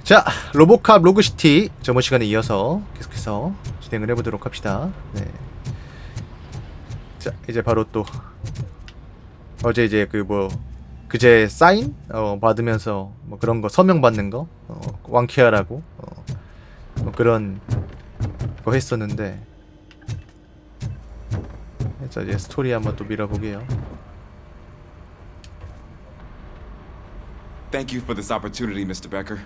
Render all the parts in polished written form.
자, 로보캅 로그시티 저번 시간에 이어서 계속해서 진행을 해보도록 합시다. 네. 자, 이제 바로 또 어제 이제 그제 사인 받으면서 뭐 그런 거 서명 받는 거 왕쾌하라고 뭐 그런 거 했었는데, 자 이제 스토리 한번 또 밀어보게요. Thank you for this opportunity, Mr. Becker.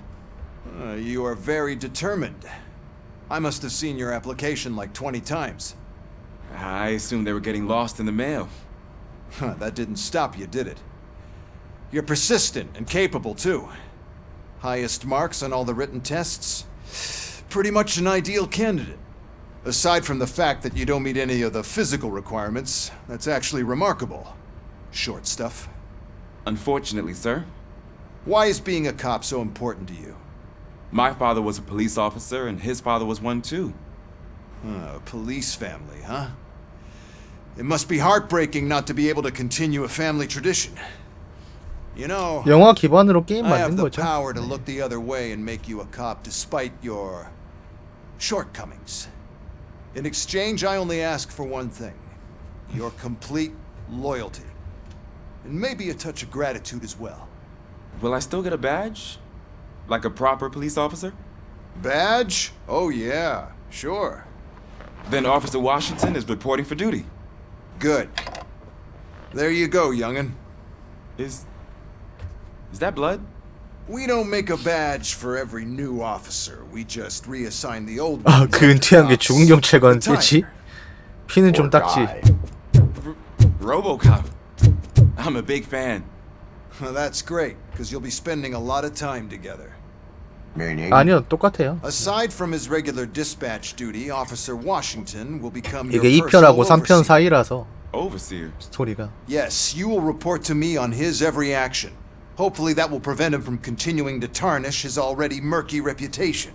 You are very determined. I must have seen your application like 20 times. I assumed they were getting lost in the mail. That didn't stop you, did it? You're persistent and capable, too. Highest marks on all the written tests. Pretty much an ideal candidate. Aside from the fact that you don't meet any of the physical requirements, that's actually remarkable. Short stuff. Unfortunately, sir. Why is being a cop so important to you? My father was a police officer, and his father was one too. A police family, huh? It must be heartbreaking not to be able to continue a family tradition. You know, 영화 기반으로 게임 I have 만든 the 거죠. power to look the other way and make you a cop despite your shortcomings. In exchange, I only ask for one thing. Your complete loyalty. And maybe a touch of gratitude as well. Will I still get a badge? Like a proper police officer? Badge? Oh yeah, sure. Then Officer Washington is reporting for duty. Good. There you go, young'un. Is that blood? We don't make a badge for every new officer. We just reassign the old 아, ones. 그 은퇴한 게 죽은 경찰관이지? 피는 좀 닦지. RoboCop. I'm a big fan. That's great, because you'll be spending a lot of time together. 아니요, 똑같아요. Aside from his regular dispatch duty, Officer Washington will become your 이게 personal 2편하고 3편 overseer. 사이라서 Overseer. 스토리가. Yes, you will report to me on his every action. Hopefully that will prevent him from continuing to tarnish his already murky reputation.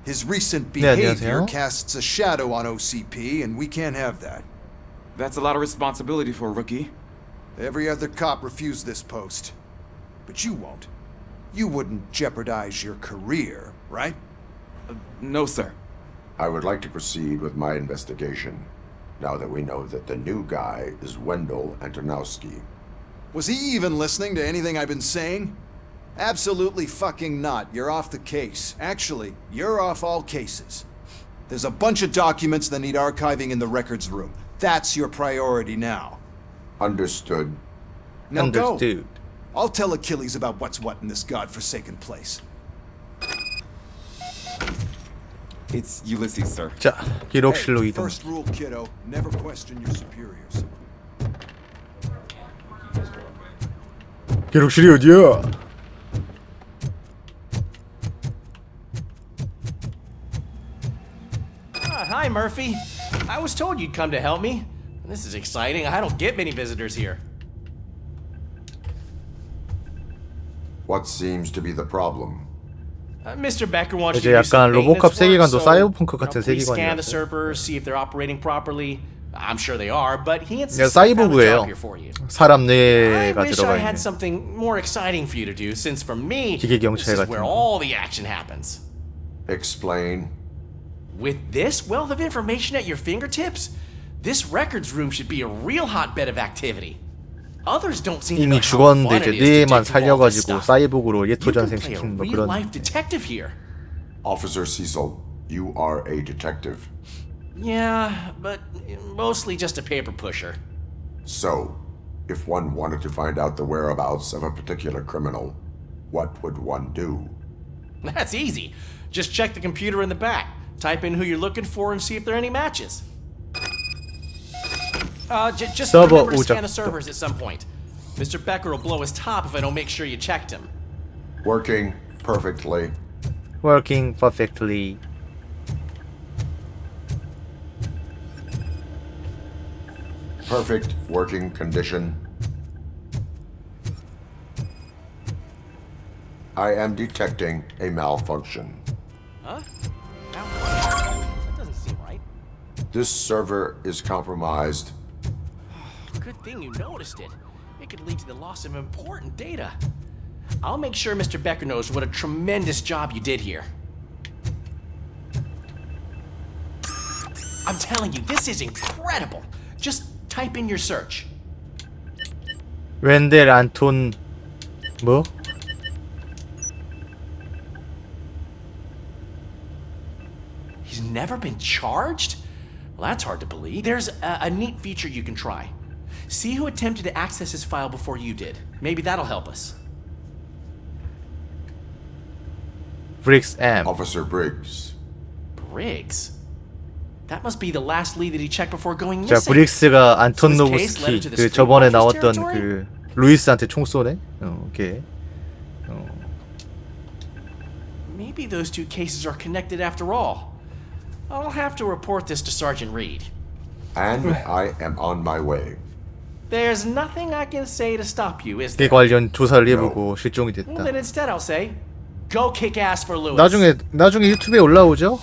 His recent 네, behavior 안녕하세요. casts a shadow on OCP, and we can't have that. That's a lot of responsibility for a rookie. Every other cop refused this post. But you won't. You wouldn't jeopardize your career, right? No, sir. I would like to proceed with my investigation, now that we know that the new guy is Wendell Antonowski. Was he even listening to anything I've been saying? Absolutely fucking not. You're off the case. Actually, you're off all cases. There's a bunch of documents that need archiving in the records room. That's your priority now. Understood. Now Understood. go. I'll tell Achilles about what's what in this godforsaken place. It's Ulysses, sir. 자, 기록실로 Hey, 이동. first rule, kiddo. Never question your superiors. 기록실이 어디야? Hi, Murphy. I was told you'd come to help me. This is exciting. I don't get many visitors here. What seems to be the problem? Mr. Becker wants 이제 you to do some 약간 로보캅 maintenance 세계관도 work, 사이버펑크 so, 같은 please scan 세계관이라서. the servers, see if they're operating properly. I'm sure they are, but he 그냥 insists I found a 사이보그예요. job here for you. 사람 I 뇌가 wish 들어가 I had 있는. something more exciting for you to do, since for me, 기계 this 경찰 is 같은 where 거. all the action happens. Explain. With this wealth of information at your fingertips, this records room should be a real hotbed of activity. Others don't seem to know 이미 how fun 죽었는데 it 이제 is to 뇌만 dig through all this 살려가지고 stuff. 사이보그로 You can 예토전생 play a 시키는 뭐 그런. real-life detective here. Officer Cecil, you are a detective. Yeah, but mostly just a paper pusher. So, if one wanted to find out the whereabouts of a particular criminal, what would one do? That's easy. Just check the computer in the back. Type in who you're looking for and see if there are any matches. Just Server remember to scan the 오작동. servers at some point. Mr. Becker will blow his top if I don't make sure you checked him. Working perfectly. Working perfectly. Perfect working condition. I am detecting a malfunction. Huh? That doesn't seem right. This server is compromised. Good thing you noticed it. It could lead to the loss of important data. I'll make sure Mr. Becker knows what a tremendous job you did here. I'm telling you, this is incredible. Just type in your search. 웬델 안톤 뭐? He's never been charged? Well, that's hard to believe. There's a neat feature you can try. See who attempted to access his file before you did. Maybe that'll help us. 브릭스 M. Officer Briggs. Briggs? That must be the last lead that he checked before going 자, missing. 브릭스가 안톤 So this case led 노브스키 to the 그 Street 저번에 Walkers 나왔던 territory? 그 루이스한테 총 쏘네. 걔. Maybe those two cases are connected after all. I'll have to report this to Sergeant Reed. And I am on my way. There's nothing I can say to stop you, is 그 there? 관련 조사를 해보고 실종이 Well, 됐다. then instead I'll say, go kick ass for Lewis. 나중에 유튜브에 올라오죠.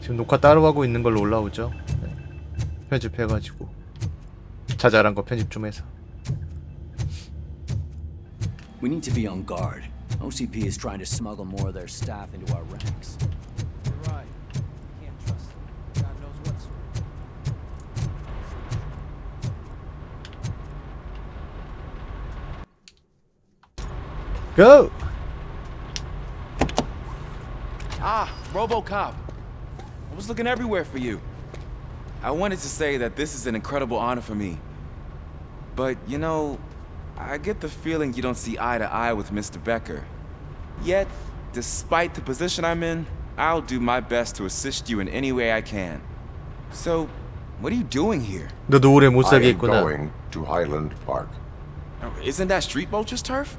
지금 녹화 따로 하고 있는 걸로 올라오죠. 네. 편집해가지고 자잘한 거 편집 좀 해서. We need to be on guard. OCP is trying to smuggle more of their staff into our ranks. You're right. Can't trust them. God knows what's. Go. Ah, RoboCop. I was looking everywhere for you. I wanted to say that this is an incredible honor for me. But, you know, I get the feeling you don't see eye to eye with Mr. Becker. Yet, despite the position I'm in, I'll do my best to assist you in any way I can. So, what are you doing here? 너도 오래 못 I 살게 am 했구나. going to Highland Park. Isn't that Street Vulture's turf?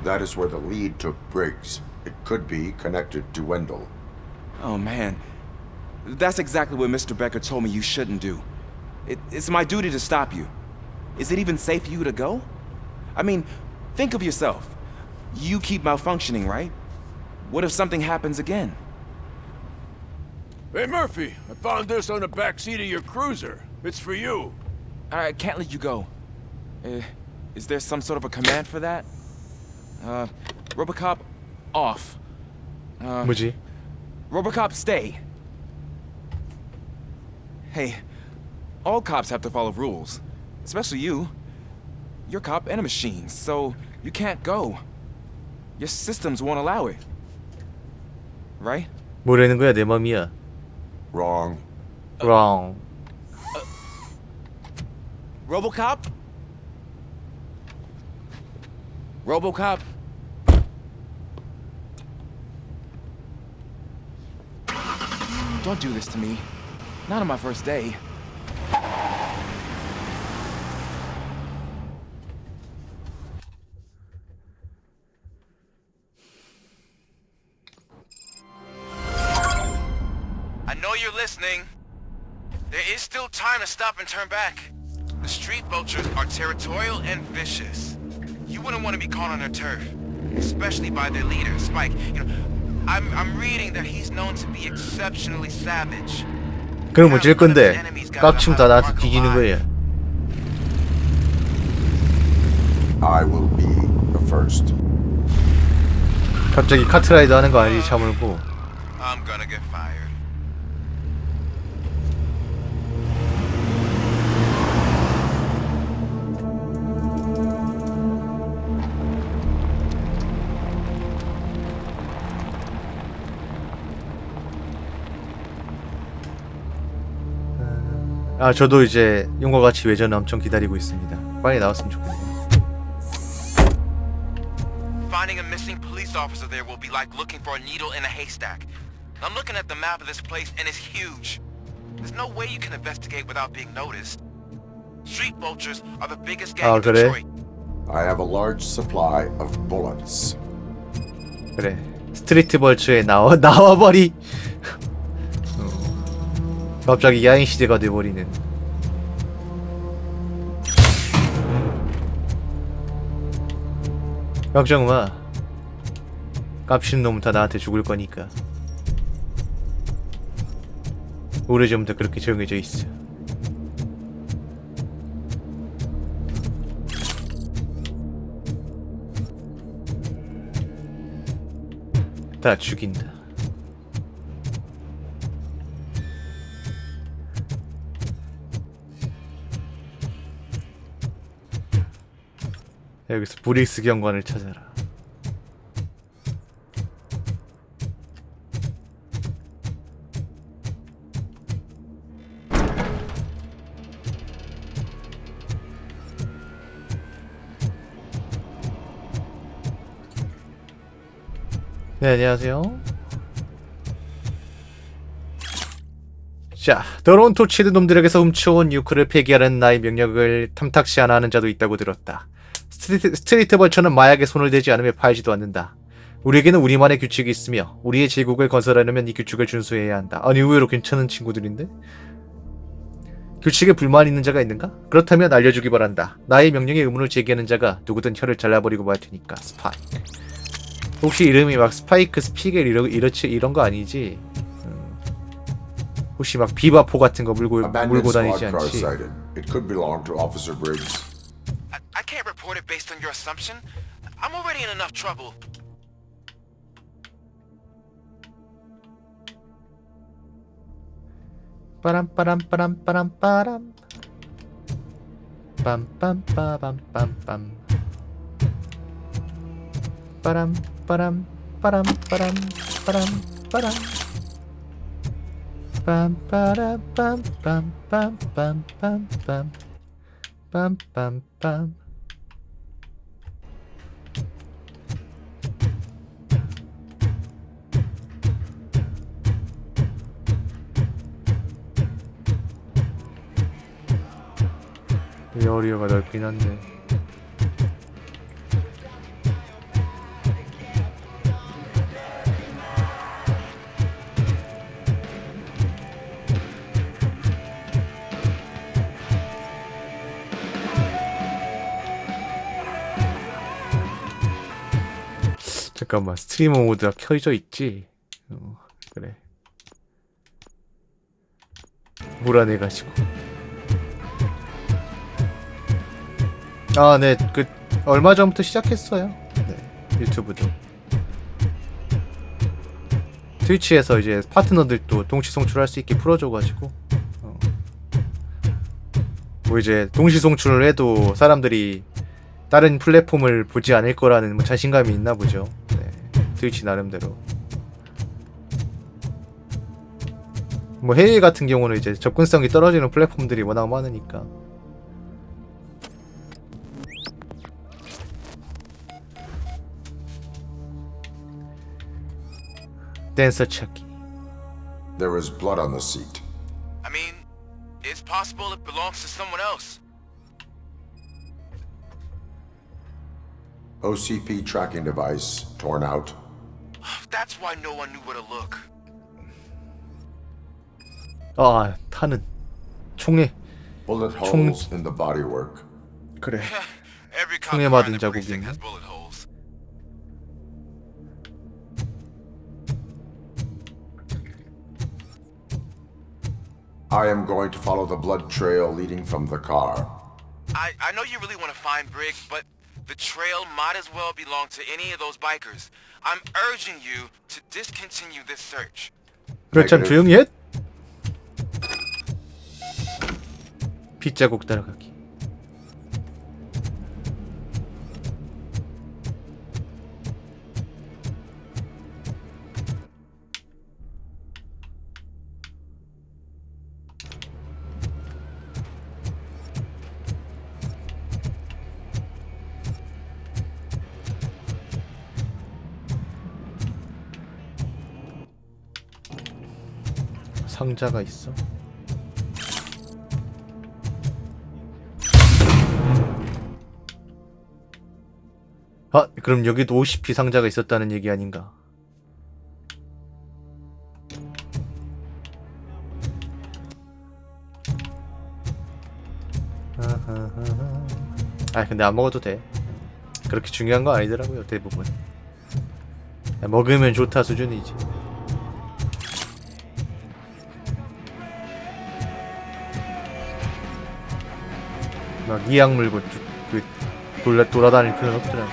That is where the lead took Briggs. It could be connected to Wendell. Oh, man. That's exactly what Mr. Becker told me you shouldn't do. It's my duty to stop you. Is it even safe for you to go? I mean, think of yourself. You keep malfunctioning, right? What if something happens again? Hey, Murphy, I found this on the back seat of your cruiser. It's for you. I can't let you go. Is there some sort of a command for that? RoboCop, off. 뭐지? RoboCop, stay. Hey, all cops have to follow rules. Especially you. You're a cop and a machine, so you can't go. Your systems won't allow it. Right? 뭐라는 거야? 내 맘이야. Wrong. Wrong. RoboCop? RoboCop? Don't do this to me. Not on my first day. I know you're listening. There is still time to stop and turn back. The street vultures are territorial and vicious. You wouldn't want to be caught on their turf, especially by their leader, Spike. You know, I'm reading that he's known to be exceptionally savage. 그럼 어쩔 건데? 깝치면 다 나한테 뒤지는 거예요. I will be the first. 갑자기 카트라이더 하는 거 아니지? 차물고. I'm gonna get fired. 아, 저도 이제 용과 같이 외전을 엄청 기다리고 있습니다. 빨리 나왔으면 좋겠네요. Finding a missing police officer there will be like looking for a needle in a haystack. I'm looking at the map of this place and it's huge. There's no way you can investigate without being noticed. Street vultures are the biggest gang in 그래? Detroit. I have a large supply of bullets. 그래. 스트리트 벌츠에 나와버리. 갑자기 야인 시대가 돼버리는. 걱정 마. 깝치는 놈은 다 나한테 죽을 거니까. 오래전부터 그렇게 정해져 있어. 다 죽인다. 여기서 브릭스 경관을 찾아라. 네, 안녕하세요. 자, 더러운 토치드 놈들에게서 훔쳐온 유크를 폐기하는 나의 명령을 탐탁시 하나 하는 자도 있다고 들었다. 스트리트 벌처는 마약에 손을 대지 않으며 팔지도 않는다. 우리에게는 우리만의 규칙이 있으며 우리의 제국을 건설하려면 이 규칙을 준수해야 한다. 아니, 의외로 괜찮은 친구들인데? 규칙에 불만 있는 자가 있는가? 그렇다면 알려주기 바란다. 나의 명령에 의문을 제기하는 자가 누구든 혀를 잘라버리고 말 테니까. 스파이크. 혹시 이름이 막 스파이크, 스피겔 이런 거 아니지? 혹시 막 비바포 같은 거 물고 다니지 않지? It could belong to Officer Briggs. I can't report it based on your assumption. I'm already in enough trouble. 빠람 빠람 빠람 빠람 빠람 빰빰빠밤빰빰 빠람 빠람 빠람 빠람 빠람 빠람 빰빠람 빰빰빰빰빰빰 빰빰빰 에어리어가 넓긴 한데 잠깐만, 스트리머 모드가 켜져 있지? 그래. 불안해가지고. 아, 네, 얼마 전부터 시작했어요. 네, 유튜브도. 트위치에서 이제 파트너들도 동시 송출할 수 있게 풀어줘가지고. 뭐 이제 동시 송출을 해도 사람들이 다른 플랫폼을 보지 않을 거라는 뭐 자신감이 있나 보죠. 네, 트위치 나름대로. 뭐 해외 같은 경우는 이제 접근성이 떨어지는 플랫폼들이 워낙 많으니까. 댄서 찾기. There was blood on the seat. I mean, it's possible it belongs to someone else. OCP tracking device torn out. That's why no one knew where to look. 아, 탄은 총에 Bullet holes in the bodywork. 그래. Every cop 총에 car in 맞은 the 자국이 precinct 있네. has bullet holes. I am going to follow the blood trail leading from the car. I know you really want to find Briggs, but the trail might as well belong to any of those bikers. I'm urging you to discontinue this search. 그렇참 조용히 해. 빗자국 따라가기. 상자가 있어. 아, 그럼 여기도 OCP 상자가 있었다는 얘기 아닌가? 아, 근데 안 먹어도 돼. 그렇게 중요한 거 아니더라고요, 대부분. 먹으면 좋다 수준이지. 막 이악 물고 돌아다닐 필요는 없더라고.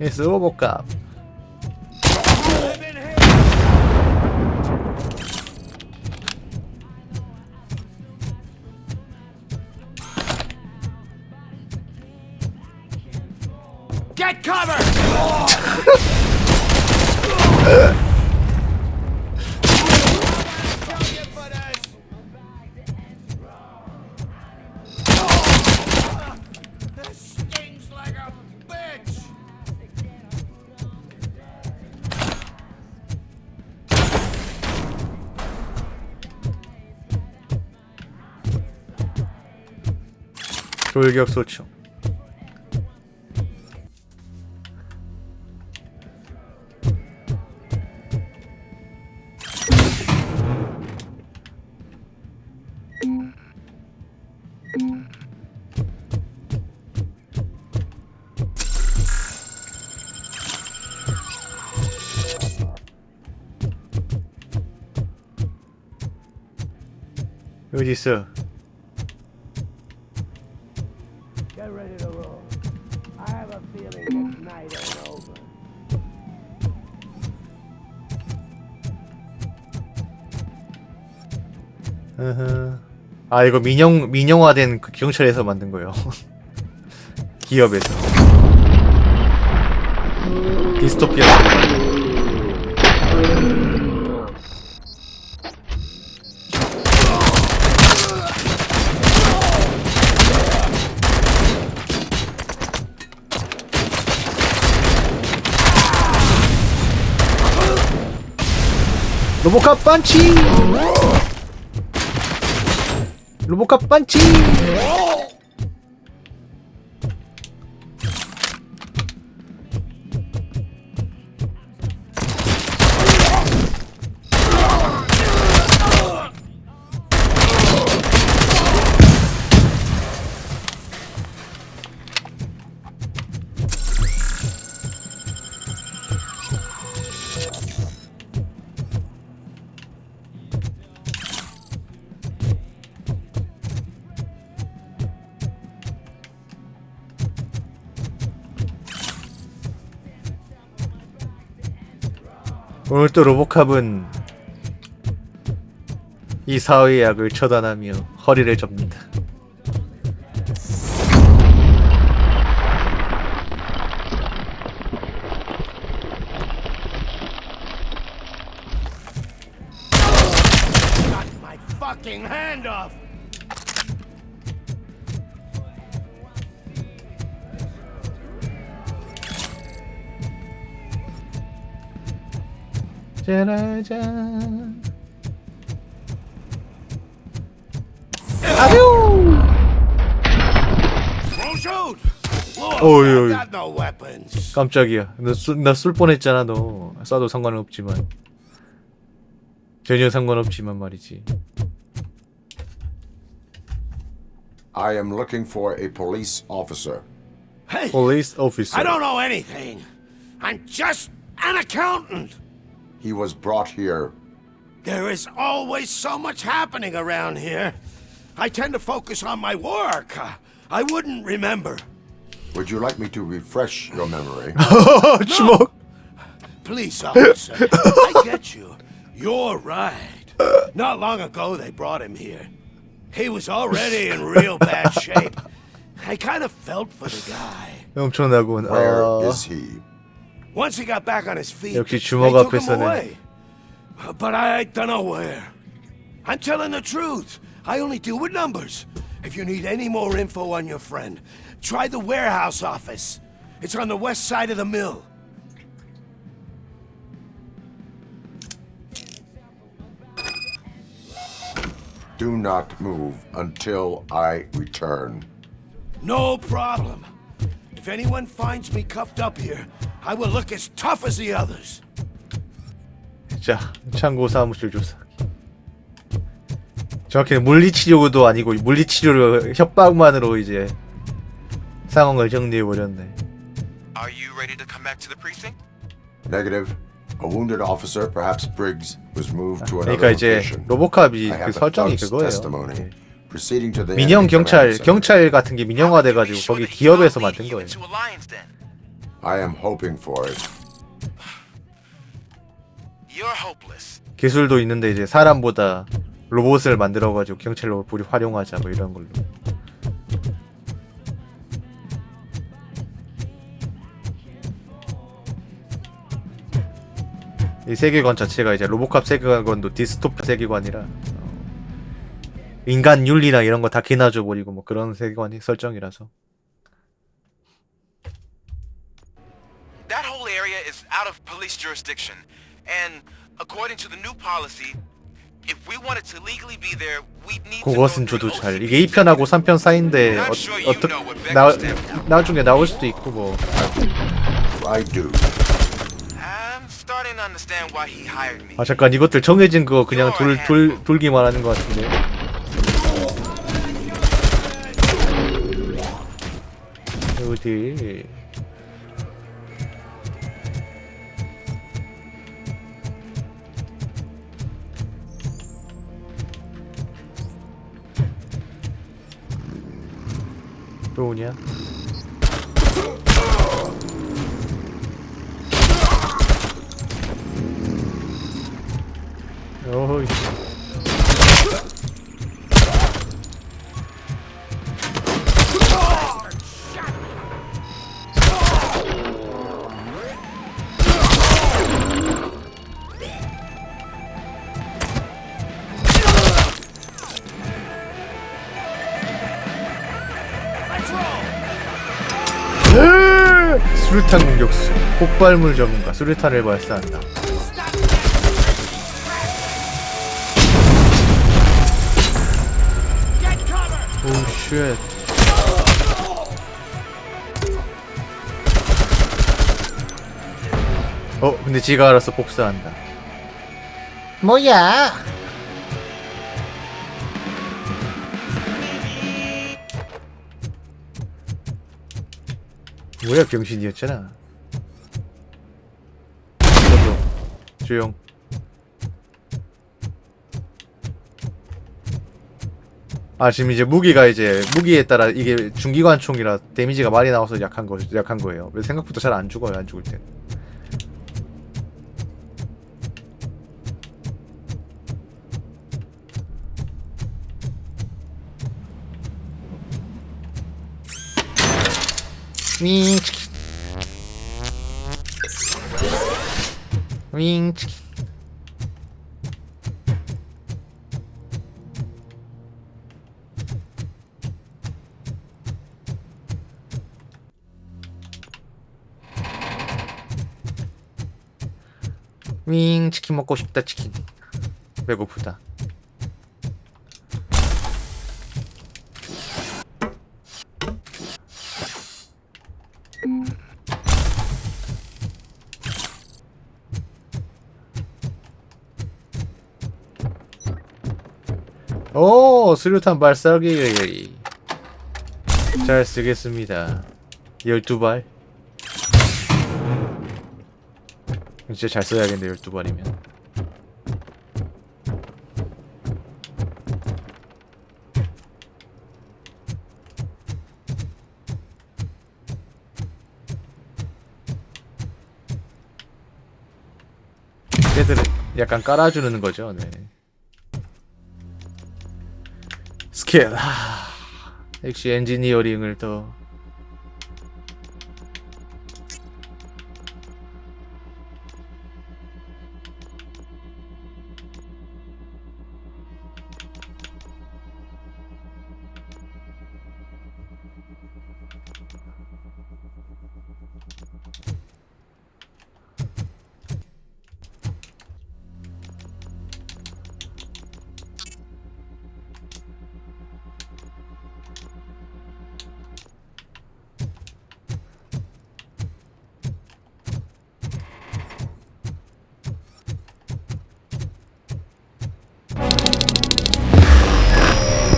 예스 로봇캅. Get cover! This stings like a bitch! 돌격 소총. 어디 있어? Get ready to roll. I have a feeling this night ain't over. 아 이거 민영화된 그 경찰에서 만든 거예요. 기업에서. 디스토피아적. 로봇캅 반치! 로봇캅 반치! 오늘 또 로보캅은 이 사회의 약을 처단하며 허리를 접니다. My fucking hand off! 짜라잔. 아뇨. 어이. Got no weapons. 깜짝이야. 나 쏠 뻔했잖아 너. 쏴도 상관은 없지만. 전혀 상관없지만 말이지. I am looking for a police officer. Hey, Police officer. I don't know anything. I'm just an accountant. He was brought here. There is always so much happening around here. I tend to focus on my work. I wouldn't remember. Would you like me to refresh your memory? 주먹. Police officer, I get you. You're right. Not long ago they brought him here. He was already in real bad shape. I kind of felt for the guy. 엄청나군. Where is he? Once he got back on his feet, 역시 they 주먹 took him 앞에서는. away. But I don't know where. I'm telling the truth. I only deal with numbers. If you need any more info on your friend, try the warehouse office. It's on the west side of the mill. Do not move until I return. No problem. If anyone finds me cuffed up here, I will look as tough as the others. 자, 창고 사무실 조사. 정확히는 물리치료도 아니고 물리치료로 협박만으로 이제 상황을 정리해 버렸네. Are you ready to come back to the precinct? Negative. A wounded officer, perhaps Briggs, was moved to another 그러니까 이제 location. 로보캅이 I 그 have a 설정이 thug's 그거예요. testimony. Proceeding to the 민영 enemy command center. 경찰 같은 게 민영화 돼가지고 거기 기업에서 만든 거예요. I am hoping for it. You're hopeless. 기술도 있는데 이제 사람보다 로봇을 만들어가지고 경찰로 우리 활용하자 뭐 이런 걸로. 이 세계관 자체가 이제 로보캅 세계관도 디스토피아 세계관이라 인간 윤리나 이런 거 다 기나줘 버리고 뭐 그런 세계관이 설정이라서. That whole area is out of police jurisdiction, and according to the new policy, if we wanted to legally be there, we'd need to go 그것은 through 저도 the 잘 OCP. 이게 2편하고 3편 사이인데 I'm sure you 어떻게 know what Becker stands for. 나중에 나올 수도 있고 뭐. I do. I'm starting to understand why he hired me. 아 잠깐 이것들 정해진 거 그냥 돌기만 하는 것 같은데. 어디? 또 오냐? 어이. 수류탄 공격수 폭발물 전문가 수류탄을 발사한다. 오 쉣. 근데 지가 알아서 복사한다. 뭐야? 뭐야 병신이었잖아. 조용. 아 지금 이제 무기에 따라 이게 중기관총이라 데미지가 많이 나와서 약한 거예요. 왜 생각보다 잘 안 죽어요. 안 죽을 땐. 윙 치킨. 윙 치킨. 윙 치킨 먹고 싶다. 치킨 배고프다. 오, 수류탄 발사기 잘 쓰겠습니다. 12발. 진짜 잘 써야겠네. 12발이면. 얘들은 약간 깔아주는 거죠. 네. 스킬. 역시 엔지니어링을 더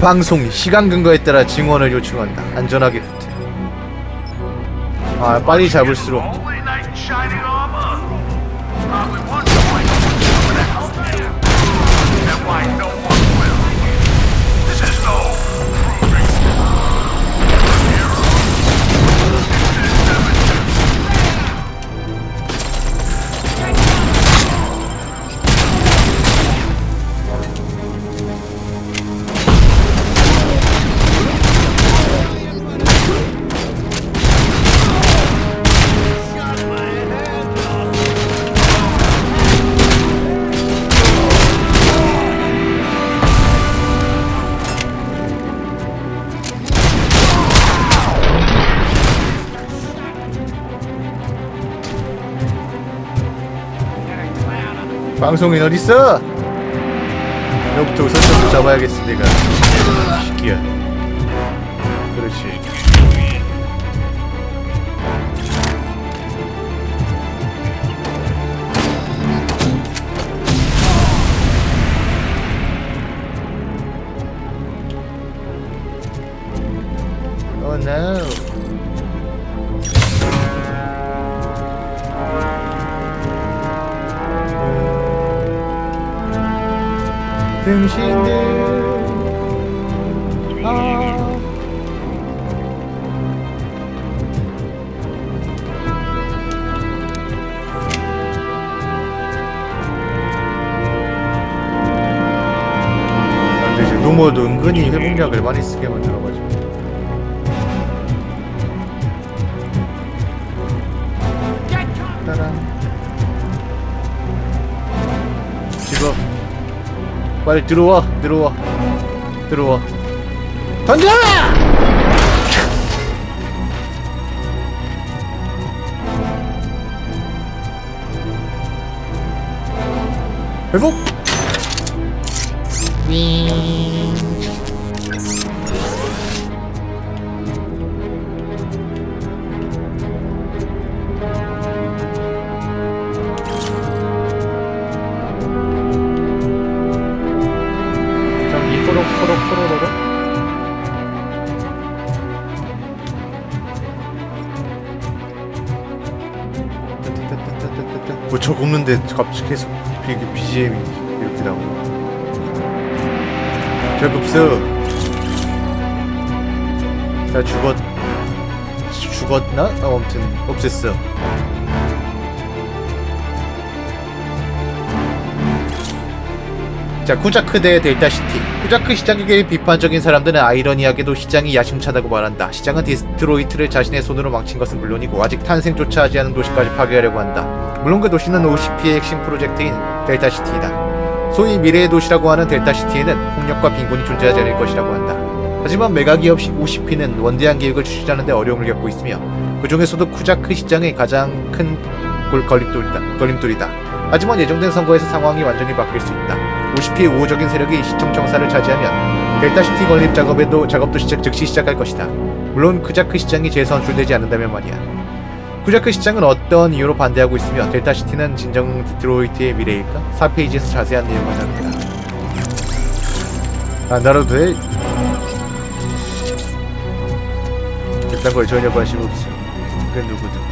방송 시간 근거에 따라 증언을 요청한다. 안전하게 후퇴. 아, 빨리 잡을수록 방송인 어딨어? 너부터 우선 좀 잡아야겠어. 내가 시끼야. 그렇지. Oh no. 등신들 근데 이제 노모도 은근히 회복약을 많이 쓰게 만들어가지고 따란 집어 빨리 들어와 던져! 회복! 윙. 포로로로. 뭐 저 굽는데 갑자기 계속 BGM이 이렇게 나오고. 저 없어. 다 죽었나? 아무튼 없앴어. 자, 쿠자크 대 델타시티. 쿠자크 시장에게 비판적인 사람들은 아이러니하게도 시장이 야심차다고 말한다. 시장은 디스트로이트를 자신의 손으로 망친 것은 물론이고 아직 탄생조차 하지 않은 도시까지 파괴하려고 한다. 물론 그 도시는 OCP의 핵심 프로젝트인 델타시티이다. 소위 미래의 도시라고 하는 델타시티에는 폭력과 빈곤이 존재하지 않을 것이라고 한다. 하지만 메가기업 OCP는 원대한 계획을 추진하는 데 어려움을 겪고 있으며 그 중에서도 쿠자크 시장의 가장 큰 걸림돌이다. 하지만 예정된 선거에서 상황이 완전히 바뀔 수 있다. OCP의 우호적인 세력이 시청 청사를 차지하면 델타시티 건립 작업도 즉시 시작할 것이다. 물론 쿠자크 시장이 재선출되지 않는다면 말이야. 쿠자크 시장은 어떤 이유로 반대하고 있으며 델타시티는 진정 디트로이트의 미래일까? 4페이지에서 자세한 내용을 다룬다. 안 다뤄도 돼? 일단 거에 전혀 관심 없어. 그 누구든.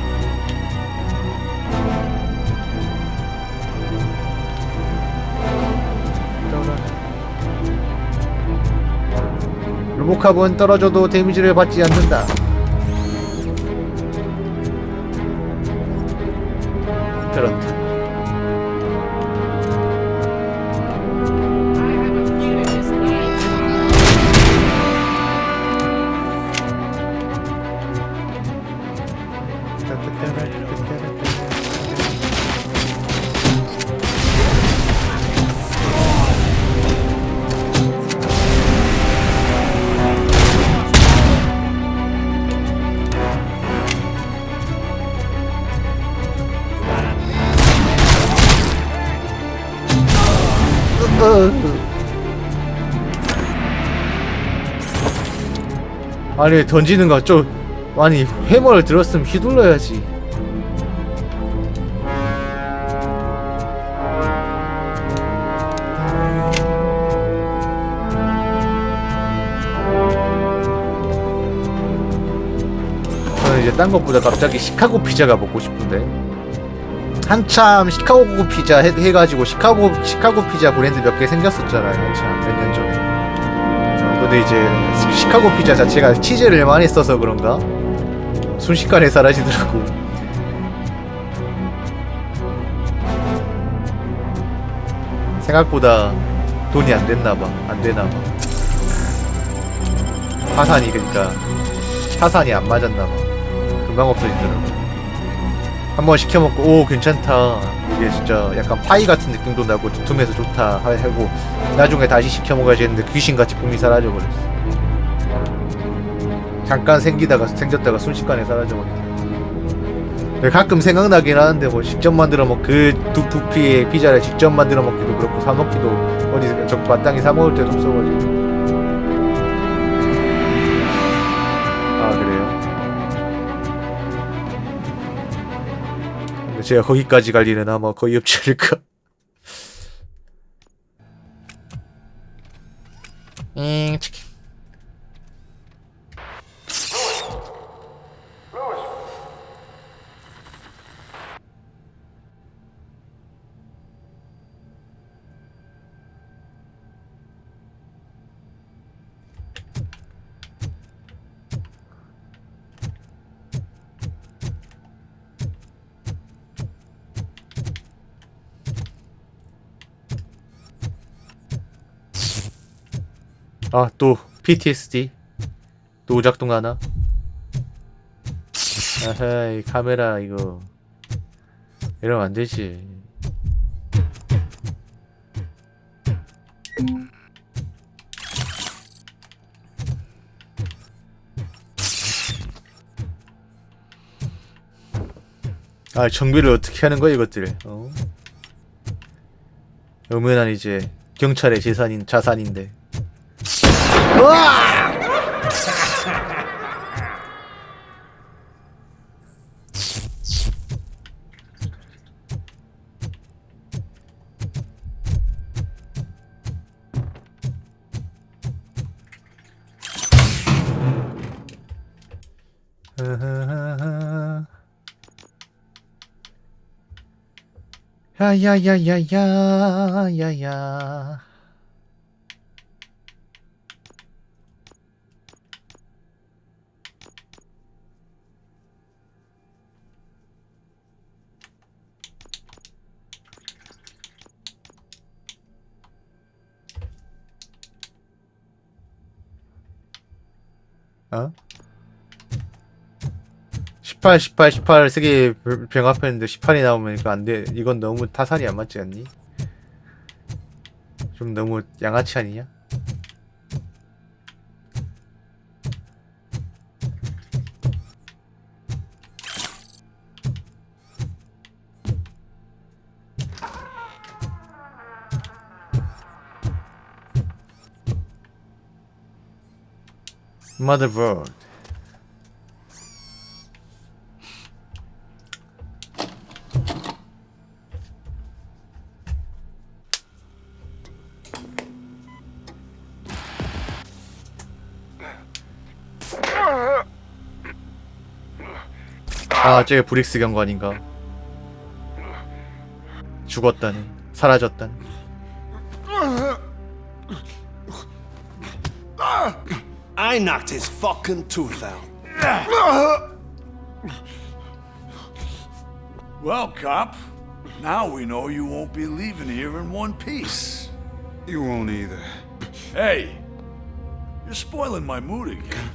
로보캅은 떨어져도 데미지를 받지 않는다. 그렇다. 아니 던지는 거 좀 아니 해머를 들었으면 휘둘러야지. 저는 이제 딴 것보다 갑자기 시카고 피자가 먹고 싶은데 한참 시카고 피자 해가지고 시카고 피자 브랜드 몇 개 생겼었잖아요. 한참 몇 년 전에. 근데 이제 시카고 피자 자체가 치즈를 많이 써서 그런가 순식간에 사라지더라고. 생각보다 돈이 안 됐나봐. 안 되나봐. 파산이 그러니까 타산이 안 맞았나봐. 금방 없어지더라고. 한번 시켜먹고 오 괜찮다, 이게 진짜 약간 파이 같은 느낌도 나고 두툼해서 좋다 하고 나중에 다시 시켜먹어야지 했는데 귀신같이 봄이 사라져버렸어. 잠깐 생겼다가 순식간에 사라져버렸어. 가끔 생각나긴 하는데 뭐 직접 만들어 그 두피의 피자를 직접 만들어 먹기도 그렇고 사 먹기도 어디 저 마땅히 사 먹을 때도 없어가지고. 아 그래요? 제가 거기까지 갈 일은 아마 거의 없지 않을까. 치킨. 아, 또 PTSD 또 작동하나? 아하이 카메라 이거 이러면 안 되지. 아, 정비를 어떻게 하는 거야 이것들? 음연한 이제 경찰의 자산인데. 으아! 야야야야야야야. 어? 18, 18, 18 세개 병합했는데 18이 나오면 이거 안 돼. 이건 너무 타산이 안 맞지 않니? 좀 너무 양아치 아니냐? Motherboard. 아, 저게 브릭스 경관인가? 죽었다는, 사라졌다는. I knocked his fucking tooth out. Well, cop, now we know you won't be leaving here in one piece. You won't either. Hey, you're spoiling my mood again.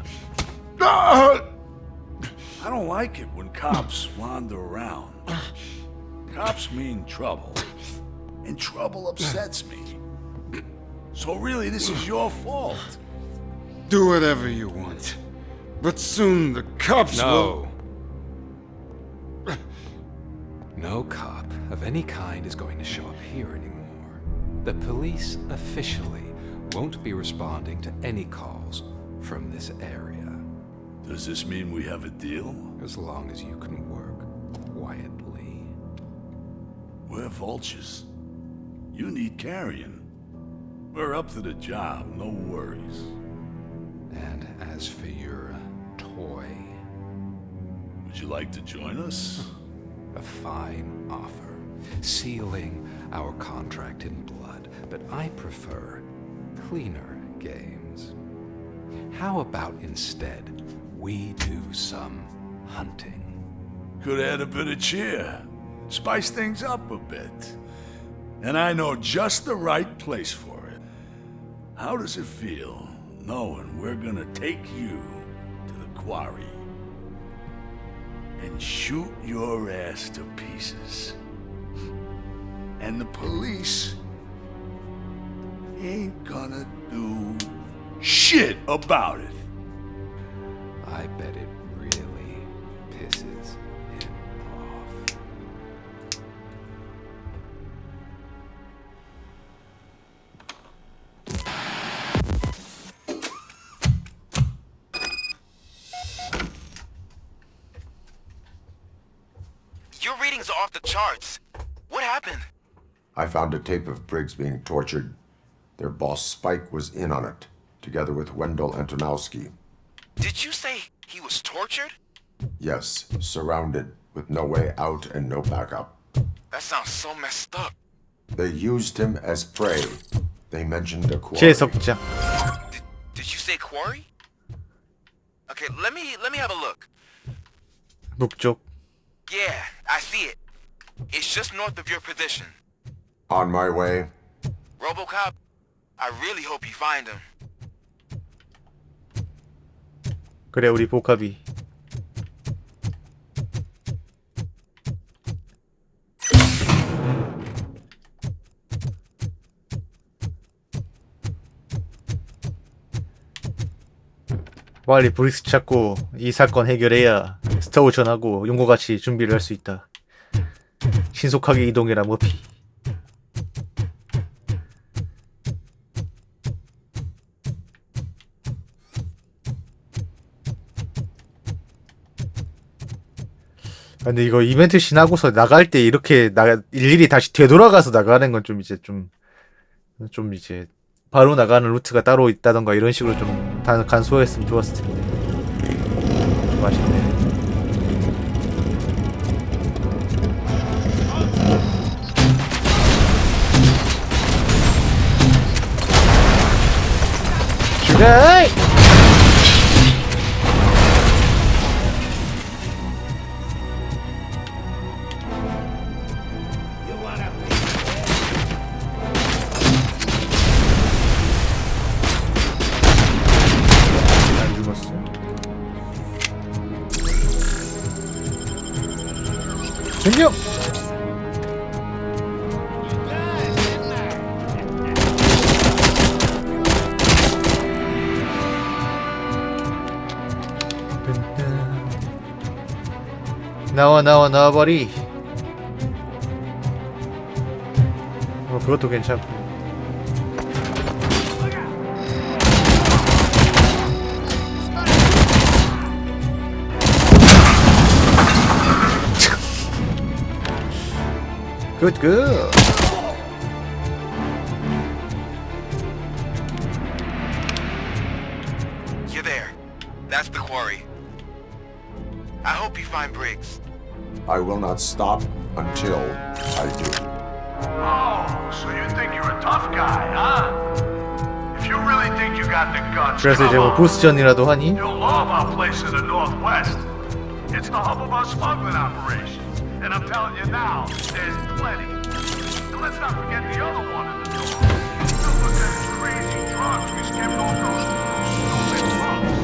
I don't like it when cops wander around. Cops mean trouble, and trouble upsets me. So really, this is your fault. Do whatever you want. But soon the cops will... No cop of any kind is going to show up here anymore. The police officially won't be responding to any calls from this area. Does this mean we have a deal? As long as you can work quietly. We're vultures. You need carrion. We're up to the job, no worries. And as for your toy, would you like to join us? a fine offer, sealing our contract in blood, but I prefer cleaner games. How about instead we do some hunting? Could add a bit of cheer, spice things up a bit. And I know just the right place for it. How does it feel knowing we're gonna take you to the quarry and shoot your ass to pieces? And the police ain't gonna do shit about it. I bet it really pisses him off. Your readings are off the charts. What happened? I found a tape of Briggs being tortured. Their boss Spike was in on it, together with Wendell Antonowski. Did you say he was tortured? Yes, surrounded, with no way out and no backup. That sounds so messed up. They used him as prey. They mentioned a quarry. 제석장. Did you say quarry? Okay, let me have a look. 북쪽. Yeah, I see it. It's just north of your position. On my way. RoboCop, I really hope you find him. 그래, 우리 복합이. 빨리 브릭스 찾고 이 사건 해결해야 스타우 전하고 용과같이 준비를 할 수 있다. 신속하게 이동해라, 머피. 근데 이거 이벤트 지나고서 나갈 때 이렇게 일일이 다시 되돌아가서 나가는 건 좀 이제 좀 이제 바로 나가는 루트가 따로 있다던가 이런 식으로 좀 간소했으면 좋았을 텐데. 좀 아쉽네. 죽어! 안 죽었어. 안녕. 나와버리. 그것도 괜찮고. 굿. You're there. That's the quarry. I hope you find Briggs. I will not stop until I do. Oh, so you think you're a tough guy, huh? If you really think you got the guts, 그래서 이제 뭐 보스전이라도 하니? you'll love our place in the Northwest. It's the hub of our smuggling operations. And I'm telling you now, there's plenty. And let's not forget the other one in the north. Don't look at his crazy drugs we skipped off those stupid months.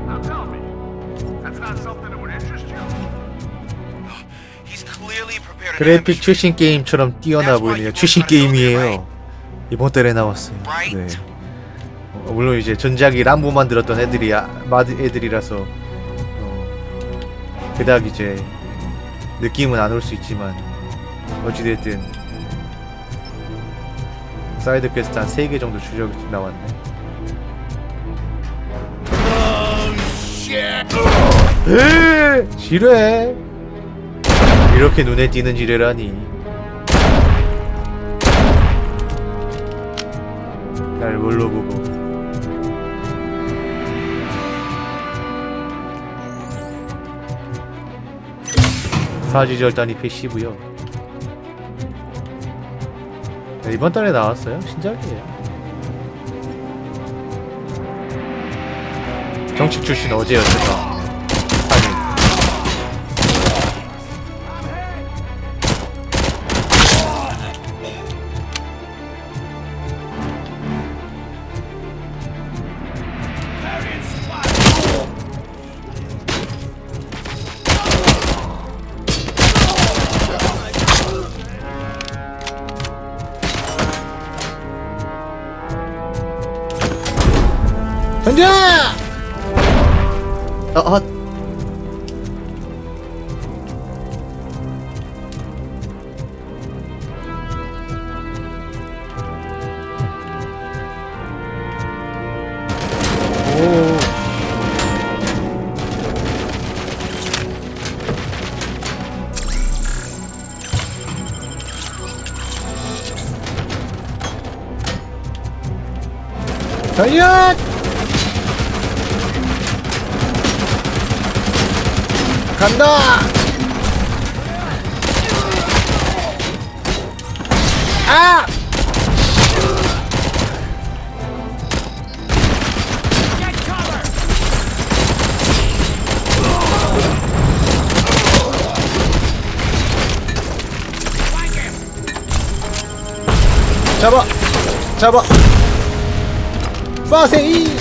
Now tell me, that's not something that would interest you? He's clearly prepared an 그래픽 ambush. 최신 게임처럼 뛰어나 보이네요. 최신 게임이에요. 이번 달에 나왔어요. 네. 물론 이제 전작이 람보 만들었던 애들이라서 그닥 이제 느낌은 안 올 수 있지만 어찌됐든 사이드 퀘스트 한 3개 정도 추적이 나왔네. 지뢰! 이렇게 눈에 띄는 지뢰라니. 날 뭘로 보고. 사지절단이 패시브요. 네, 이번 달에 나왔어요. 신작이에요. 정식 출신 어제였을까? 아니. 던져! 달려! 간다! 아! 잡아! 빠세이!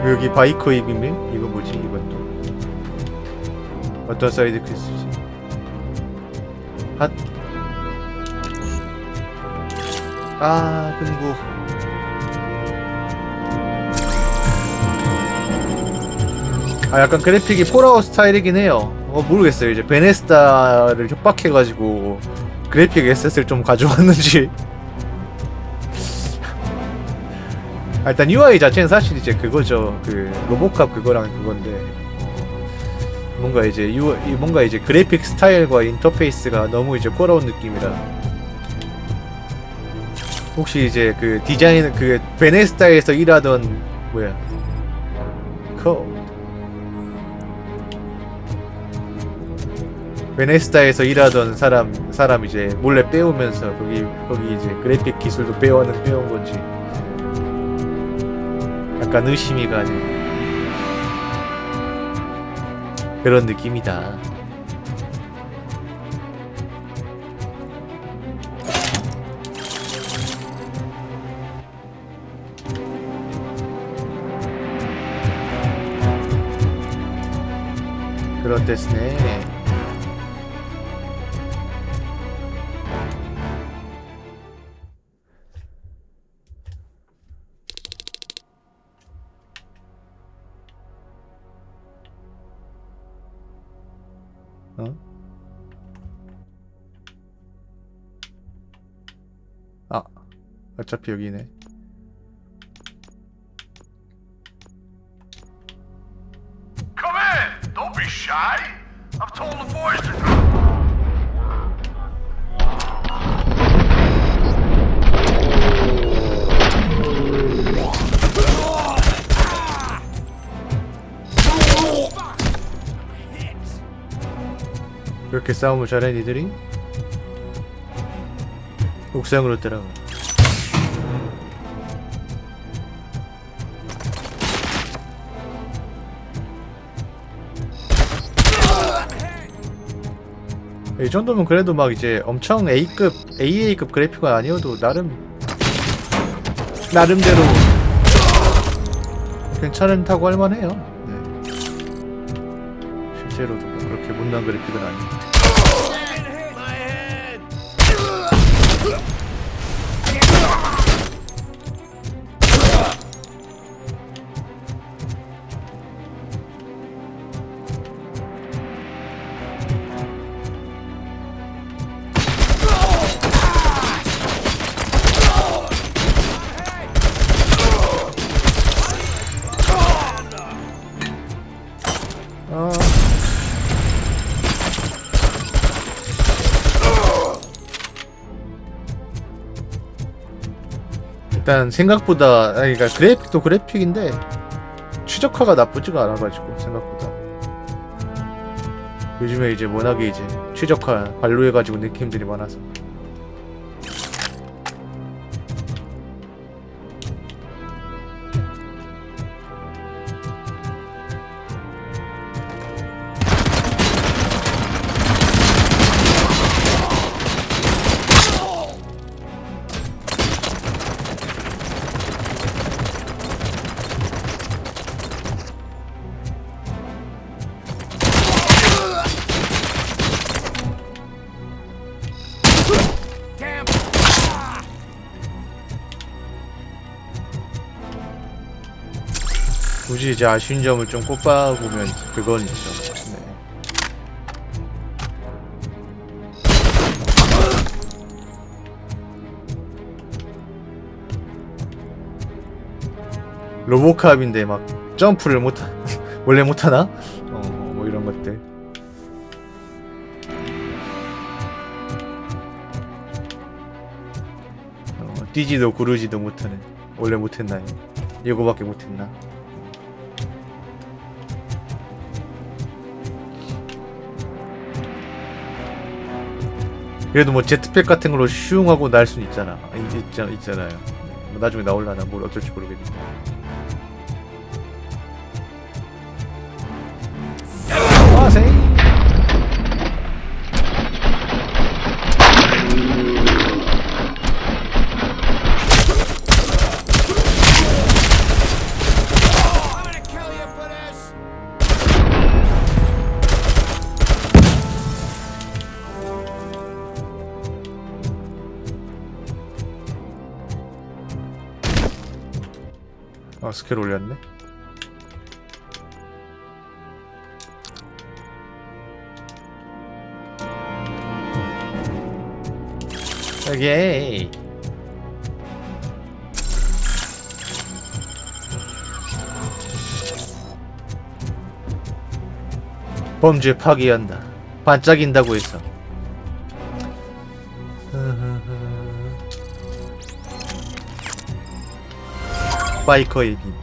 여기 바이커 입이면 이거 뭐지? 이건 또 어떤 사이드 퀘스트지? 핫. 근무. 약간 그래픽이 폴아웃 스타일이긴 해요. 모르겠어요. 이제 베네스다를 협박해가지고 그래픽 에셋을 좀 가져왔는지. 일단 UI 자체는 사실 이제 그거죠. 그 로보캅 그거랑 그건데 뭔가 이제 뭔가 이제 그래픽 스타일과 인터페이스가 너무 이제 꼬라온 느낌이라. 혹시 이제 그 디자인 그 베네스타에서 일하던 뭐야 베네스타에서 일하던 사람 이제 몰래 빼오면서 거기 이제 그래픽 기술도 빼온 건지 약간 의심이 가는 그런 느낌이다. 그렇댔네. 아, 어차피 여기네. Come in! Don't be shy! I've told the boys to come. 그렇게 싸움을 잘해 니들이? 옥상으로 들어가. 이 정도면 그래도 막 이제 엄청 A급, AA급 그래픽은 아니어도 나름대로 괜찮다고 할만해요. 네. 실제로도 뭐 그렇게 못난 그래픽은 아니에요. 일단 생각보다 그러니까 그래픽도 그래픽인데 최적화가 나쁘지가 않아가지고 생각보다 요즘에 이제 워낙에 이제 최적화 발로해가지고 느낌들이 많아서 굳이 이제 아쉬운 점을 좀 꼽아보면 그건 있죠. 네. 로보캅인데 막 점프를 원래 못하나? 뭐 이런 것들. 뛰지도 구르지도 못하는. 원래 못했나요? 이거밖에 못했나? 그래도 뭐 제트팩 같은 걸로 슝하고 날 수는 있잖아요. 뭐 나중에 나올라나 뭘 어쩔지 모르겠는데. 와세이. 아, 스킬 올렸네. 오케이. 범죄 파기한다. 반짝인다고 해서. 바이커의 빔.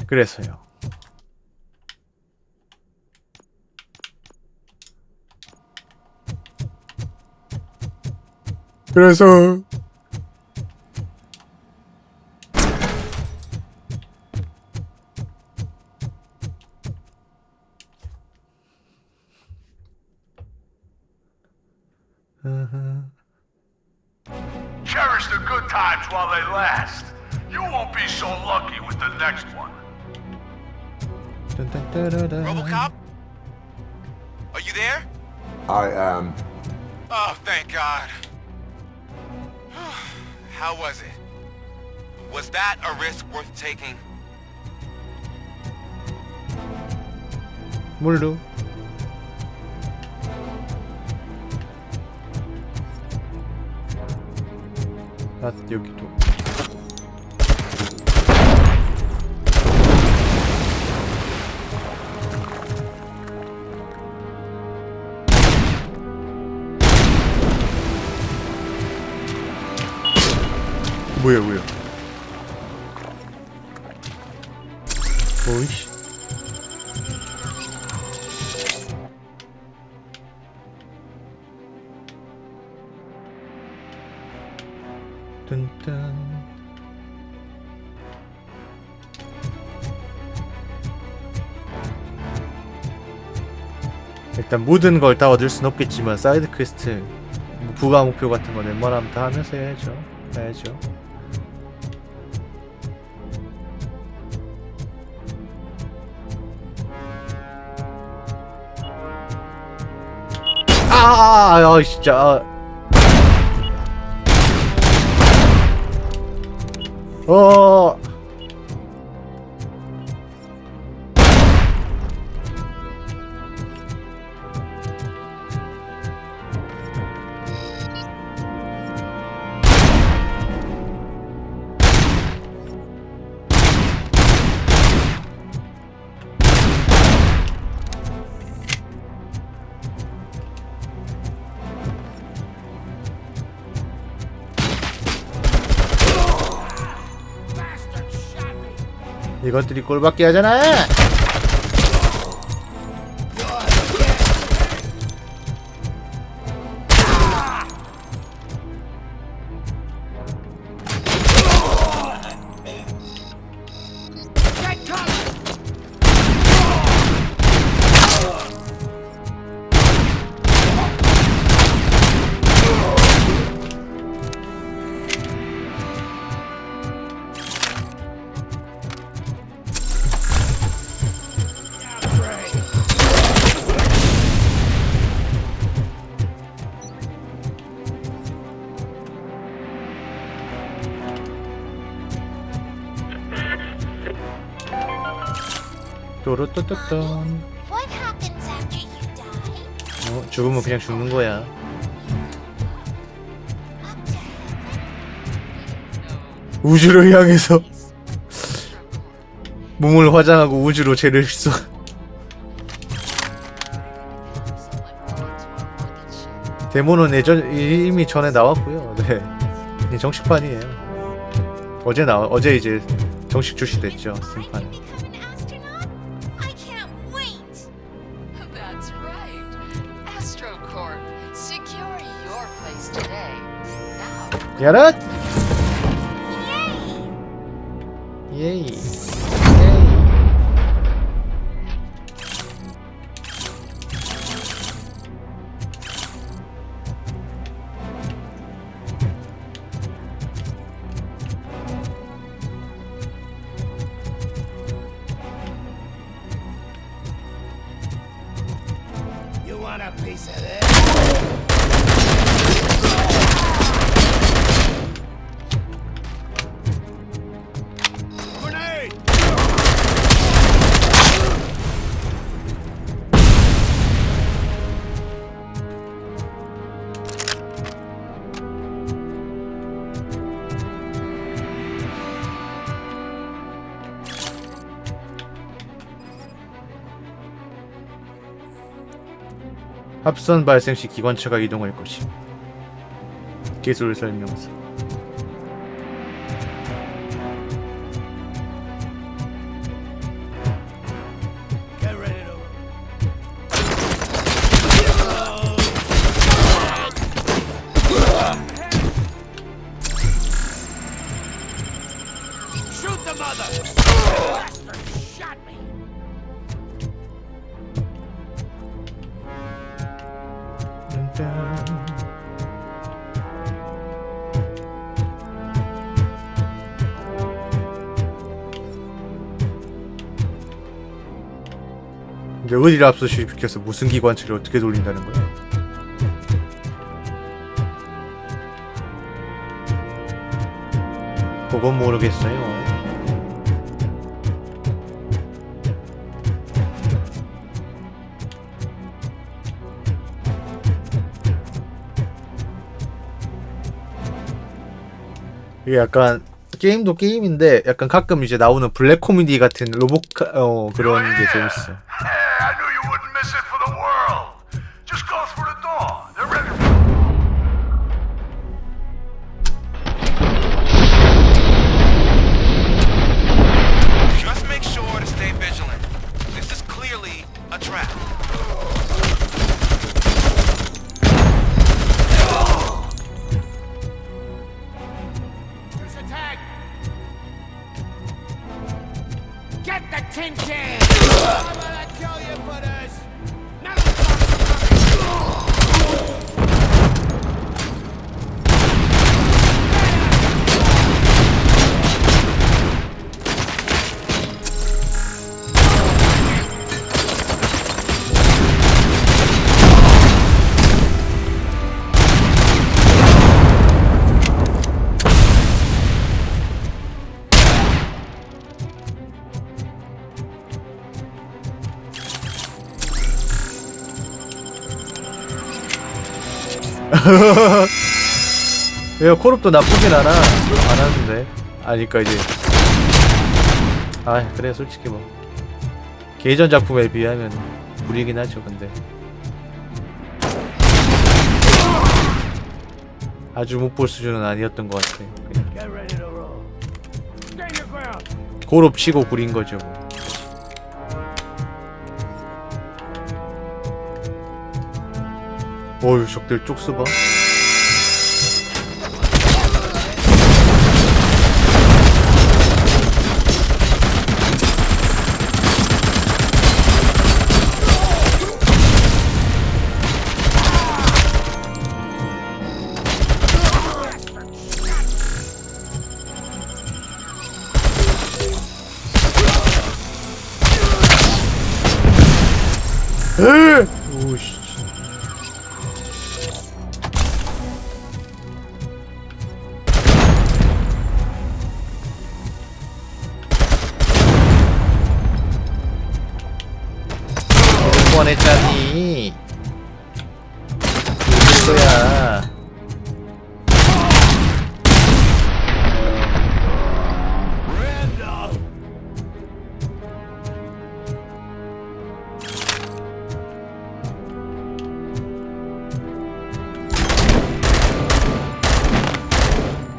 그래서요. 그래서 Cherish the good times while they last. You won't be so lucky with the next one. RoboCop? Are you there? I am. Oh, thank God. How was it? Was that a risk worth taking? 물로. 아, 여기도. 뭐야? 오이씨. 뚠뚠. 일단 모든 걸 다 얻을 순 없겠지만 사이드 퀘스트, 부가 목표 같은 건 웬만하면 다 하면서 해야죠. 진짜. 이것들이 꼴받게 하잖아. 또로또또떤. 죽으면 그냥 죽는 거야. 우주를 향해서 몸을 화장하고 우주로 죄를 써. 데모는 이미 전에 나왔고요. 네, 이 정식판이에요. 어제 이제 정식 출시됐죠. 심판. 야랏! 예이. You want a piece of this? 합선 발생 시 기관차가 이동할 것임. 기술 설명서. Get ready to... Shoot the mother! Bastard shot me! 근데 어디를 압수시켜서 무슨 기관차를 어떻게 돌린다는 거야? 그건 모르겠어요. 이게 약간 게임도 게임인데 약간 가끔 이제 나오는 블랙 코미디 같은 그런 게 재밌어. I knew you wouldn't miss it for the world. Just go through the door. They're ready. Just make sure to stay vigilant. This is clearly a trap. There's a tag! Get the tin can! I'm gonna kill you for this! None of the 야, 콜옵도 나쁘진 않아. 안 하는데. 아니까 이제. 아, 그래, 솔직히 뭐. 예전 작품에 비하면 무리긴 하죠, 근데. 아주 못 볼 수준은 아니었던 것 같아. 그냥. Get ready to roll. Stand your ground! 콜옵 치고 구린 거죠, 뭐. 어휴, 적들 쪽수 봐. 오씨. 뻔했잖니. 이럴 거야.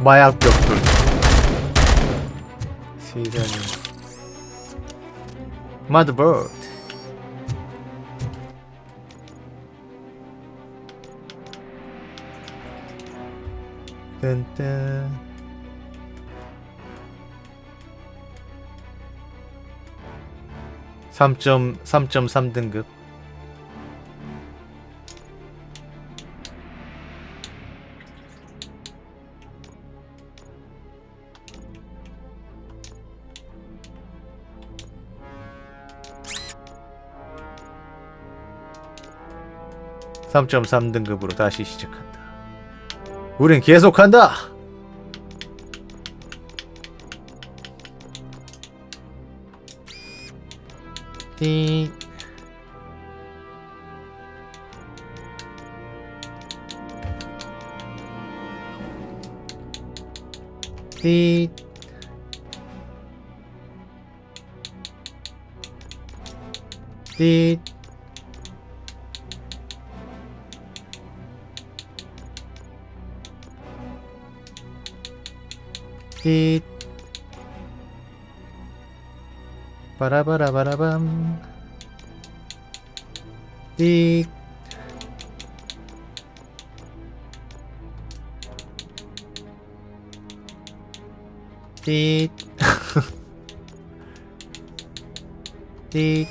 마약 벽돌. 세상에. 마더버드. 딴딴. (3.3 등급) (3.3 등급으로) 다시 시작한다. 우린 계속한다. 띠. 띠. 띠. 띠 바라바라바라밤 띠 띠 띠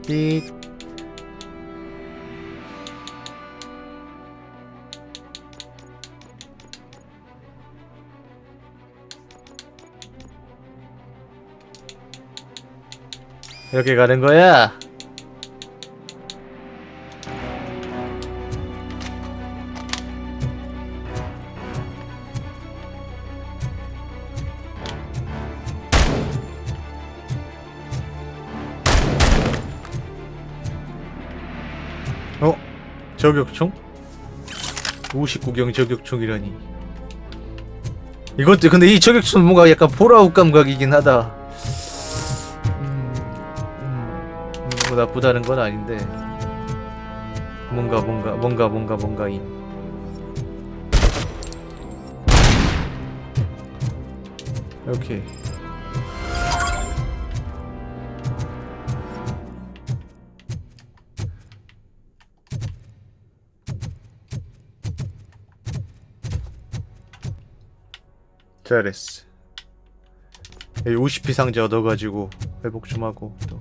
띠 이렇게 가는 거야. 저격총? 59경 저격총이라니. 이것도 근데 이 저격총은 뭔가 약간 폴아웃 감각이긴 하다. 뭐 나쁘다는 건 아닌데 뭔가인. 오케이. 잘했어. 50피 상자 얻어가지고 회복 좀 하고 또.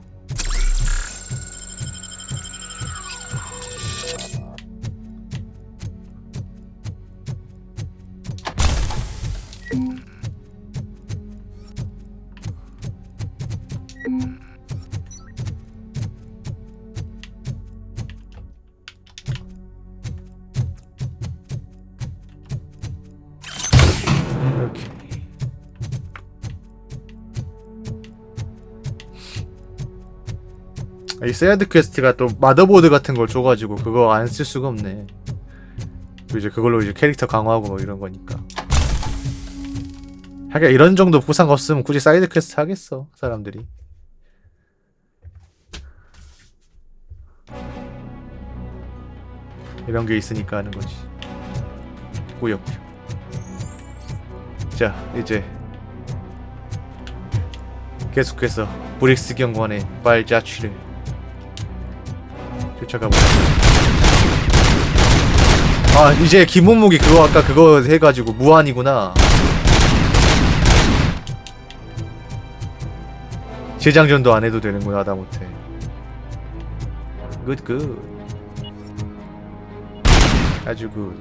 이 사이드 퀘스트가 또 마더보드 같은 걸 줘가지고 그거 안 쓸 수가 없네. 이제 그걸로 이제 캐릭터 강화하고 뭐 이런 거니까. 하긴 이런 정도 보상 없으면 굳이 사이드 퀘스트 하겠어 사람들이. 이런 게 있으니까 하는 거지. 꾸역꾸역. 자 이제 계속해서 브릭스 경관의 발자취를 쫓아가보자. 아 이제 기본목이 그거 아까 그거 해가지고 무한이구나. 재장전도 안 해도 되는구나 하다못해. 굿 아주 굿.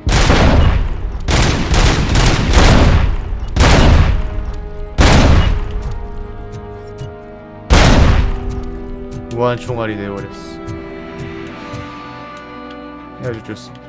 무한 총알이 되어버렸어. 아주 좋습니다.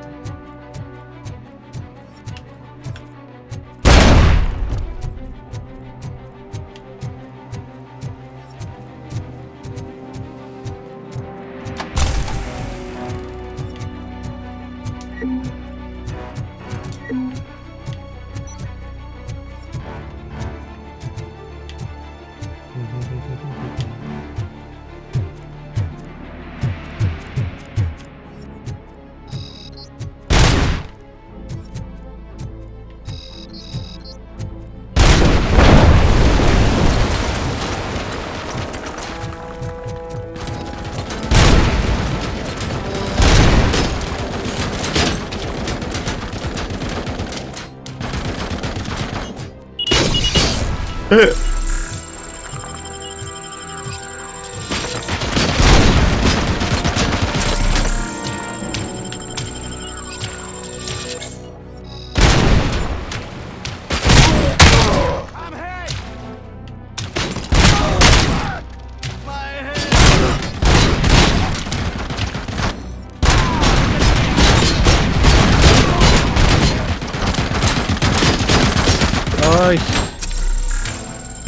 아이씨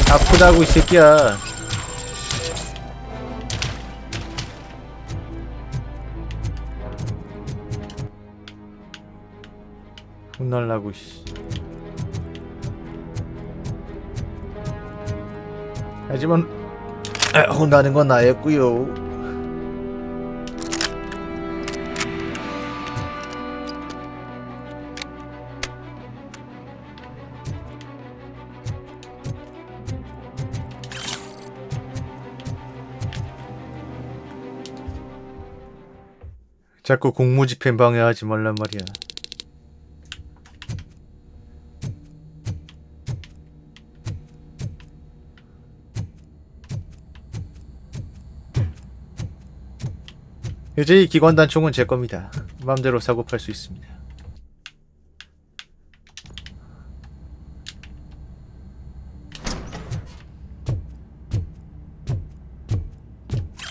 아프다고 이 새끼야. 혼날라고 씨. 하지만 혼나는 건 나였구요. 자꾸 공무집행 방해하지 말란 말이야. 이제 이 기관 단총은 제 겁니다. 마음대로 사고 팔 수 있습니다.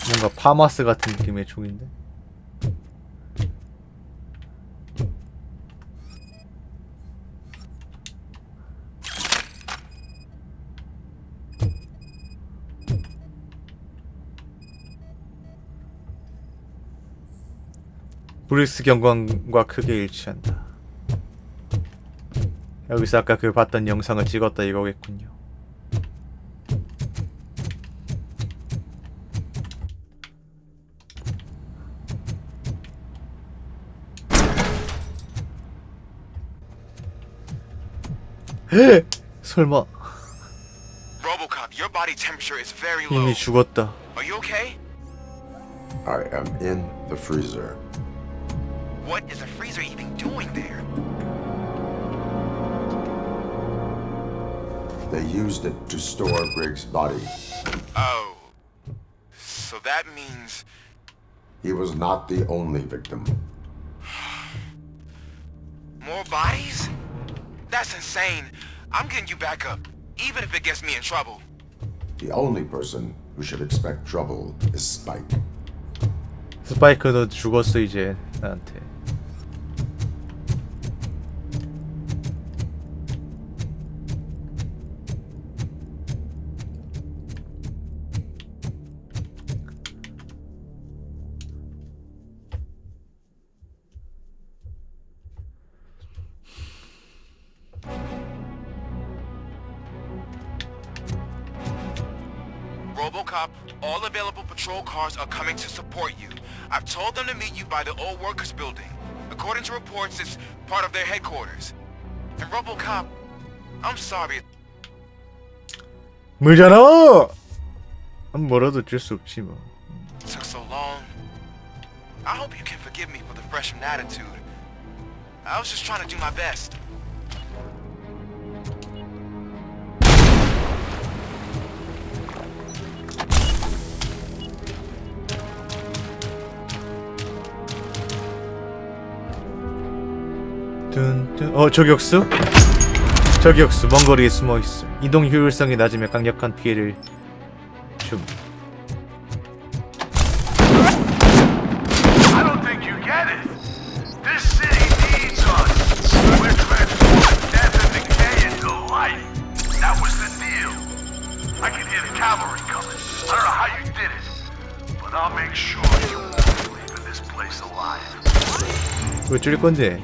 뭔가 파마스 같은 느낌의 총인데. 브릭스 경관과 크게 일치한다. 여기서 아까 그 봤던 영상을 찍었다 이거겠군요. 설마 RoboCop, your body temperature is very low. 이미 죽었다. Are you okay? I am in the freezer. What is the freezer even doing there? They used it to store Briggs' body. Oh. So that means... He was not the only victim. More bodies? That's insane. I'm getting you back up, even if it gets me in trouble. The only person who should expect trouble is Spike. 스파이크도 죽었어 이제 나한테. RoboCop, all available patrol cars are coming to support you. I've told them to meet you by the old workers building. According to reports, it's part of their headquarters. And RoboCop, I'm sorry. 뭐잖아. 뭐라도 줄 수 없지 뭐. It took so long. I hope you can forgive me for the freshman attitude. I was just trying to do my best. 저격수? 저격수 먼 거리에 숨어 있어. 이동 효율성이 낮으며 강력한 피해를 줌. I don't think you get it. This city needs us. We're transforming death and decay into life. That was the deal. I can hear the cavalry coming. I don't know how you did it, but I'll make sure you won't leave this place alive. 왜 쫄릴 건데?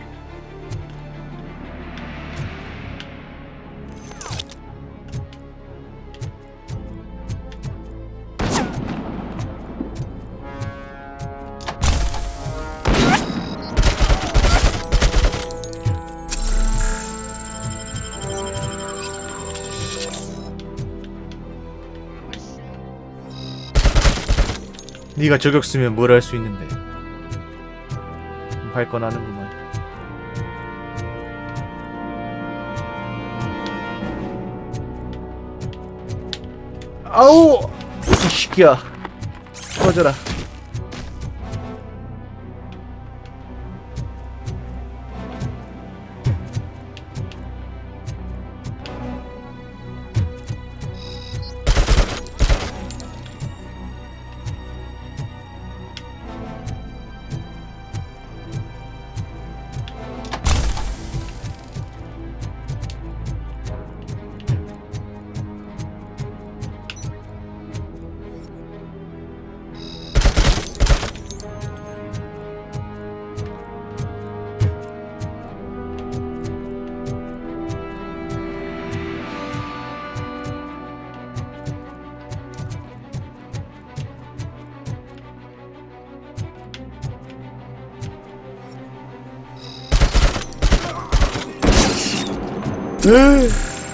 네가 저격수면 뭘 할 수 있는데. 발끈하는구만. 아우! 이 새끼야. 꺼져라.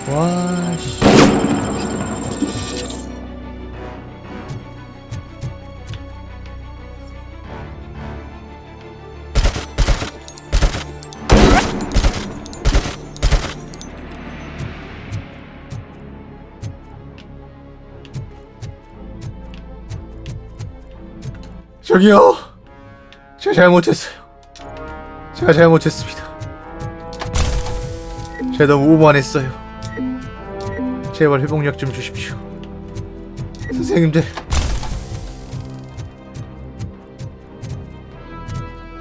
와, 씨. 저기요. 제가 잘못했어요. 제가 잘못했습니다. 제가 너무 오만했어요. 제발 회복약 좀 주십시오. 선생님들.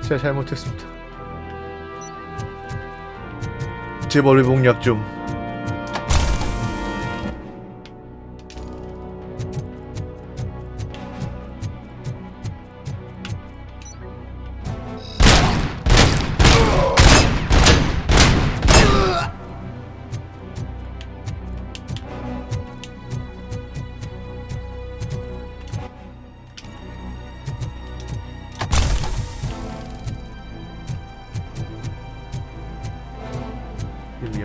제가 잘못했습니다. 제발 회복약 좀.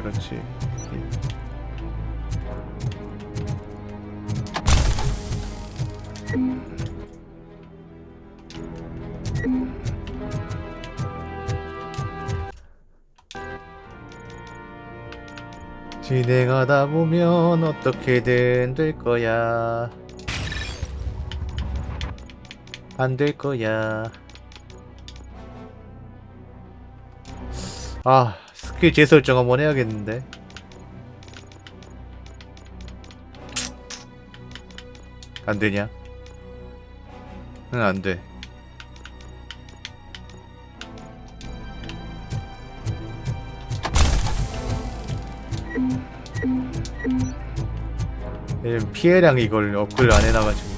그렇지. 진행하다 보면 어떻게든 될 거야. 안 될 거야. 아, 스킬 재설정 한번 해야겠는데. 안 되냐? 응, 안 돼. 피해량 이걸 업글 안 해놔가지고.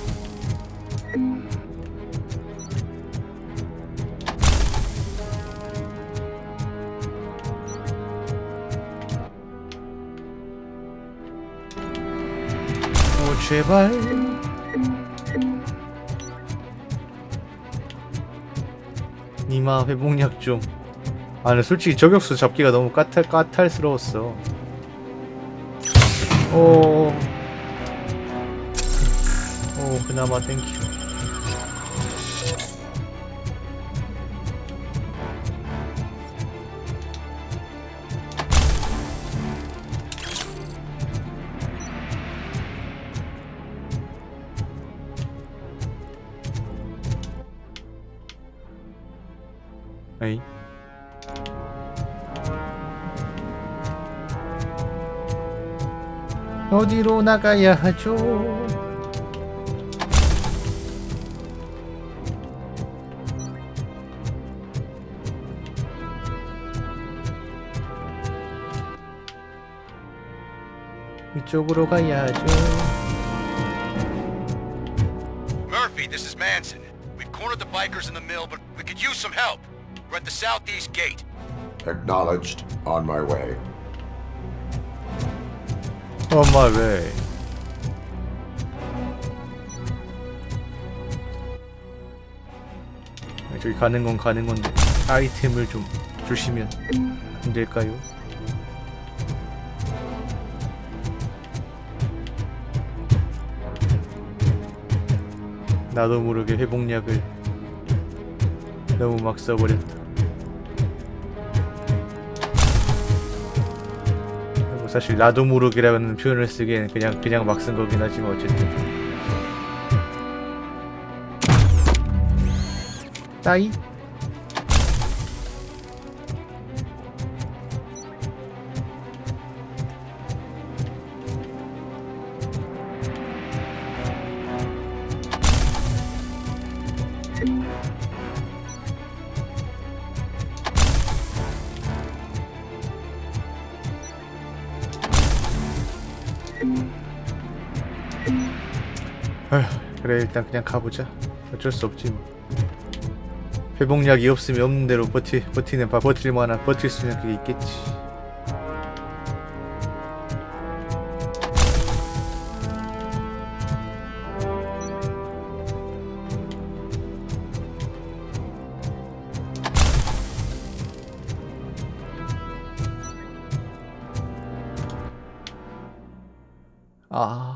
제발. 니마 회복약 좀. 아, 근데 솔직히 저격수 잡기가 너무 까탈스러웠어. 오, 그나마 땡큐. 에이. 어디로 나가야 하죠? 이쪽으로 가야 하죠. Murphy, this is Manson. We've cornered the bikers in the mill, but we could use some help. We're at the southeast gate. Acknowledged. On my way. On my way. 저기 가는 건 가는 건데 아이템을 좀 주시면 안 될까요? 나도 모르게 회복약을 너무 막 써버렸다. 뭐 사실 나도 모르게라는 표현을 쓰기엔 그냥 막 쓴 거긴 하지만 어쨌든. 따이. 아휴, 그래 일단 그냥 가보자. 어쩔 수 없지 뭐. 회복약이 없으면 없는 대로 버틸 수 있는 그게 있겠지. 아.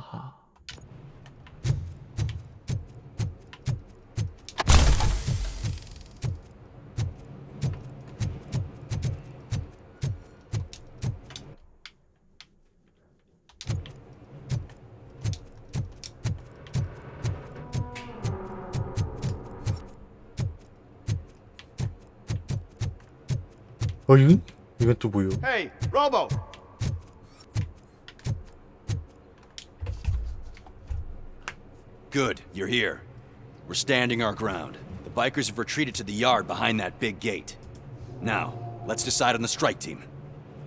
이건 또 뭐요? Hey, Robo! Good, you're here. We're standing our ground. The bikers have retreated to the yard behind that big gate. Now, let's decide on the strike team.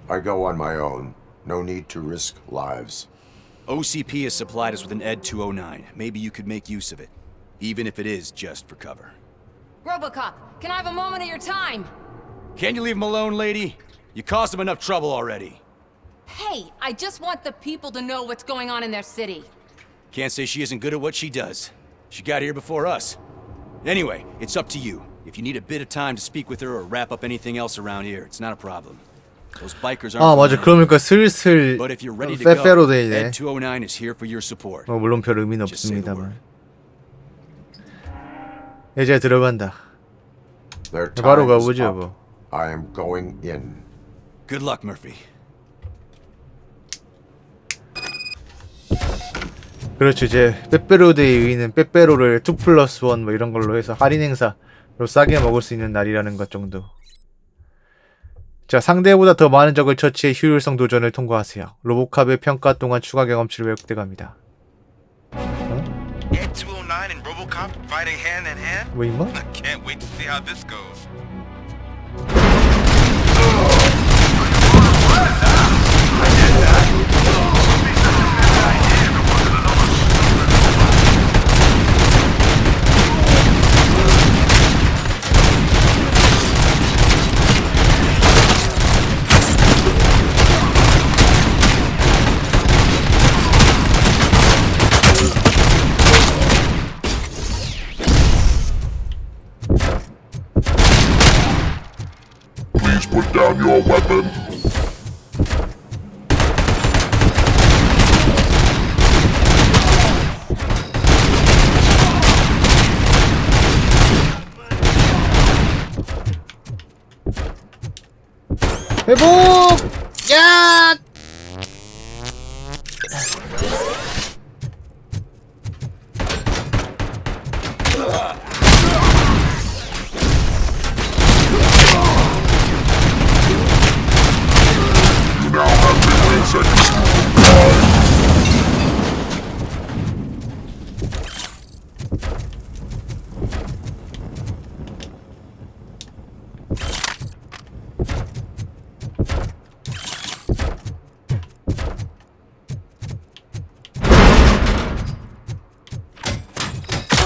I go on my own. No need to risk lives. OCP has supplied us with an ED 209. Maybe you could make use of it, even if it is just for cover. Robocop, can I have a moment of your time? Can you leave him alone, lady? You caused him enough trouble already. Hey, I just want the people to know what's going on in their city. Can't say she isn't good at what she does. She got here before us. Anyway, it's up to you. If you need a bit of time to speak with her or wrap up anything else around here, it's not a problem. Those bikers aren't. 아 맞아. 그러니까 슬슬 But if you're ready to go, 빼빼로데이네. ED 209 is here for your support. 물론 별 의미는 없습니다만. 이제 들어간다. Their 바로 time is 가보죠, up. 뭐. I am going in. Good luck, Murphy. 그렇죠. 이제 빼빼로데이 의의는 빼빼로를 2+1 뭐 이런 걸로 해서 할인 행사로 싸게 먹을 수 있는 날이라는 것 정도. 자, 상대보다 더 많은 적을 처치해 효율성 도전을 통과하세요. 로보캅의 평가 동안 추가 경험치를 회복돼 갑니다. Ed 209 and RoboCop fighting hand in hand? 뭐 임마? I can't wait to see how this goes. Please put down your weapon. 회복! 야! Now have 15 seconds to comply.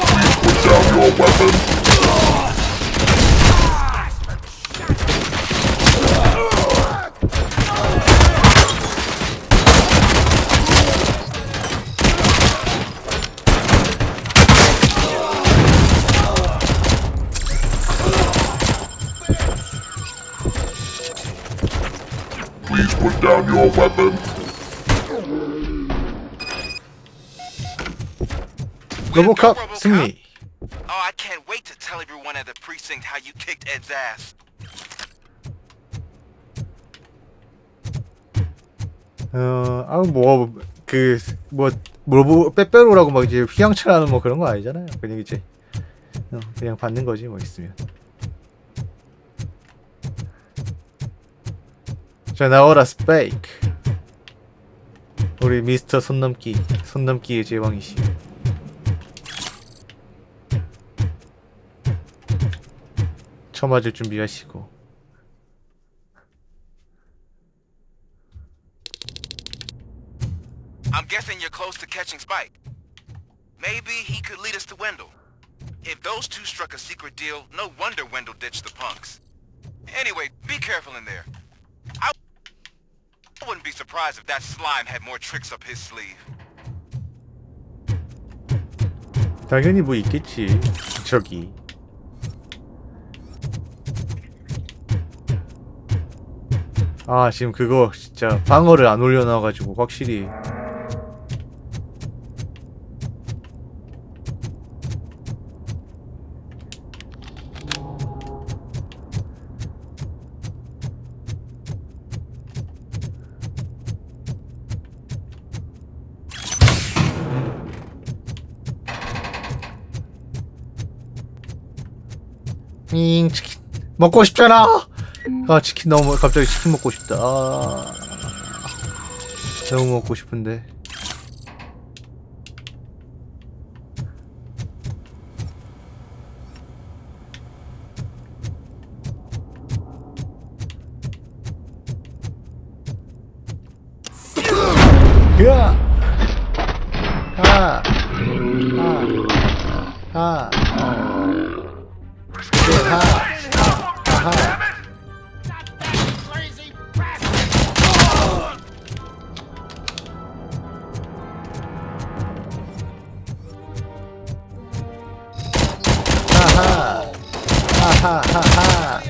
Please put down your weapon. Please put down your weapon. 로보캅 승리. Oh, I can't wait to tell everyone at the precinct how you kicked Ed's ass. 뭐 빼빼로라고 막 이제 휘황찬하는 뭐 그런 거 아니잖아요. 그냥 이제 그냥 받는 거지 뭐 있으면. 자, 나와라 스페이크. 우리 미스터 손넘기의 제왕이시. 쳐맞을 준비하시고. I'm guessing you're close to catching Spike. Maybe he could lead us to Wendell. If those two struck a secret deal, no wonder Wendell ditched the punks. Anyway, be careful in there. I wouldn't be surprised if that slime had more tricks up his sleeve. 당연히 뭐 있겠지. 저기. 아, 지금 그거 진짜 방어를 안 올려놔가지고 확실히 치킨 먹고 싶잖아. 아 치킨 너무 갑자기 치킨 먹고 싶다. 아, 너무 먹고 싶은데. 으아! 아! 아! 아! 아하! 하하하하.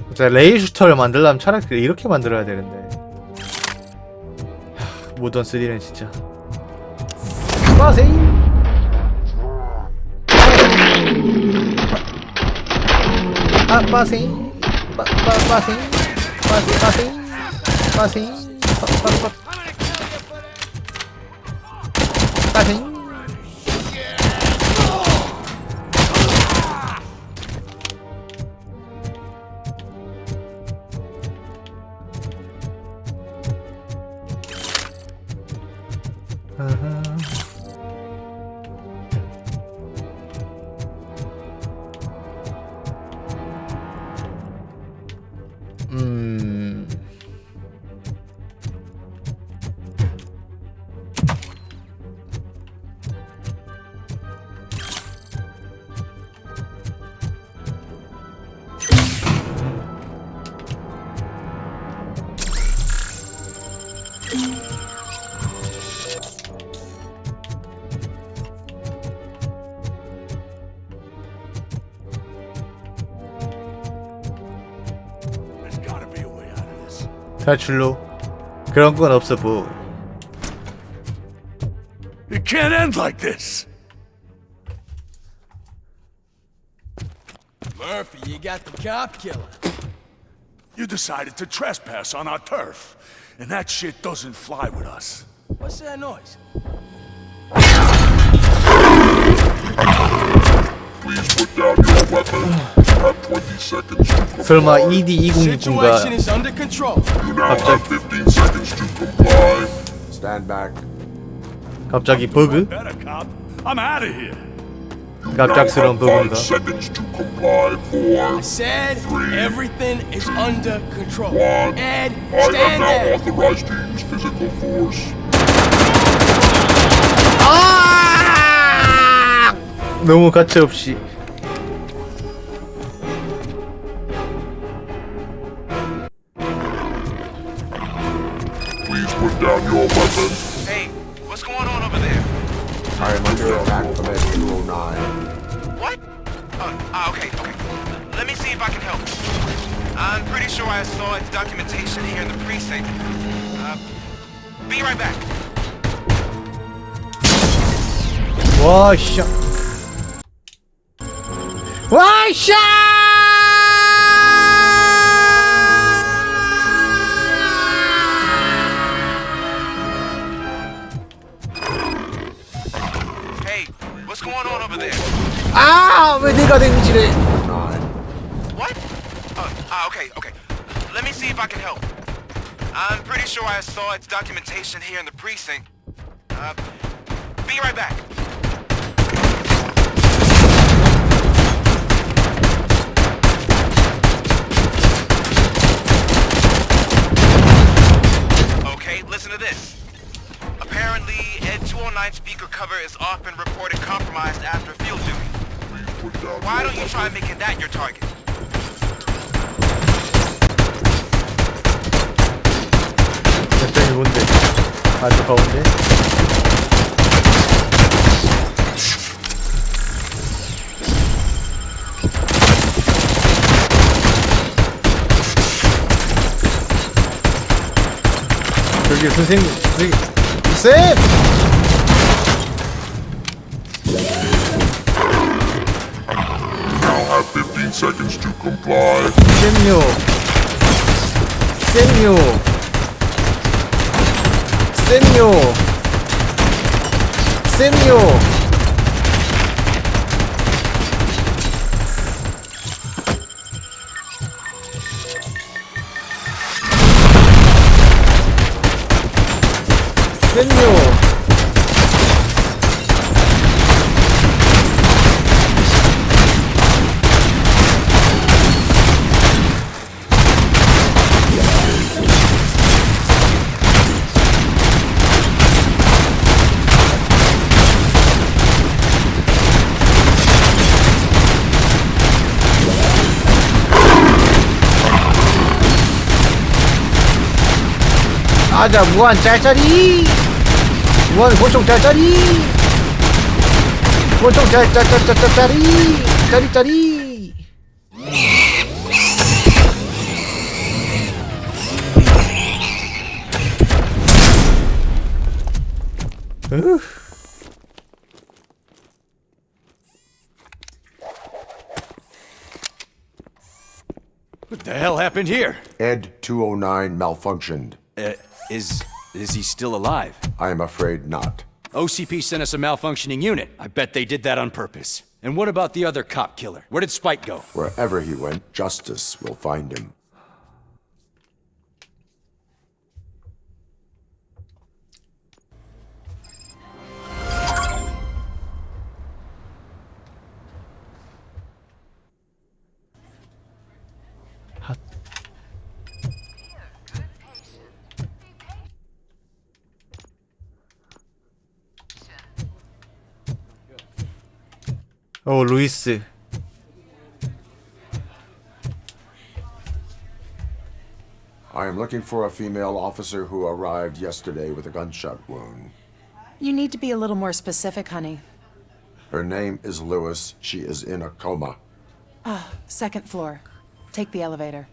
진짜 레일 슈터를 만들려면 차라리 이렇게 만들어야 되는데. 모던 3는 진짜. 빠세이. 아 빠세이. 빠세이. 빠세이. 빠세이. 빠세이. 탈출로 그런 건 없어 보이. It can't end like this. Murphy, you got the cop killer. You decided to trespass on our turf, and that shit doesn't fly with us. What's that noise? Please put down your weapon. Have 20 seconds to comply. 설마 ED2069가 Situation is under control. You now have 15 seconds to comply. Stand back. 갑자기 버그? Better cop. I'm out of here. 갑작스러운 버그인가? 5 seconds to comply. 4. I said everything is under control. 1. Ed, I am stand now there. authorized to use physical force. 너무 가차없이. Please put down your weapon. Hey, what's going on over there? I am under attack from S209. What? Okay. Let me see if I can help. I'm pretty sure I saw its documentation here in the precinct. Be right back. 와샤. 와샤. Hey, what's going on over there? 아, 왜 내가 데미지를? What? Okay. Let me see if I can help. I'm pretty sure I saw its documentation here in the precinct. Be right back. Okay, listen to this. Apparently, Ed 209 speaker cover is often reported compromised after field duty. Why don't you try making that your target? 결정이 뭔데? 아주 가운데? 저기 선생님, 쌤! Now have 15 seconds to comply. 쌤요. 깼뇨. 아자 무한 짤짤이 무한 권총 짤짤이 권총 짤짤짤짤짤짜리 짜리짜리. What the hell happened here? Ed 209 malfunctioned. Is he still alive? I am afraid not. OCP sent us a malfunctioning unit. I bet they did that on purpose. And what about the other cop killer? Where did Spike go? Wherever he went, justice will find him. 루이스. I am looking for a female officer who arrived yesterday with a gunshot wound. You need to be a little more specific, honey. Her name is Lewis. She is in a coma. Ah, second floor. Take the elevator.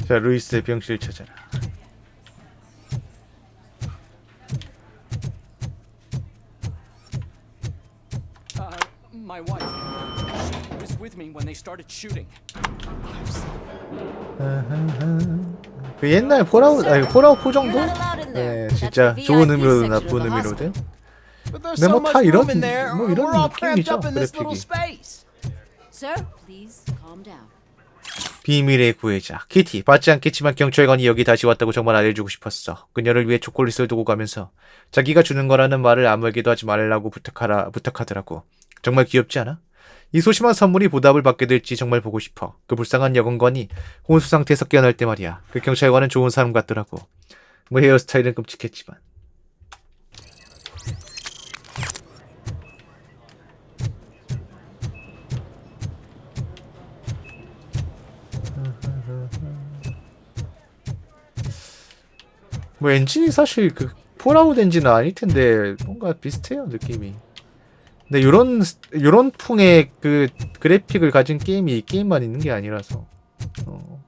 자, 루이스의 병실 찾아라. My wife. She was with me when they started shooting. 그 옛날 폴아웃, 아니 폴아웃 4 정도? 네, 진짜 좋은 의미로든 나쁜 의미로든. 근데 뭐 다 이런 뭐 이런 느낌이죠, 그래픽이. Sir, please calm down. 비밀의 구해자 키티. 받지 않겠지만 경찰관이 여기 다시 왔다고 정말 알려주고 싶었어. 그녀를 위해 초콜릿을 두고 가면서 자기가 주는 거라는 말을 아무에게도 하지 말라고 부탁하더라고. 정말 귀엽지 않아? 이 소심한 선물이 보답을 받게 될지 정말 보고 싶어. 그 불쌍한 여공관이 혼수 상태에서 깨어날 때 말이야. 그 경찰관은 좋은 사람 같더라고. 뭐 헤어스타일은 끔찍했지만. 뭐 엔진이 사실 그 폴아웃 엔진은 아닐 텐데 뭔가 비슷해요, 느낌이. 근데 요런 풍의 그 그래픽을 가진 게임이 이 게임만 있는 게 아니라서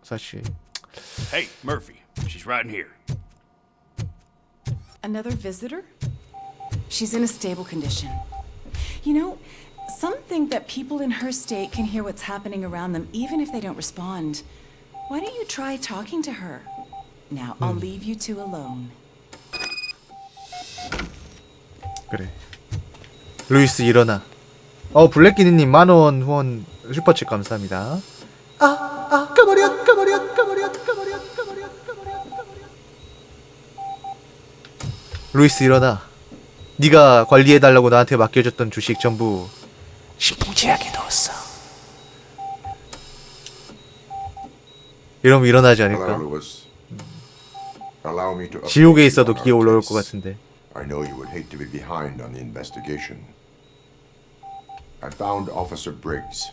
사실. Hey, Murphy. She's right in here. Another visitor? She's in a stable condition. You know, some think that people in her state can hear what's happening around them even if they don't respond. Why don't you try talking to her? Now, I'll leave you two alone. 그래. 루이스 일어나. 블랙기니님 10,000원 후원 슈퍼챗 감사합니다. 까버렸. 루이스 일어나. 네가 관리해달라고 나한테 맡겨줬던 주식 전부 신풍제약에 넣었어. 이러면 일어나지 않을까? 지옥에 있어도 기어 올라올 것 같은데. I know you would hate to be behind on the investigation. I found Officer Briggs.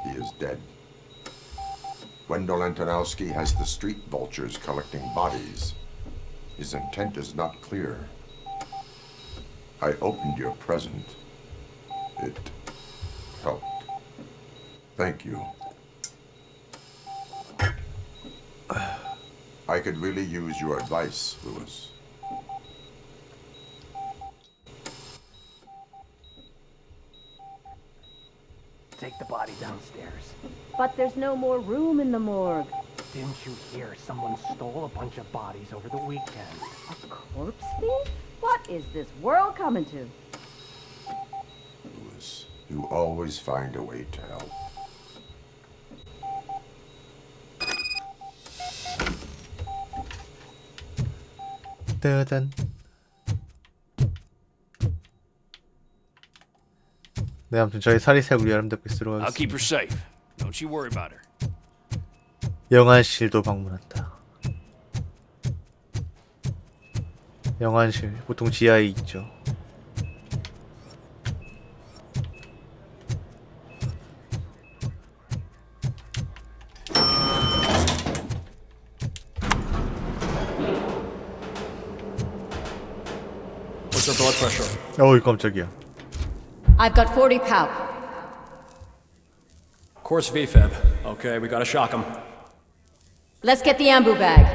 He is dead. Wendell Antonowski has the street vultures collecting bodies. His intent is not clear. I opened your present. It helped. Thank you. I could really use your advice, Lewis. Take the body downstairs. But there's no more room in the morgue. Didn't you hear someone stole a bunch of bodies over the weekend? A corpse thief? What is this world coming to? Lewis. You always find a way to help. 따단. 네, 아무튼 저희 사리새우리 아름답게 쓰러 I'll keep her 가겠습니다. safe. Don't you worry about her. 영안실도 방문한다. 영안실 보통 지하에 있죠. What's her blood pressure? 어이 깜짝이야. I've got 40 pow. Course VFib. Okay, we gotta shock him. Let's get the ambu bag.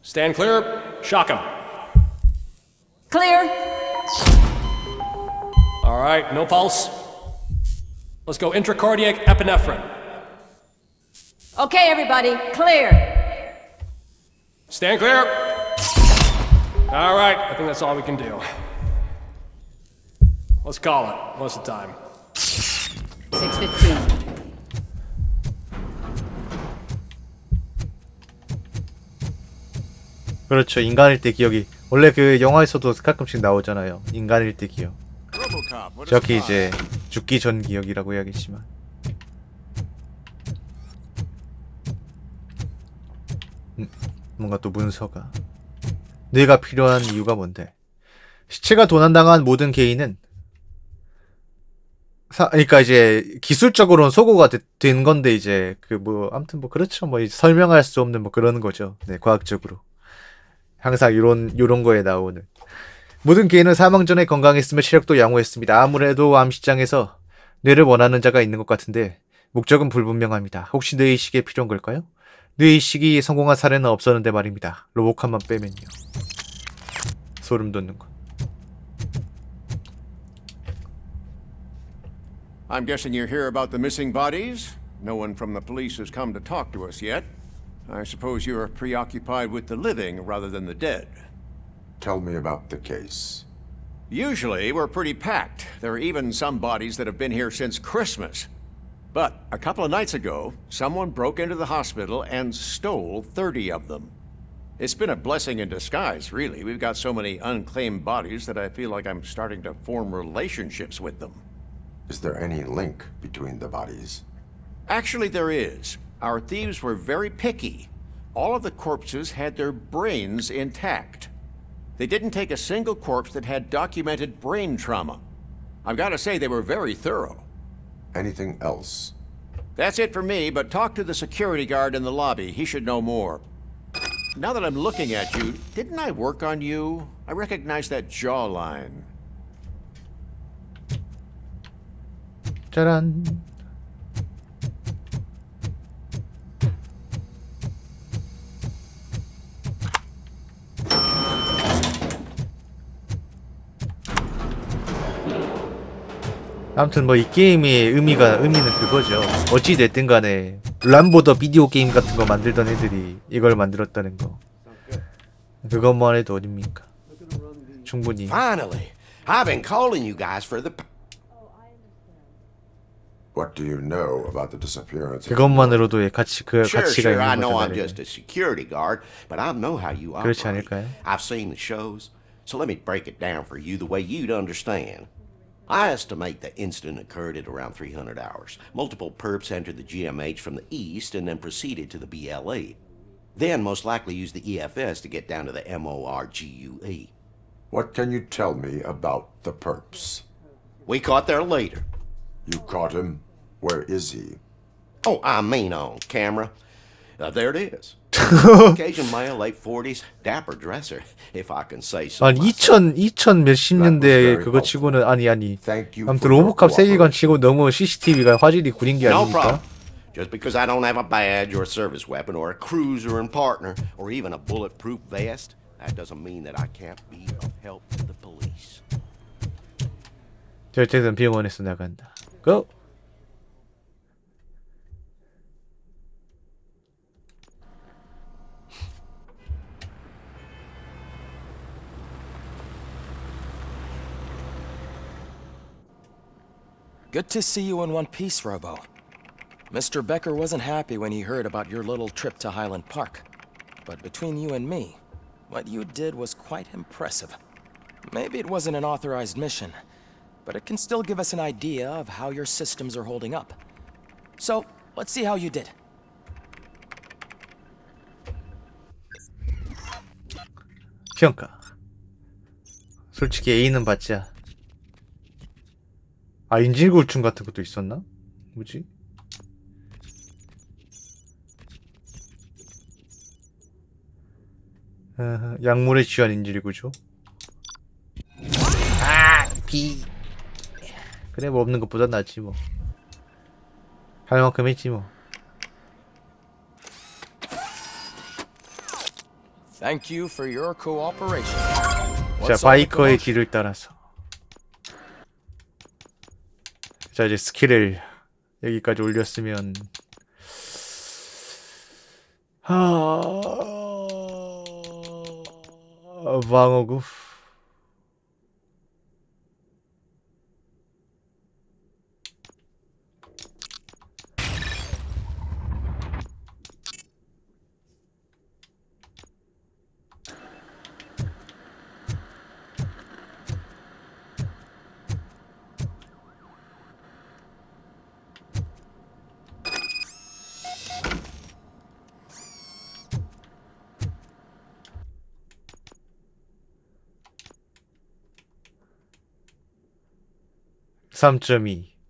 Stand clear. Shock him. Clear. All right, no pulse. Let's go intracardiac epinephrine. Okay, everybody, clear. Stand clear. All right, I think that's all we can do. Let's call it. What's the time? 6:15. 그렇죠. 인간일 때 기억이 원래 그 영화에서도 가끔씩 나오잖아요. 인간일 때 기억. 저기 이제 죽기 전 기억이라고 해야겠지만. 뭔가 또 문서가. 뇌가 필요한 이유가 뭔데? 시체가 도난당한 모든 개인은 그러니까 이제 기술적으로는 소고가 된 건데 이제 그 뭐 아무튼 뭐 그렇죠. 뭐 설명할 수 없는 뭐 그런 거죠. 네, 과학적으로. 항상 요런 거에 나오는 모든 개인은 사망 전에 건강했으며 체력도 양호했습니다. 아무래도 암시장에서 뇌를 원하는 자가 있는 것 같은데 목적은 불분명합니다. 혹시 뇌이식이 필요한 걸까요? 뇌이식이 성공한 사례는 없었는데 말입니다. 로보캅만 빼면요. 소름 돋는 거. I'm guessing you're here about the missing bodies? No one from the police has come to talk to us yet. I suppose you're preoccupied with the living rather than the dead. Tell me about the case. Usually, we're pretty packed. There are even some bodies that have been here since Christmas. But a couple of nights ago, someone broke into the hospital and stole 30 of them. It's been a blessing in disguise, really. We've got so many unclaimed bodies that I feel like I'm starting to form relationships with them. Is there any link between the bodies? Actually, there is. Our thieves were very picky. All of the corpses had their brains intact. They didn't take a single corpse that had documented brain trauma. I've got to say they were very thorough. Anything else? That's it for me, but talk to the security guard in the lobby. He should know more. Now that I'm looking at you, didn't I work on you? I recognize that jawline. 짜란. 아무튼 뭐 이 게임의 의미는 그거죠. 어찌 됐든 간에 람보더 비디오 게임 같은 거 만들던 애들이 이걸 만들었다는 거. 그것만 해도 어딥니까? 충분히. Finally, I've been calling you guys for the. What do you know about the disappearance? 그것만으로도 가치가 Sure, I 있는 know I'm 거잖아요. just a security guard, but I know how you 그렇지 operate. 않을까요? I've seen the shows, so let me break it down for you the way you'd understand. I estimate the incident occurred at around 300 hours. Multiple perps entered the GMH from the east and then proceeded to the BLE. Then most likely used the EFS to get down to the MORGUE. What can you tell me about the perps? We caught their leader. You caught him? Where is he? Oh, I mean on camera. There it is. Caucasian male, late 40s, dapper dresser, if I can say so. 아니 2000 몇십 년대 그거 치고는 아니 아무튼 로보캅 세계관 치고 너무 CCTV가 화질이 구린 게 No 아닙니까? problem. Just because I don't have a badge or a service weapon or a cruiser and partner or even a bulletproof vest, that doesn't mean that I can't be of help to the police. 절대선 병원에서 나간다. Go. Good to see you in one piece, Robo. Mr. Becker wasn't happy when he heard about your little trip to Highland Park. But between you and me, what you did was quite impressive. Maybe it wasn't an authorized mission, but it can still give us an idea of how your systems are holding up. So, let's see how you did. 평가. 솔직히 A는 받자. 아, 인질구울충 같은 것도 있었나? 뭐지? 약물에 취한 인질구조. 아, B. 그래, 뭐 없는 것보다 낫지 뭐. 할 만큼 했지 뭐. Thank you for your cooperation. 자, 바이커의 길을 따라서. 자, 이제 스킬을 여기까지 올렸으면 방어구.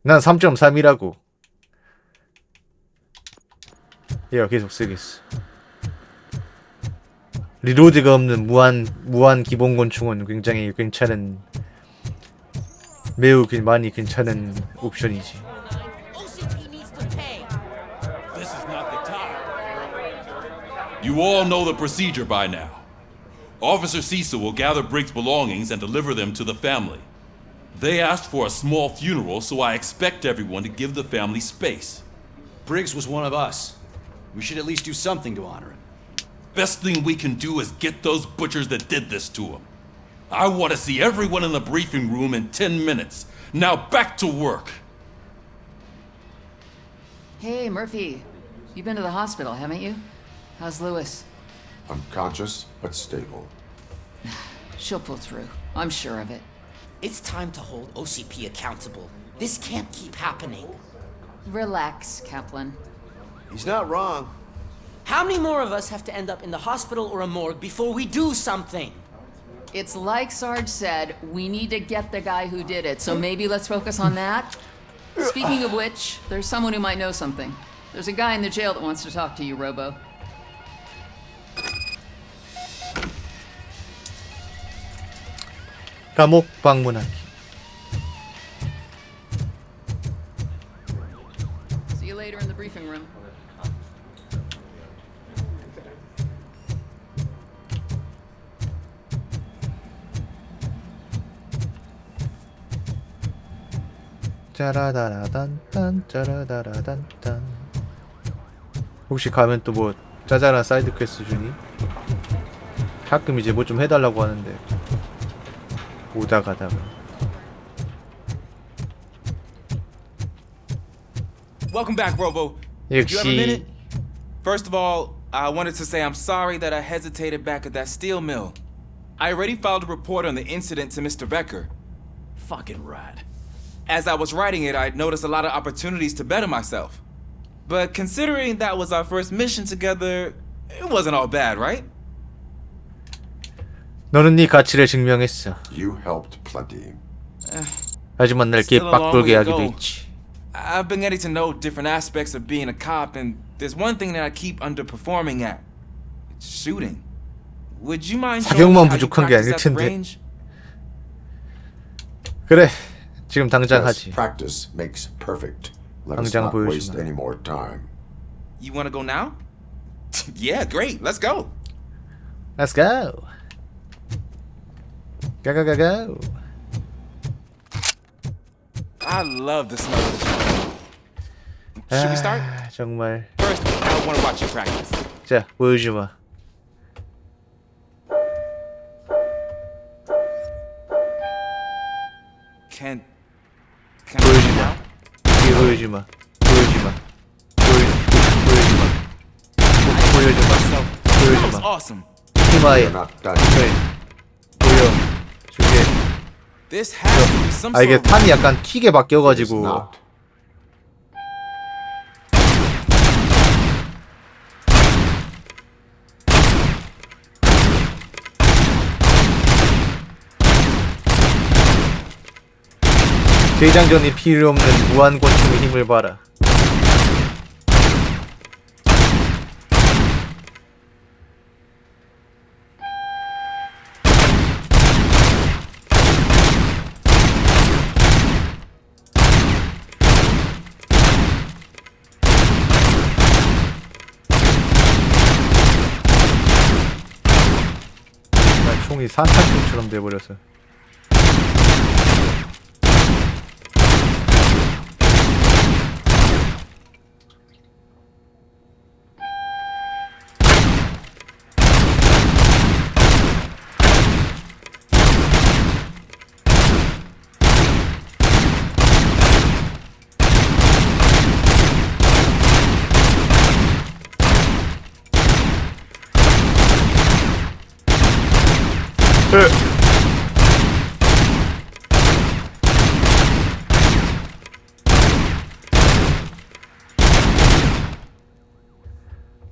난 3.3이라고. 야, 계속 쓰겠어. 리로드가 없는 무한 기본 권총은 굉장히 괜찮은, 매우 많이 괜찮은 옵션이지. You all know the procedure by now. Officer Cecil will gather Briggs' belongings and deliver them to the family. They asked for a small funeral, so I expect everyone to give the family space. Briggs was one of us. We should at least do something to honor him. Best thing we can do is get those butchers that did this to him. I want to see everyone in the briefing room in 10 minutes. Now back to work. Hey, Murphy. You've been to the hospital, haven't you? How's Lewis? Unconscious, but stable. She'll pull through. I'm sure of it. It's time to hold OCP accountable. This can't keep happening. Relax, Kaplan. He's not wrong. How many more of us have to end up in the hospital or a morgue before we do something? It's like Sarge said, we need to get the guy who did it, so maybe let's focus on that. Speaking of which, there's someone who might know something. There's a guy in the jail that wants to talk to you, Robo. 감옥 방문하기. See you later in the briefing room. 짜라다라단딴 짜라다라단딴. 혹시 가면 또 뭐 짜잘한 사이드 퀘스트 주니? 가끔 이제 뭐 좀 해달라고 하는데 오다 가다가. Welcome back, Robo. Do you have a minute? First of all, I wanted to say I'm sorry that I hesitated back at that steel mill. I already filed a report on the incident to Mr. Becker. Fucking rat. As I was writing it, I'd noticed a lot of opportunities to better myself. But considering that was our first mission together, it wasn't all bad, right? 너는 네 가치를 증명했어. You helped plenty. 하지만 날 개빡돌게 하기도 했지. I've been getting to know different aspects of being a cop, and there's one thing that I keep underperforming at. It's shooting. Would you mind showing me 사격만 how you 부족한 게 practice 아닐 at the 텐데. range? 그래, 지금 당장 Yes, 하지. practice makes perfect. Let us 당장 not waste 보여주마. any more time. You want to go now? Yeah, great. Let's go. Let's go. Go go go go. I love the smell of the joint. Should we start? 정말. First, I want to watch you practice. 자, 보여주마. Can I do it now? 보여주마. 보여주마. 보여주마. 보여주마. Awesome. 히마에 보여주게. This has to be some 아 이게 sort of 판이 약간 튀게 바뀌어가지고. 대장전이 필요 없는 무한권총의 힘을 봐라. 총이 산탄총처럼 돼버렸어.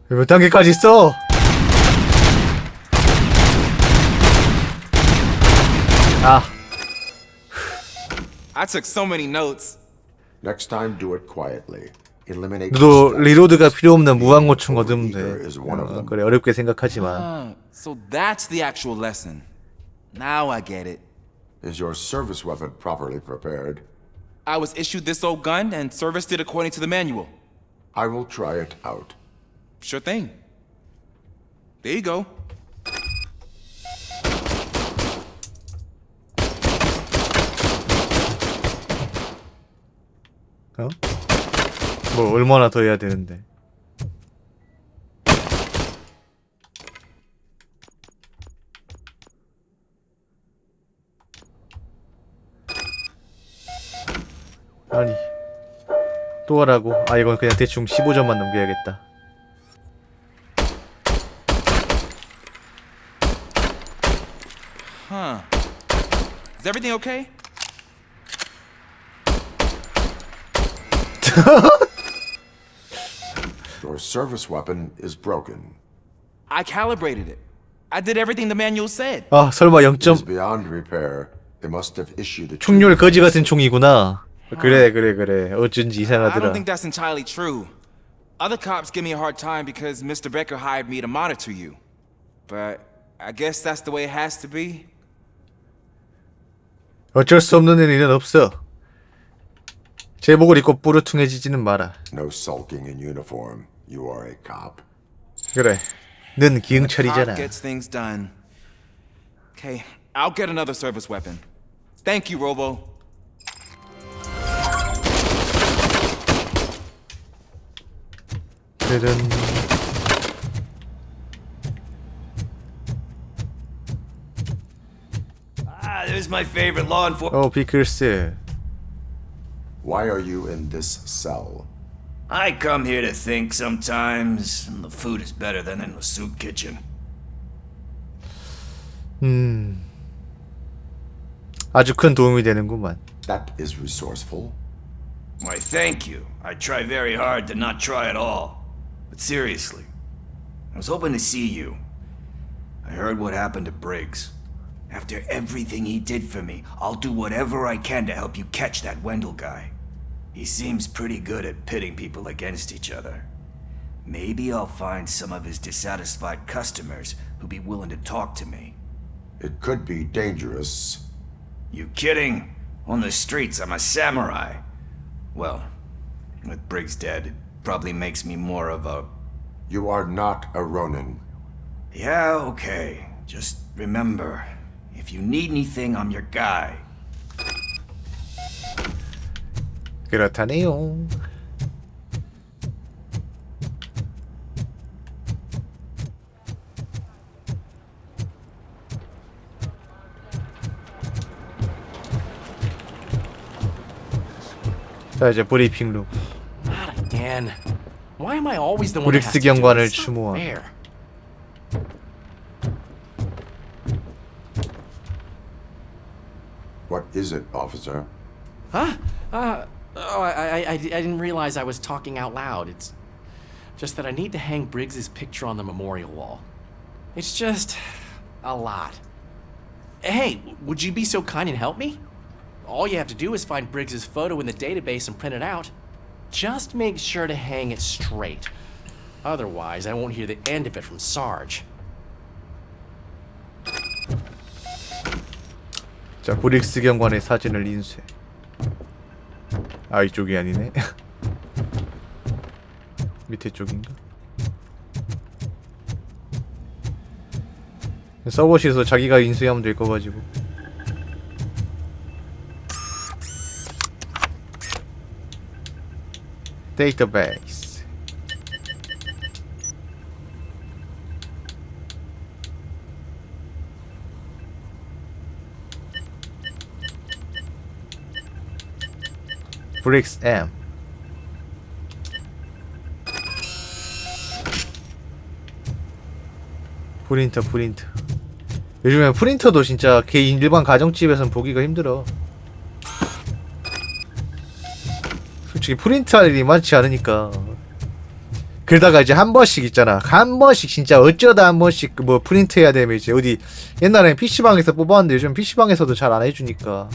몇 단계까지 있어? 아. I took so many notes. Next time, do it quietly. Eliminate. 너도 리로드가 필요 없는 무한고충 얻으면 돼. 그래 어렵게 생각하지만. So that's the actual lesson. Now I get it. Is your service weapon properly prepared? I was issued this old gun and serviced it according to the manual. I will try it out. Sure thing. There you go. 어? 뭐 얼마나 더 해야 되는데? 아니 또 하라고? 아 이건 그냥 대충 15점만 넘겨야겠다. Huh. Is everything okay? Your service weapon is broken. I calibrated it. I did everything the manual said. 아 설마 0점 It is beyond repair. They must have issued a 총률 거지 같은 총이구나. 그래 어쩐지 I 이상하더라. don't think that's entirely true. Other cops give me a hard time because Mr. Becker hired me to monitor you. But I guess that's the way it has to be. 어쩔 수 없는 일은 없어. 제복을 입고 뿌르퉁해지지는 마라. No sulking in uniform. You are a cop. 그래, 넌 Cop 기응철이잖아. gets things done. Okay, I'll get another service weapon. Thank you, Robo. 짜잔. There's my favorite law enforcement. 비클스. Why are you in this cell? I come here to think sometimes, and the food is better than in the soup kitchen. 아주 큰 도움이 되는구만. That is resourceful. Why, thank you. I try very hard to not try at all. But seriously, I was hoping to see you. I heard what happened to Briggs. After everything he did for me, I'll do whatever I can to help you catch that Wendell guy. He seems pretty good at pitting people against each other. Maybe I'll find some of his dissatisfied customers who'll be willing to talk to me. It could be dangerous. You kidding? On the streets, I'm a samurai. Well, with Briggs dead, it probably makes me more of a... You are not a Ronin. Yeah, okay. Just remember, if you need anything, I'm your guy. 그렇다네요. 자 이제 브리핑 룸. Not again. Why am I always the one that has 브릭스 to do 경관을 this? It's not 추모함. fair. What is it, officer? Huh? I didn't realize I was talking out loud. It's just that I need to hang Briggs's picture on the memorial wall. It's just a lot. Hey, would you be so kind and help me? All you have to do is find Briggs's photo in the database and print it out. Just make sure to hang it straight. Otherwise, I won't hear the end of it from Sarge. 자 브릭스 경관의 사진을 인쇄. 아 이쪽이 아니네. 밑에 쪽인가? 서버실에서 자기가 인쇄하면 될 거 가지고. 데이터베이스. 브릭스 M. 프린터. 요즘에 프린터도 진짜 개인 일반 가정집에서는 보기가 힘들어. 솔직히 프린트할 일이 많지 않으니까. 그러다가 이제 한 번씩 있잖아. 한 번씩 진짜 어쩌다 한 번씩 뭐 프린트해야 되면 이제 어디 옛날엔 PC방에서 뽑았는데 요즘 PC방에서도 잘 안 해주니까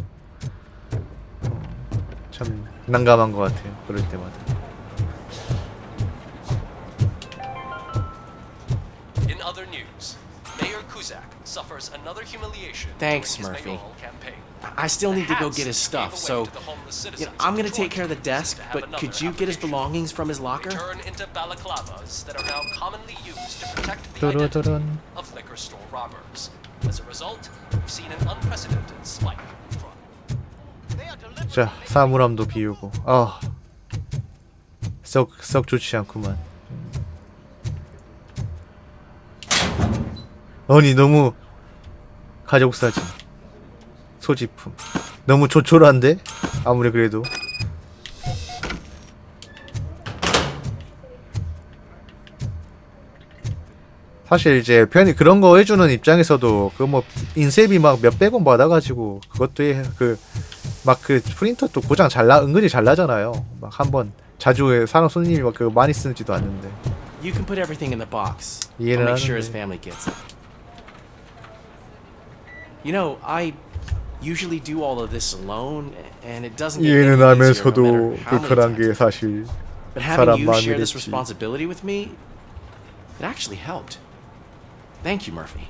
참 난감한 것 같아요. 그럴 때마다. In other news, Mayor Kuzak suffers another humiliation. Thanks, Murphy. I still need to go get his stuff, so I'm gonna take care of the desk, but could you get his belongings from his locker? Turn into balaclavas that are now commonly used to protect the identity of liquor store robbers. As a result, we've seen an unprecedented spike. 자 사물함도 비우고. 썩 좋지 않구만. 아니 너무 가족 사진. 소지품 너무 조촐한데? 아무리 그래도 사실 이제 편히 그런 거 해주는 입장에서도 그 뭐 인쇄비 막 몇백 원 받아가지고 그것도 막 그 프린터 또 고장 은근히 잘 나잖아요. 막 한번 자주 사람 손님이 막 그거 많이 쓰지도 않는데. You can put everything in the box. 이해는 I'll make sure his 하는데. family gets it. You know, I usually do all of this alone, and it doesn't get any 이해는 easier no 하면서도 matter how many 불편한 게 times. 사실 But 사람 having you share this 마음이랬지. responsibility with me, it actually helped. Thank you, Murphy.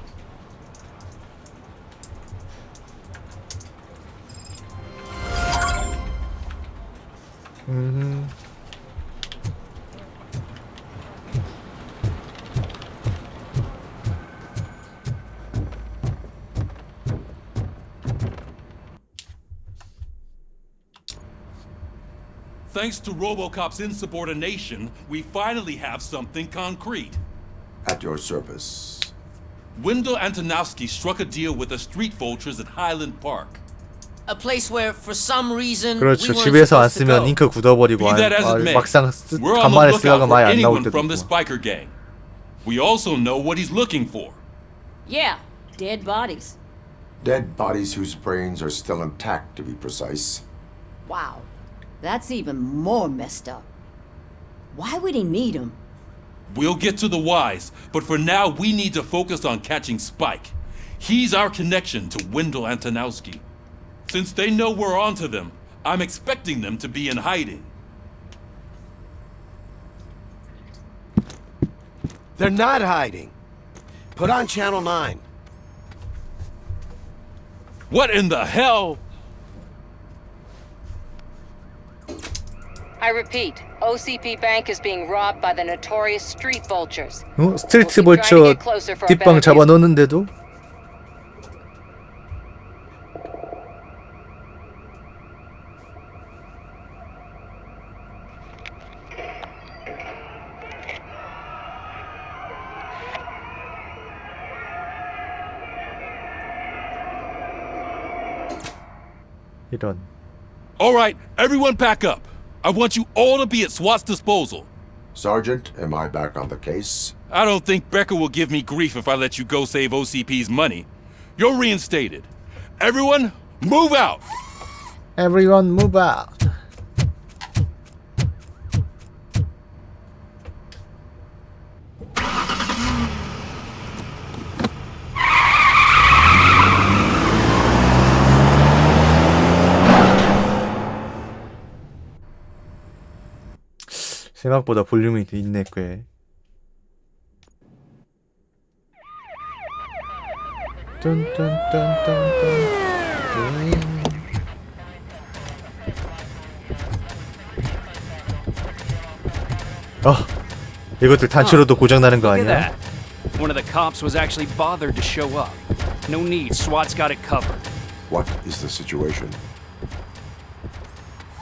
Thanks to RoboCop's insubordination, we finally have something concrete. At your service. Wendell Antonowski struck a deal with the street vultures at Highland Park. A place where, for some reason, 그렇죠. we weren't 집에서 안 supposed to 쓰면 go. 잉크 굳어버리고 Be that as it may, 막상 we're on the 간만에 lookout 쓰다가 for 많이 안 나올 anyone 때도 from the 있고. Spiker gang. We also know what he's looking for. Yeah, dead bodies. Dead bodies whose brains are still intact, to be precise. Wow, that's even more messed up. Why would he need them? We'll get to the whys, but for now we need to focus on catching Spike. He's our connection to Wendell Antonowski. Since they know we're onto them, I'm expecting them to be in hiding. They're not hiding. Put on Channel 9. What in the hell? I repeat, OCP Bank is being robbed by the notorious street vultures. 스트리트 벌처 뒷방 잡아넣는데도? 이런. All right, everyone pack up. I want you all to be at SWAT's disposal. Sergeant, am I back on the case? I don't think Becker will give me grief if I let you go save OCP's money. You're reinstated. Everyone, move out! Everyone move out. 생각보다 볼륨이 있네 꽤. 이것들 단추로도 고장 나는 거 아니야? One of the cops was actually bothered to show up. No need, SWAT's got it covered. What is the situation?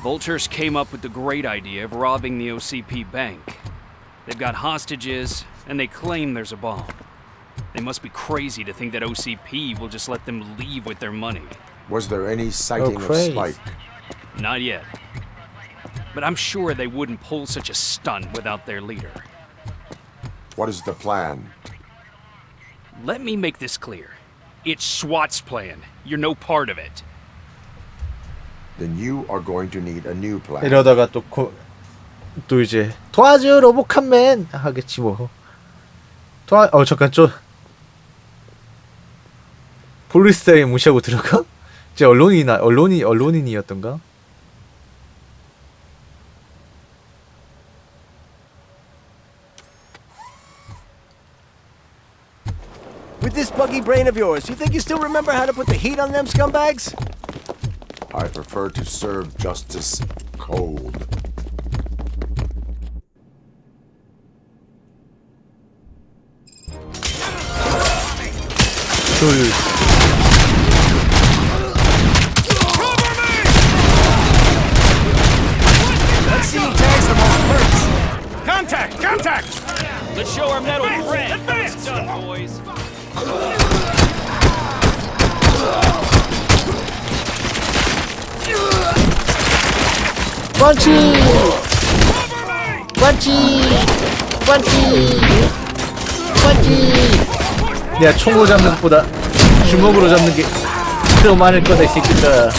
Vultures came up with the great idea of robbing the OCP bank. They've got hostages, and they claim there's a bomb. They must be crazy to think that OCP will just let them leave with their money. Was there any sighting of Spike? Not yet. But I'm sure they wouldn't pull such a stunt without their leader. What is the plan? Let me make this clear. It's SWAT's plan. You're no part of it. Then you are going to need a new plan. 이러다가 또 이제 도와줘 로봇캅맨 하겠지 뭐. 잠깐 폴리스에 무시하고 들어가? 이제 언론인이었던가? With this buggy brain of yours, you think you still remember how to put the heat on them scumbags? I prefer to serve justice cold. Let's see who tags the most first. Contact! Contact! Let's show our metal friend. Advance! Done, boys. 원치! 원치! 원치! 원치! 내가 총으로 잡는 것보다 주먹으로 잡는 게 더 많을 거다 이 새끼들.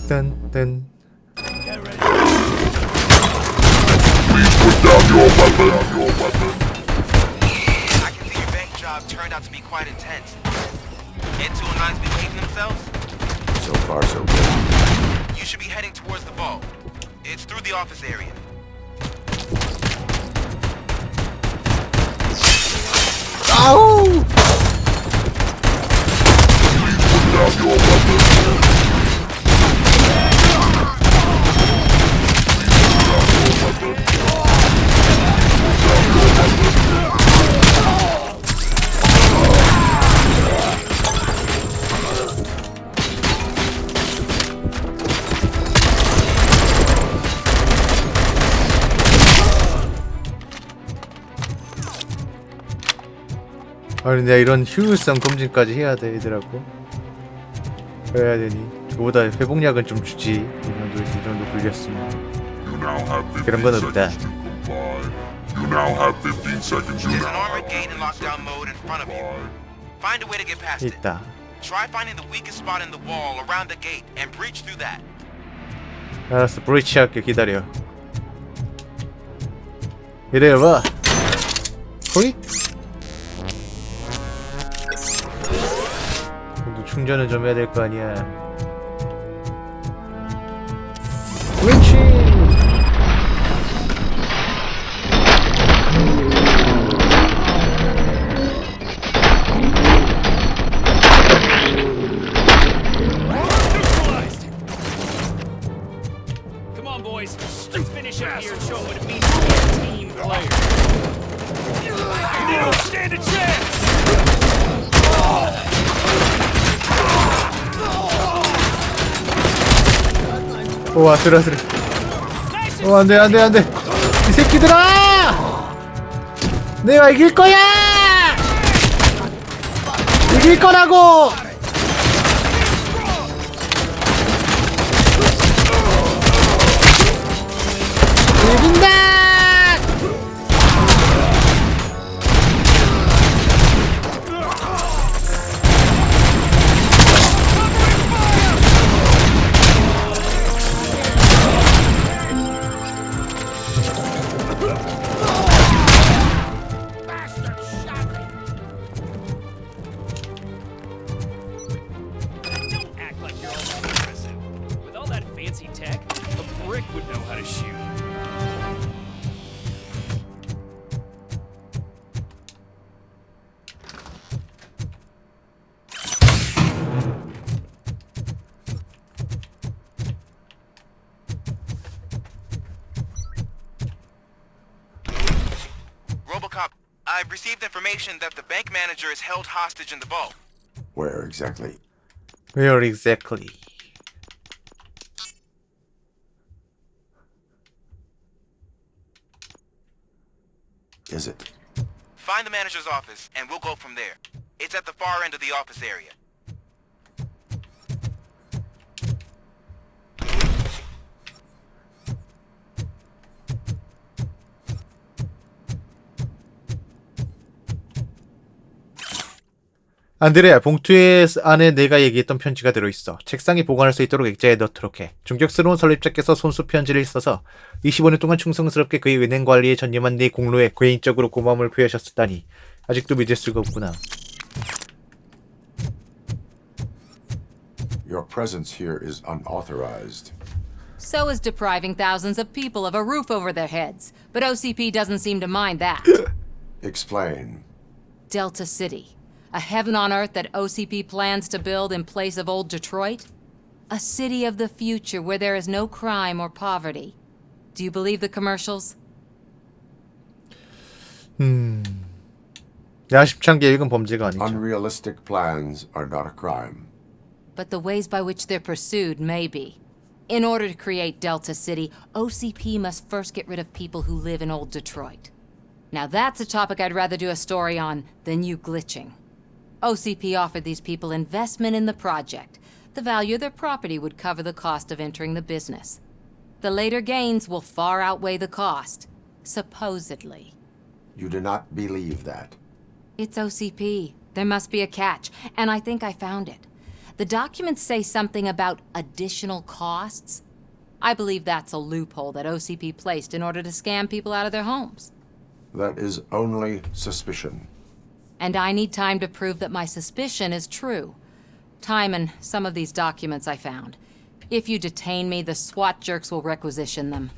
딴딴. Please put down your weapon. I can see your bank job turned out to be quite intense. N209's behaving themselves? So far, so good. You should be heading towards the vault. It's through the office area. Ow! Please put down your weapon. 아니 내가 이런 효율성 검진까지 해야 되더라고. 그래야 되니 그보다 회복약은 좀 주지. 이 정도 걸렸으면. 그런 건 없다. You now have 15 seconds. There's an armored gate in lockdown mode in front of you. Find a way to get past it. 있다. Try finding the weakest spot in the wall around the gate and breach through that. 알았어, 브리치 할게. 기다려. 이래봐. 호잇. 충전은 좀 해야 될 거 아니야. 브리치. on, boys. Let's finish up here and show them what it means to be a team player. They don't stand a chance! 오, 아슬아슬해. 오, 안 돼, 안 돼, 안 돼. 이 새끼들아! 내가 이길 거야! 이길 거라고! 이긴다! I've received information that the bank manager is held hostage in the vault. Where exactly? Where exactly? Is it? Find the manager's office, and we'll go from there. It's at the far end of the office area. 안드레아, 봉투에 안에 내가 얘기했던 편지가 들어있어. 책상에 보관할 수 있도록 액자에 넣도록 해. 존경스러운 설립자께서 손수 편지를 써서 25년 동안 충성스럽게 그의 은행 관리에 전념한 네 공로에 개인적으로 고마움을 표하셨다니 아직도 믿을 수가 없구나. Your presence here is unauthorized. So is depriving thousands of people of a roof over their heads. But OCP doesn't seem to mind that. Explain. Delta City. A heaven on earth that OCP plans to build in place of old Detroit? A city of the future where there is no crime or poverty. Do you believe the commercials? 야심찬 계획은 범죄가 아니죠. Unrealistic plans are not a crime. But the ways by which they're pursued may be. In order to create Delta City, OCP must first get rid of people who live in old Detroit. Now that's a topic I'd rather do a story on than you glitching. OCP offered these people investment in the project. The value of their property would cover the cost of entering the business. The later gains will far outweigh the cost, supposedly. You do not believe that. It's OCP. There must be a catch, and I think I found it. The documents say something about additional costs. I believe that's a loophole that OCP placed in order to scam people out of their homes. That is only suspicion. And I need time to prove that my suspicion is true. Time and some of these documents I found. If you detain me, the SWAT jerks will requisition them.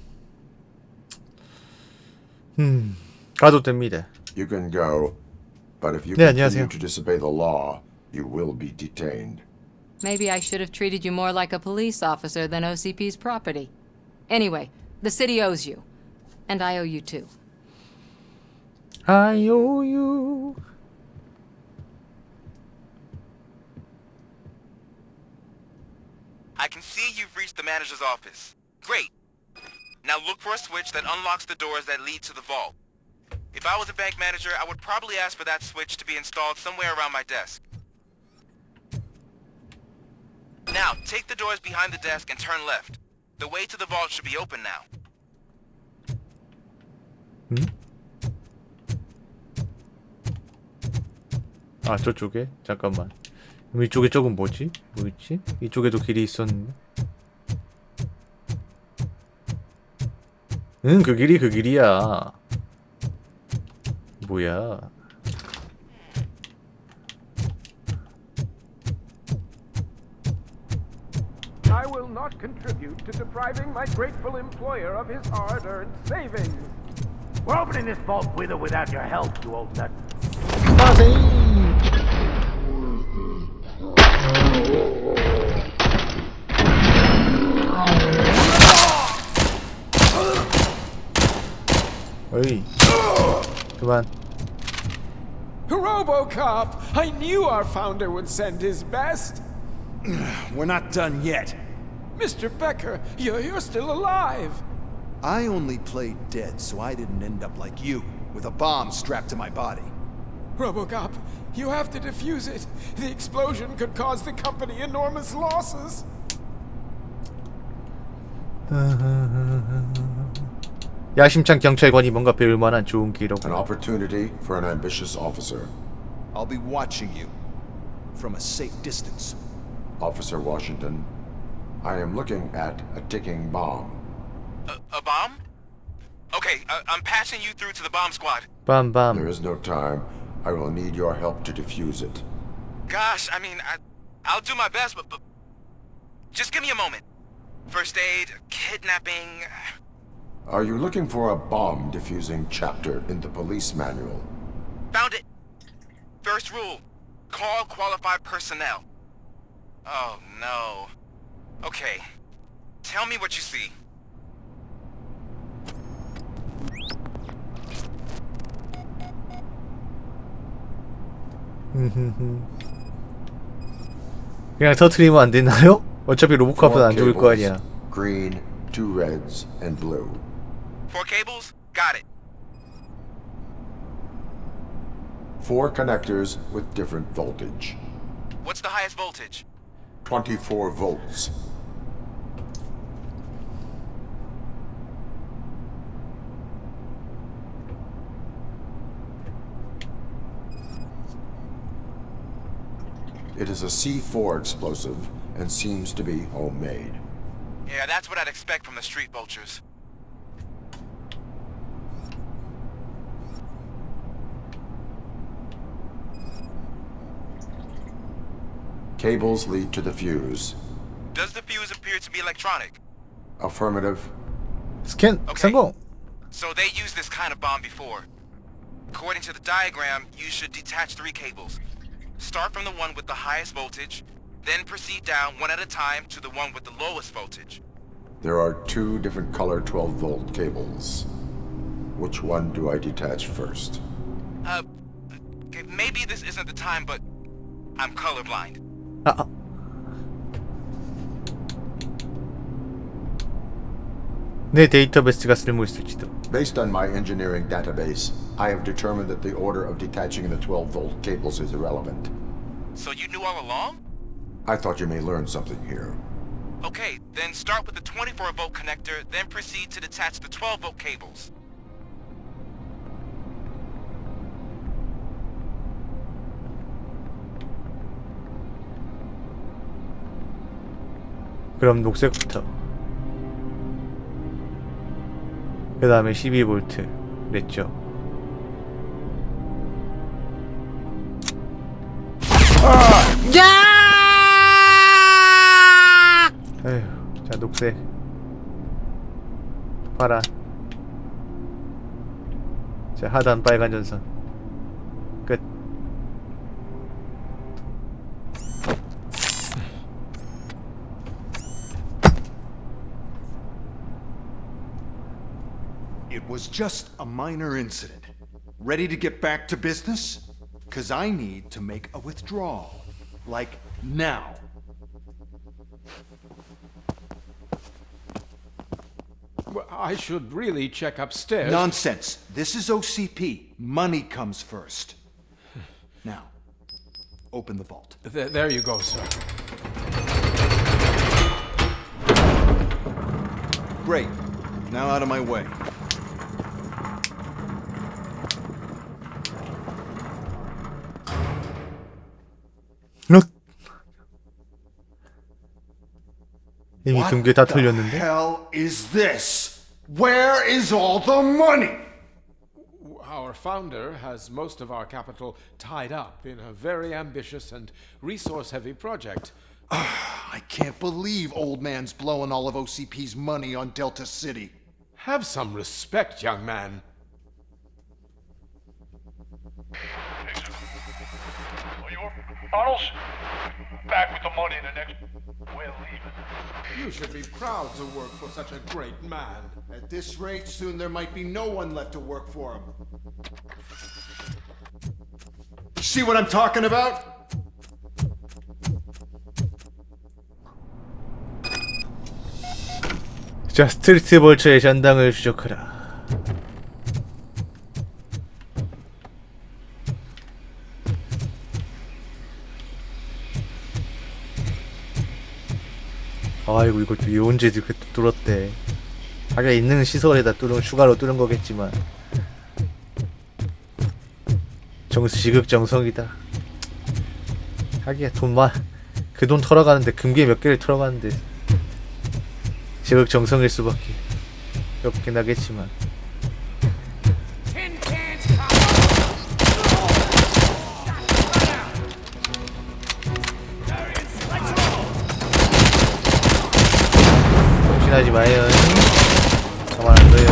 가도 됩니다. You can go, but if you 네, continue 안녕하세요. to disobey the law, you will be detained. Maybe I should have treated you more like a police officer than OCP's property. Anyway, the city owes you. And I owe you too. I owe you. I can see you've reached the manager's office. Great. Now look for a switch that unlocks the doors that lead to the vault. If I was a bank manager, I would probably ask for that switch to be installed somewhere around my desk. Now, take the doors behind the desk and turn left. The way to the vault should be open now. 아, 저쪽에? 잠깐만. 그럼 이쪽에 저건 뭐지? 뭐 있지? 이쪽에도 길이 있었는데. 응, 그 길이 그 길이야. 뭐야? I will not contribute to depriving my grateful employer of his hard-earned savings. We're opening this vault with or without your help, you old nut. 어이. 그만. RoboCop! I knew our founder would send his best. We're not done yet. Mr. Becker, you're still alive. I only played dead, so I didn't end up like you, with a bomb strapped to my body. RoboCop, you have to defuse it. The explosion could cause the company enormous losses. 야심찬 경찰관이 뭔가 배울 만한 좋은 기록. An opportunity for an ambitious officer. I'll be watching you from a safe distance. Officer Washington, I am looking at a ticking bomb. A bomb? Okay, I'm passing you through to the bomb squad. Bam bam. There is no time. I will need your help to defuse it. Gosh, I mean, I'll do my best, but just give me a moment. First aid, kidnapping. Are you looking for a bomb defusing chapter in the police manual? Found it. First rule, call qualified personnel. Oh no. Okay, tell me what you see. 그냥 터트리면 안 되나요? 어차피 로봇캅은 안 죽을 거 아니야. Green, 2 reds, and blue. 4 cables? Got it. 4 connectors with different voltage. What's the highest voltage? 24 volts. It is a C4 explosive and seems to be homemade. Yeah, that's what I'd expect from the street vultures. Cables lead to the fuse. Does the fuse appear to be electronic? Affirmative. 스캔 성공. So they used this kind of bomb before. According to the diagram, you should detach 3 cables. Start from the one with the highest voltage, then proceed down one at a time to the one with the lowest voltage. There are 2 different color 12-volt cables. Which one do I detach first? Okay, maybe this isn't the time, but I'm colorblind. 내 데이터베이스가 쓸모있을지도. Based on my engineering database, I have determined that the order of detaching the 12-volt cables is irrelevant. So you knew all along? I thought you may learn something here. Okay, then start with the 24-volt connector, then proceed to detach the 12-volt cables. 그럼 녹색부터. 그 다음에 12V 그랬죠. 에휴, 자 녹색, 파란, 자 하단 빨간 전선 끝. It was just a minor incident. Ready to get back to business? 'Cause I need to make a withdrawal. Like now. Well, I should really check upstairs. Nonsense. This is OCP. Money comes first. Now, open the vault. There you go, sir. Great. Now out of my way. 이미 금괴 다 털렸는데? What the hell is this? Where is all the money? Our founder has most of our capital tied up in a very ambitious and resource-heavy project. I can't believe old man's blowing all of OCP's money on Delta City. Have some respect, young man. Arnold's back with the money in the next. We're leaving. You should be proud to work for such a great man. At this rate, soon there might be no one left to work for him. See what I'm talking about? 자, 스트리트 벌처의 전당을 추적하라. 아이고, 이것도 언제 이렇게 뚫었대. 자기가 있는 시설에다 추가로 뚫은 거겠지만 지극정성이다. 자기가 그 돈 털어가는데 금괴 몇 개를 털어가는데 지극정성일 수밖에 없긴 하겠지만. 정신하지 마요. 가만 안 둬요.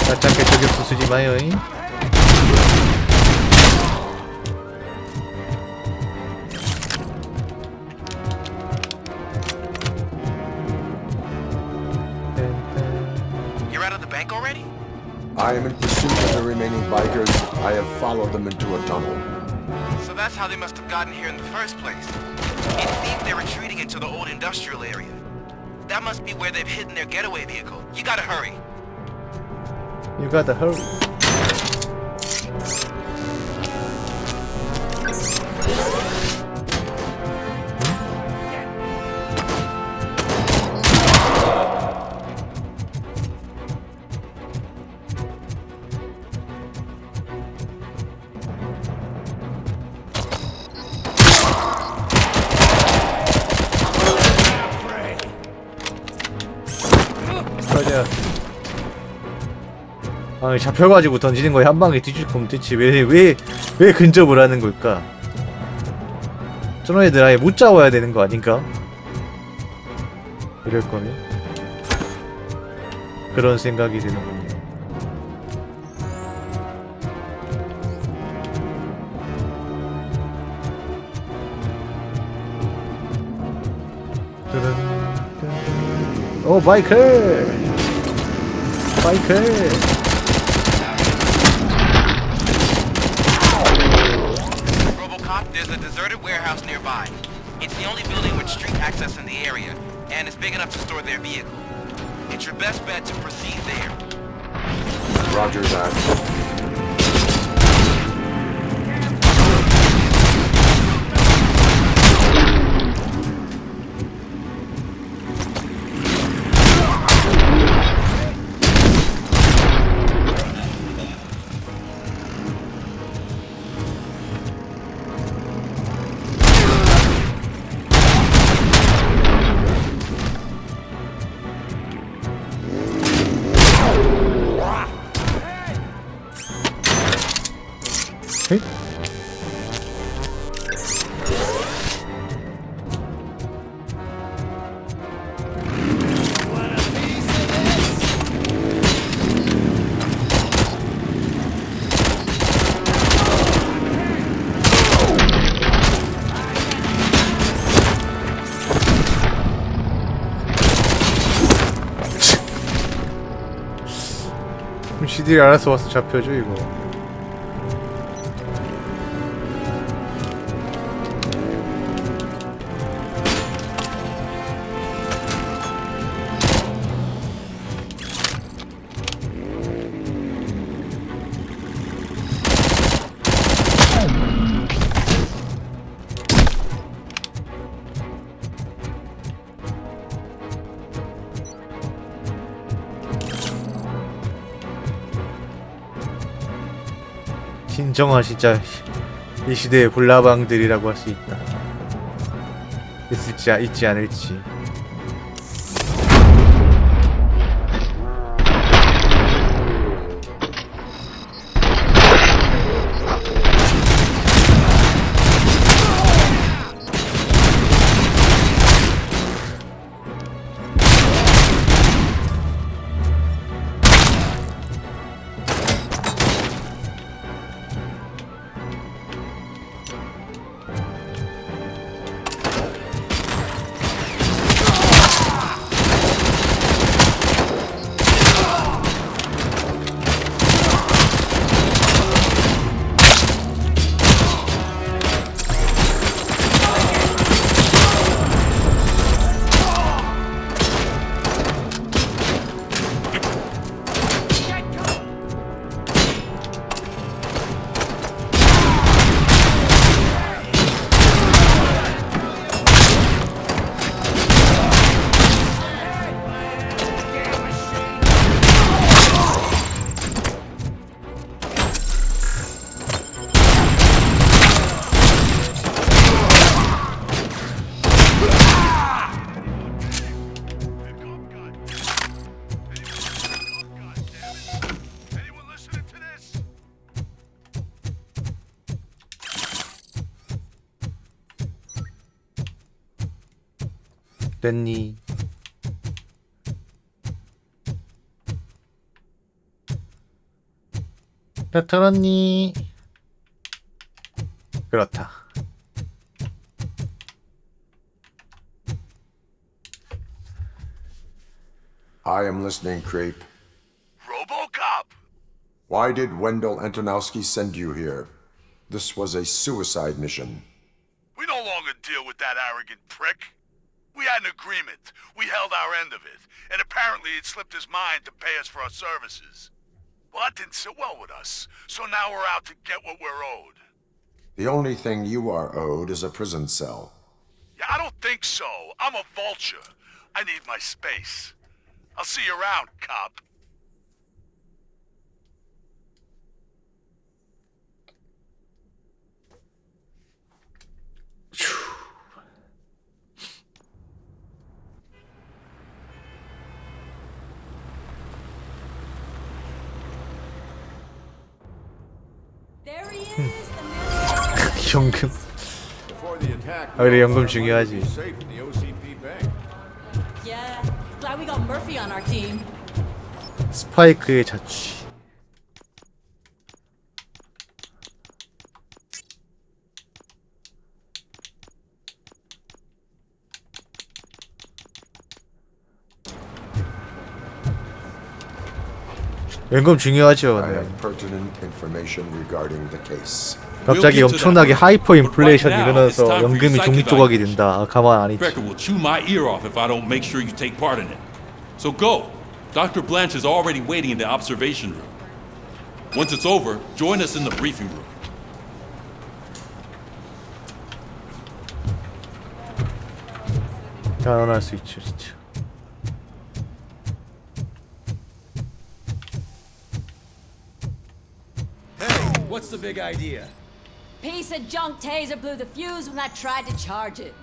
살짝게 저격수 쓰지 마요. You're out of the bank already? I am in pursuit of the remaining bikers. I have followed them into a tunnel. So that's how they must have gotten here in the first place. It seems they're retreating into the old industrial area. That must be where they've hidden their getaway vehicle. You gotta hurry. You gotta hurry. 맞아. 아, 잡혀가지고 던지는 거에 한 방에 뒤질 거면 됐지. 왜 근접을 하는 걸까? 저런 애들 아예 못 잡아야 되는 거 아닌가? 이럴 거면 그런 생각이 드는군요. 오, 바이크! There's a deserted warehouse nearby. It's the only building with street access in the area, and it's big enough to store their vehicle. It's your best bet to proceed there. Roger that. 지들이 알아서 와서 잡혀줘 이거. 진정한 진짜 이 시대의 불나방들이라고 할 수 있다. 있지 않을지. 됐니? 다 털었니? 그렇다. I am listening, Creep. RoboCop! Why did Wendell Antonowski send you here? This was a suicide mission. We no longer deal with that arrogant prick. We had an agreement. We held our end of it. And apparently it slipped his mind to pay us for our services. Well, that didn't sit well with us. So now we're out to get what we're owed. The only thing you are owed is a prison cell. Yeah, I don't think so. I'm a vulture. I need my space. I'll see you around, cop. 연금. 아 그래 연금 중요하지. Yeah, glad we got Murphy on our team. 스파이크의 자취. 연금 중요하죠. I 네. have pertinent information regarding the case. 갑자기 엄청나게 하이퍼 인플레이션이 일어나서 연금이 종이 조각이 된다. 아, 가만 안 있지. Becker will chew my ear off if I don't make sure you take part in it. So go. Dr. Blanche is already waiting in the observation room. Once it's over, join us in the briefing room. 결혼할 수 있죠, 진짜. Hey, what's the big idea? Piece of junk taser blew the fuse when I tried to charge it.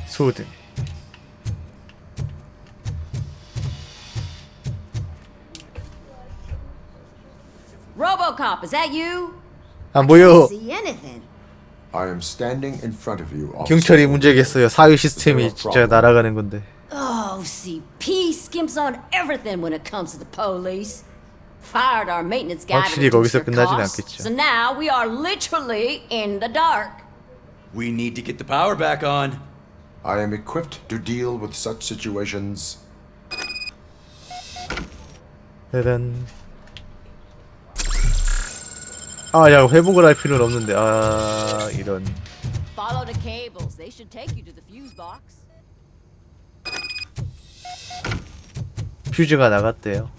소등. RoboCop, is that you? 안 보여. See anything? I am standing in front of you, officer. 경찰이 문제겠어요. 사회 시스템이 진짜 날아가는 건데. Oh, OCP skimps on everything when it comes to the police. Fired our maintenance guy to 확실히 reduce 거기서 their 끝나진 costs. 않겠죠. So now we are literally in the dark. We need to get the power back on. I am equipped to deal with such situations. 짜잔. 아, 야, 회복을 할 필요는 없는데. 아, 이런. Follow the cables. They should take you to the fuse box. 퓨즈가 나갔대요.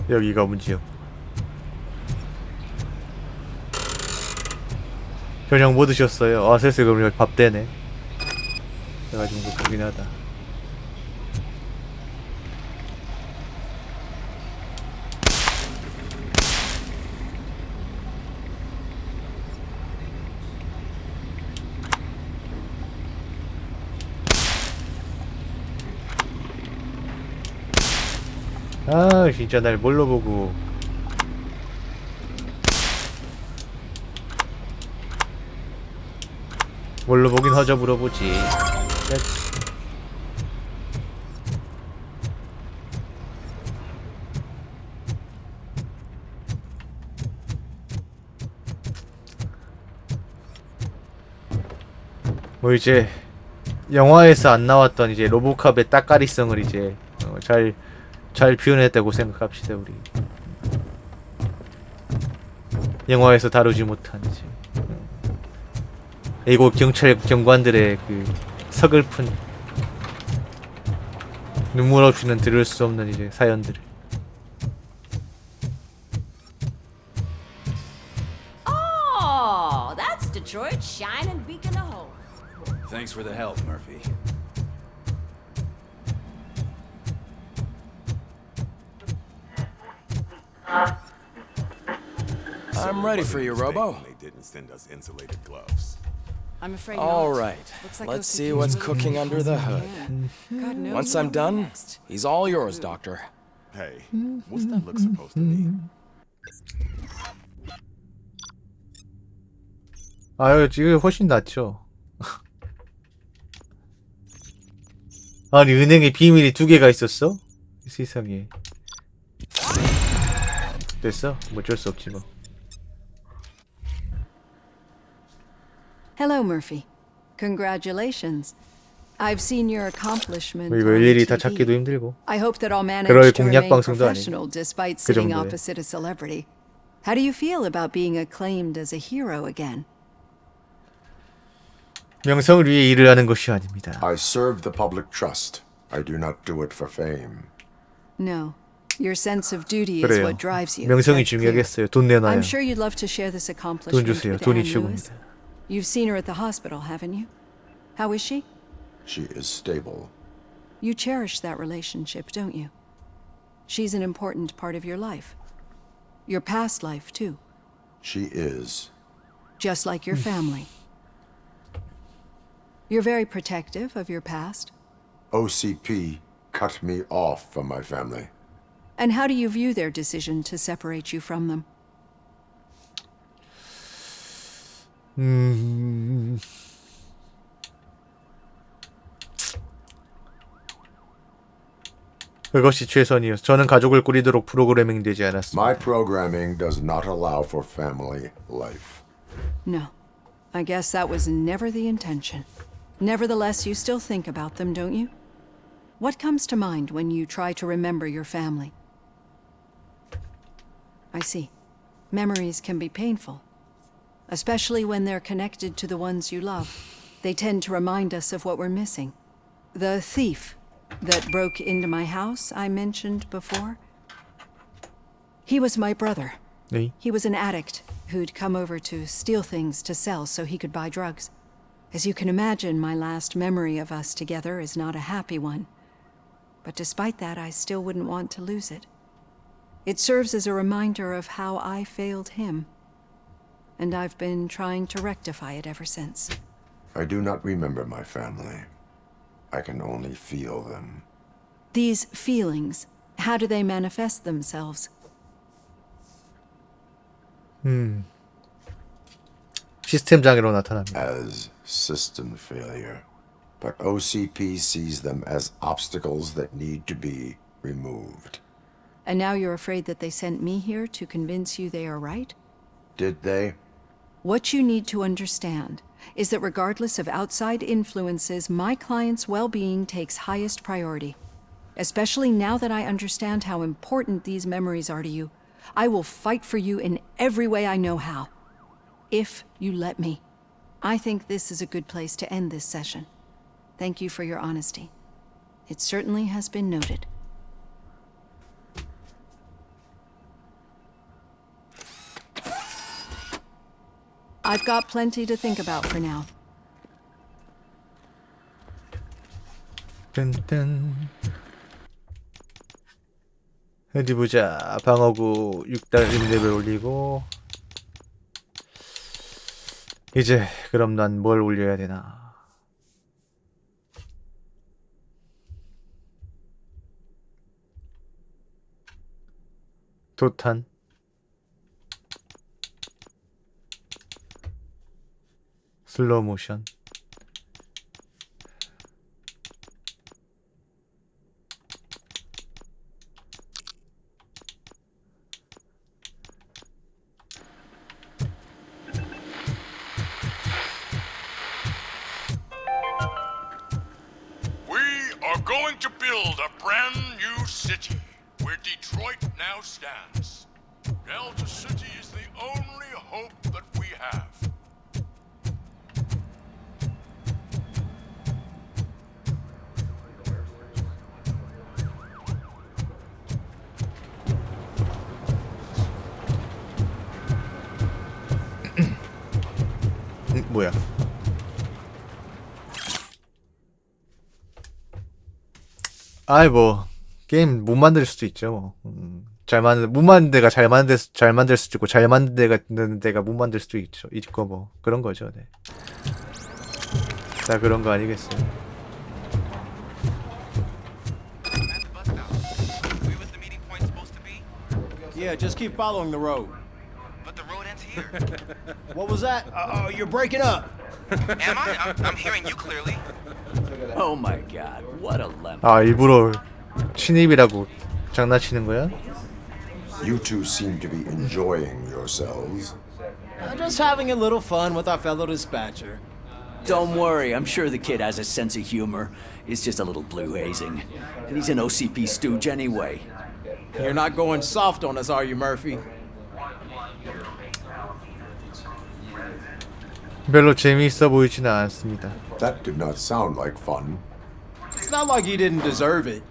여기가 문제요. 저녁 뭐 드셨어요? 아, 슬슬 그럼 여기 밥 되네. 내가 좀 고프긴 하다. 아, 진짜 날 뭘로 보고. 뭘로 보긴 허접 물어보지. 뭐 이제 영화에서 안 나왔던 이제 로보캅의 따까리성을 이제 잘 표현했다고 생각합시다. 우리 영화에서 다루지 못한 이제 이곳 경찰 경관들의 그 서글픈 눈물 없이는 들을 수 없는 이제 사연들을. Oh, that's Detroit's shining beacon of hope. Thanks for the help, Murphy. I'm ready for you, Robo. They didn't send us insulated gloves. I'm afraid All not. right. Looks like Let's OCP see is what's really cooking gonna under the cause hood. man. God knows Once what I'm done, next. he's all yours, Doctor. Hey, what's that look supposed to be? 아유, 지금 훨씬 낫죠. 아니, 은행에 비밀이 2개가 있었어? 세상에. 됐어? 뭐 어쩔 수 없지 뭐. Hello, Murphy. Congratulations. I've seen your accomplishment. 이거 on 일일이 다 TV. 찾기도 힘들고. I hope that I'll manage 그럴 to 공략 remain 방송도 professional 아니고. despite 그 sitting 정도에. opposite a celebrity. How do you feel about being acclaimed as a hero again? 명성을 위해 일을 하는 것이 아닙니다. I serve the public trust. I do not do it for fame. No. Your sense of duty is 그래요. what drives you. 명성이 That's clear. 중요하겠어요. 돈 내놔요. I'm sure you'd love to share this 돈 accomplishment 주세요. with 돈이 Anne Lewis. 최고입니다. You've seen her at the hospital, haven't you? How is she? She is stable. You cherish that relationship, don't you? She's an important part of your life. Your past life, too. She is. Just like your family. You're very protective of your past. OCP cut me off from my family. And how do you view their decision to separate you from them? 그것이 최선이요. 저는 가족을 꾸리도록 프로그래밍 되지 않았습니다. My programming does not allow for family life. No. I guess that was never the intention. Nevertheless, you still think about them, don't you? What comes to mind when you try to remember your family? I see. Memories can be painful, especially when they're connected to the ones you love. They tend to remind us of what we're missing. The thief that broke into my house I mentioned before, he was my brother. 네. He was an addict who'd come over to steal things to sell so he could buy drugs. As you can imagine, my last memory of us together is not a happy one. But despite that, I still wouldn't want to lose it. It serves as a reminder of how I failed him. And I've been trying to rectify it ever since. I do not remember my family. I can only feel them. These feelings, how do they manifest themselves? 시스템 장애로 나타납니다. As system failure. But OCP sees them as obstacles that need to be removed. And now you're afraid that they sent me here to convince you they are right? Did they? What you need to understand is that regardless of outside influences, my client's well-being takes highest priority. Especially now that I understand how important these memories are to you, I will fight for you in every way I know how. If you let me. I think this is a good place to end this session. Thank you for your honesty. It certainly has been noted. I've got plenty to think about for now. 뜬뜬. 어디 보자. 방어구 6달림 레벨 올리고. 이제 그럼 난 뭘 올려야 되나? 도탄. 슬로우 모션. We are going to build a brand new city where Detroit now stands. Delta City is the only hope that we have. 뭐야? 아이 뭐 게임 못 만들 수도 있죠. 잘 만든 못 만든 데가 잘 만들 수도 있고 잘 만든 데가 못 만들 수도 있고 뭐 그런 거죠. 네. 다 그런 거 아니겠어요? Yeah, just keep following the road. But the road ends here. What was that? You're breaking up. Am I? I'm hearing you clearly. Oh my god, what a lemon. 아 일부러 신입이라고 장난치는 거야? You two seem to be enjoying yourselves. Just having a little fun with our fellow dispatcher. Don't worry, I'm sure the kid has a sense of humor. It's just a little blue hazing. And he's an OCP stooge anyway. You're not going soft on us, are you, Murphy? 별로 재미있어 보이지는 않습니다. That did not sound like fun. It's not like he didn't deserve it.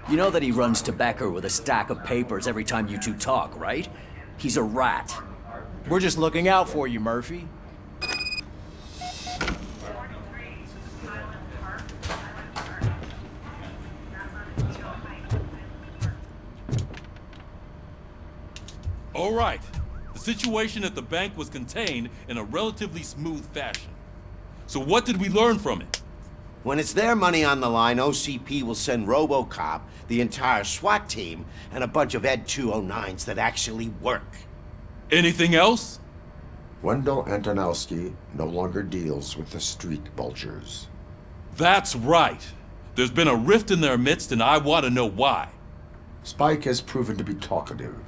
You know that he runs to Becker with a stack of papers every time you two talk, right? He's a rat. We're just looking out for you, Murphy. All right. The situation at the bank was contained in a relatively smooth fashion. So what did we learn from it? When it's their money on the line, OCP will send RoboCop, the entire SWAT team, and a bunch of Ed 209s that actually work. Anything else? Wendell Antonowski no longer deals with the street vultures. That's right. There's been a rift in their midst, and I want to know why. Spike has proven to be talkative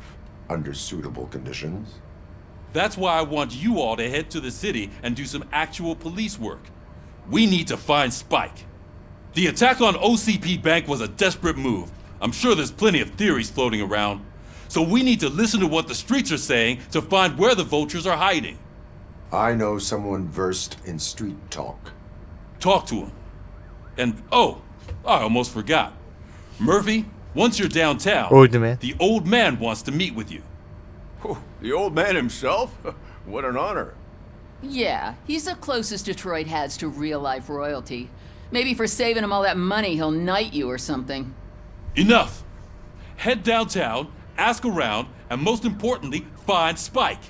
under suitable conditions. That's why I want you all to head to the city and do some actual police work. We need to find Spike. The attack on OCP Bank was a desperate move. I'm sure there's plenty of theories floating around. So we need to listen to what the streets are saying to find where the vultures are hiding. I know someone versed in street talk. Talk to him. And, oh, I almost forgot. Murphy, once you're downtown, Old man. the old man wants to meet with you. Oh, the old man himself? What an honor. Yeah, he's the closest Detroit has to real-life royalty. Maybe for saving him all that money, he'll knight you or something. Enough! Head downtown, ask around, and most importantly, find Spike.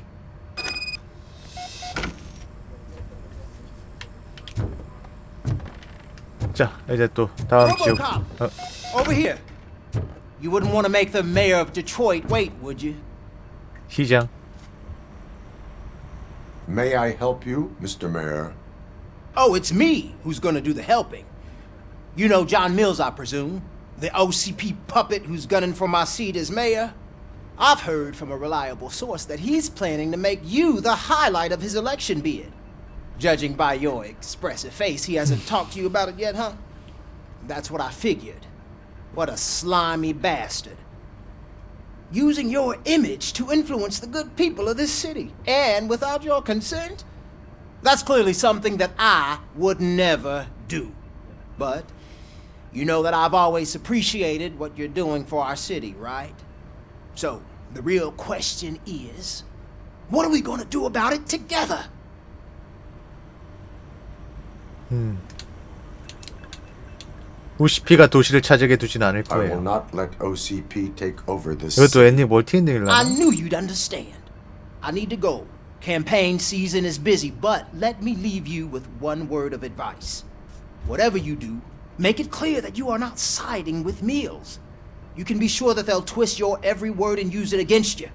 자, 이제 또 다음 지역. RoboCop! Over here. You wouldn't want to make the mayor of Detroit wait, would you? 시장. May I help you, Mr. Mayor? Oh, it's me who's gonna do the helping. You know John Mills, I presume? The OCP puppet who's gunning for my seat as mayor? I've heard from a reliable source that he's planning to make you the highlight of his election bid. Judging by your expressive face, he hasn't talked to you about it yet, huh? That's what I figured. What a slimy bastard. Using your image to influence the good people of this city, and without your consent? That's clearly something that I would never do. But you know that I've always appreciated what you're doing for our city, right? So, the real question is, what are we gonna do about it together? OCP가 도시를 차지하게 두진 않을 I will 거예요. not let OCP take over this 이것도 city. 엔딩 멀티 엔딩을 I 나눠. knew you'd understand. I need to go. Campaign season is busy, but let me leave you with one word of advice. Whatever you do, make it clear that you are not siding with Mills. You can be sure that they'll twist your every word and use it against you.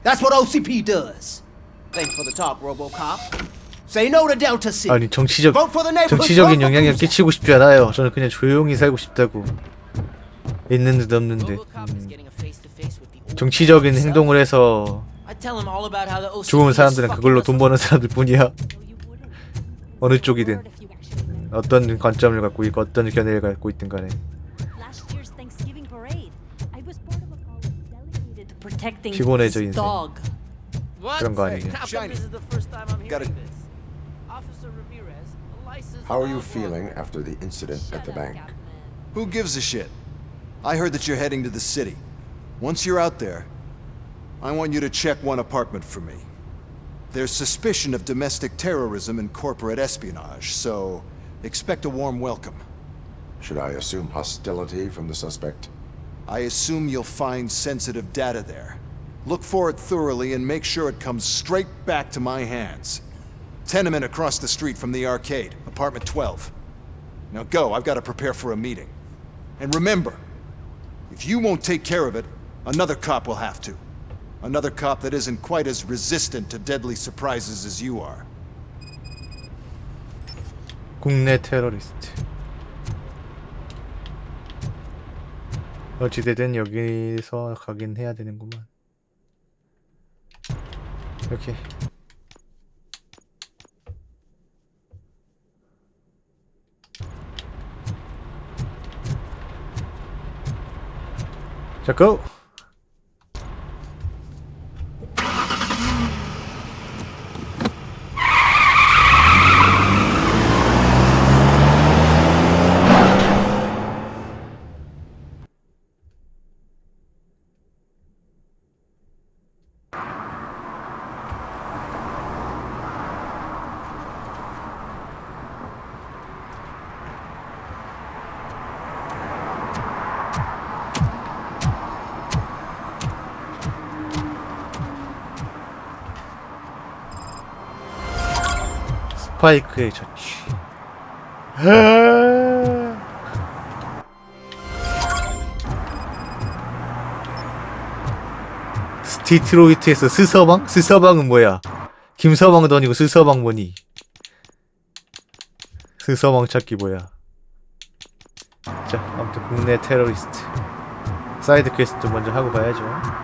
That's what OCP does. Thanks for the talk, RoboCop. Say no to Delta City. 아니 정치적인 vote 영향력 끼치고 싶지 않아요. 저는 그냥 조용히 살고 싶다고. 있는 듯 없는 듯. 정치적인 행동을 해서 I tell him all about how the OCP 좋은 is 사람들은 fucking 그걸로 us 돈 버는 사람들 뿐이야. 어느 쪽이든 어떤 관점을 갖고 있고 어떤 견해를 갖고 있든 간에. 피곤해져 인생. 그런 거 아니냐. How are you feeling after the incident at the bank? Who gives a shit? I heard that you're heading to the city. Once you're out there, I want you to check one apartment for me. There's suspicion of domestic terrorism and corporate espionage, so expect a warm welcome. Should I assume hostility from the suspect? I assume you'll find sensitive data there. Look for it thoroughly and make sure it comes straight back to my hands. Tenement across the street from the arcade, apartment 12. Now go, I've got to prepare for a meeting. And remember, if you won't take care of it, another cop will have to. Another cop that isn't quite as resistant to deadly surprises as you are. 국내 테러리스트. 어찌되든 여기서 가긴 해야 되는구만. 오케이. 자, 고! 스파이크의 저취. 디트로이트에서 스서방? 스서방은 뭐야? 김서방도 아니고 스서방 뭐니? 스서방 찾기 뭐야? 자, 아무튼 국내 테러리스트 사이드 퀘스트 먼저 하고 가야죠.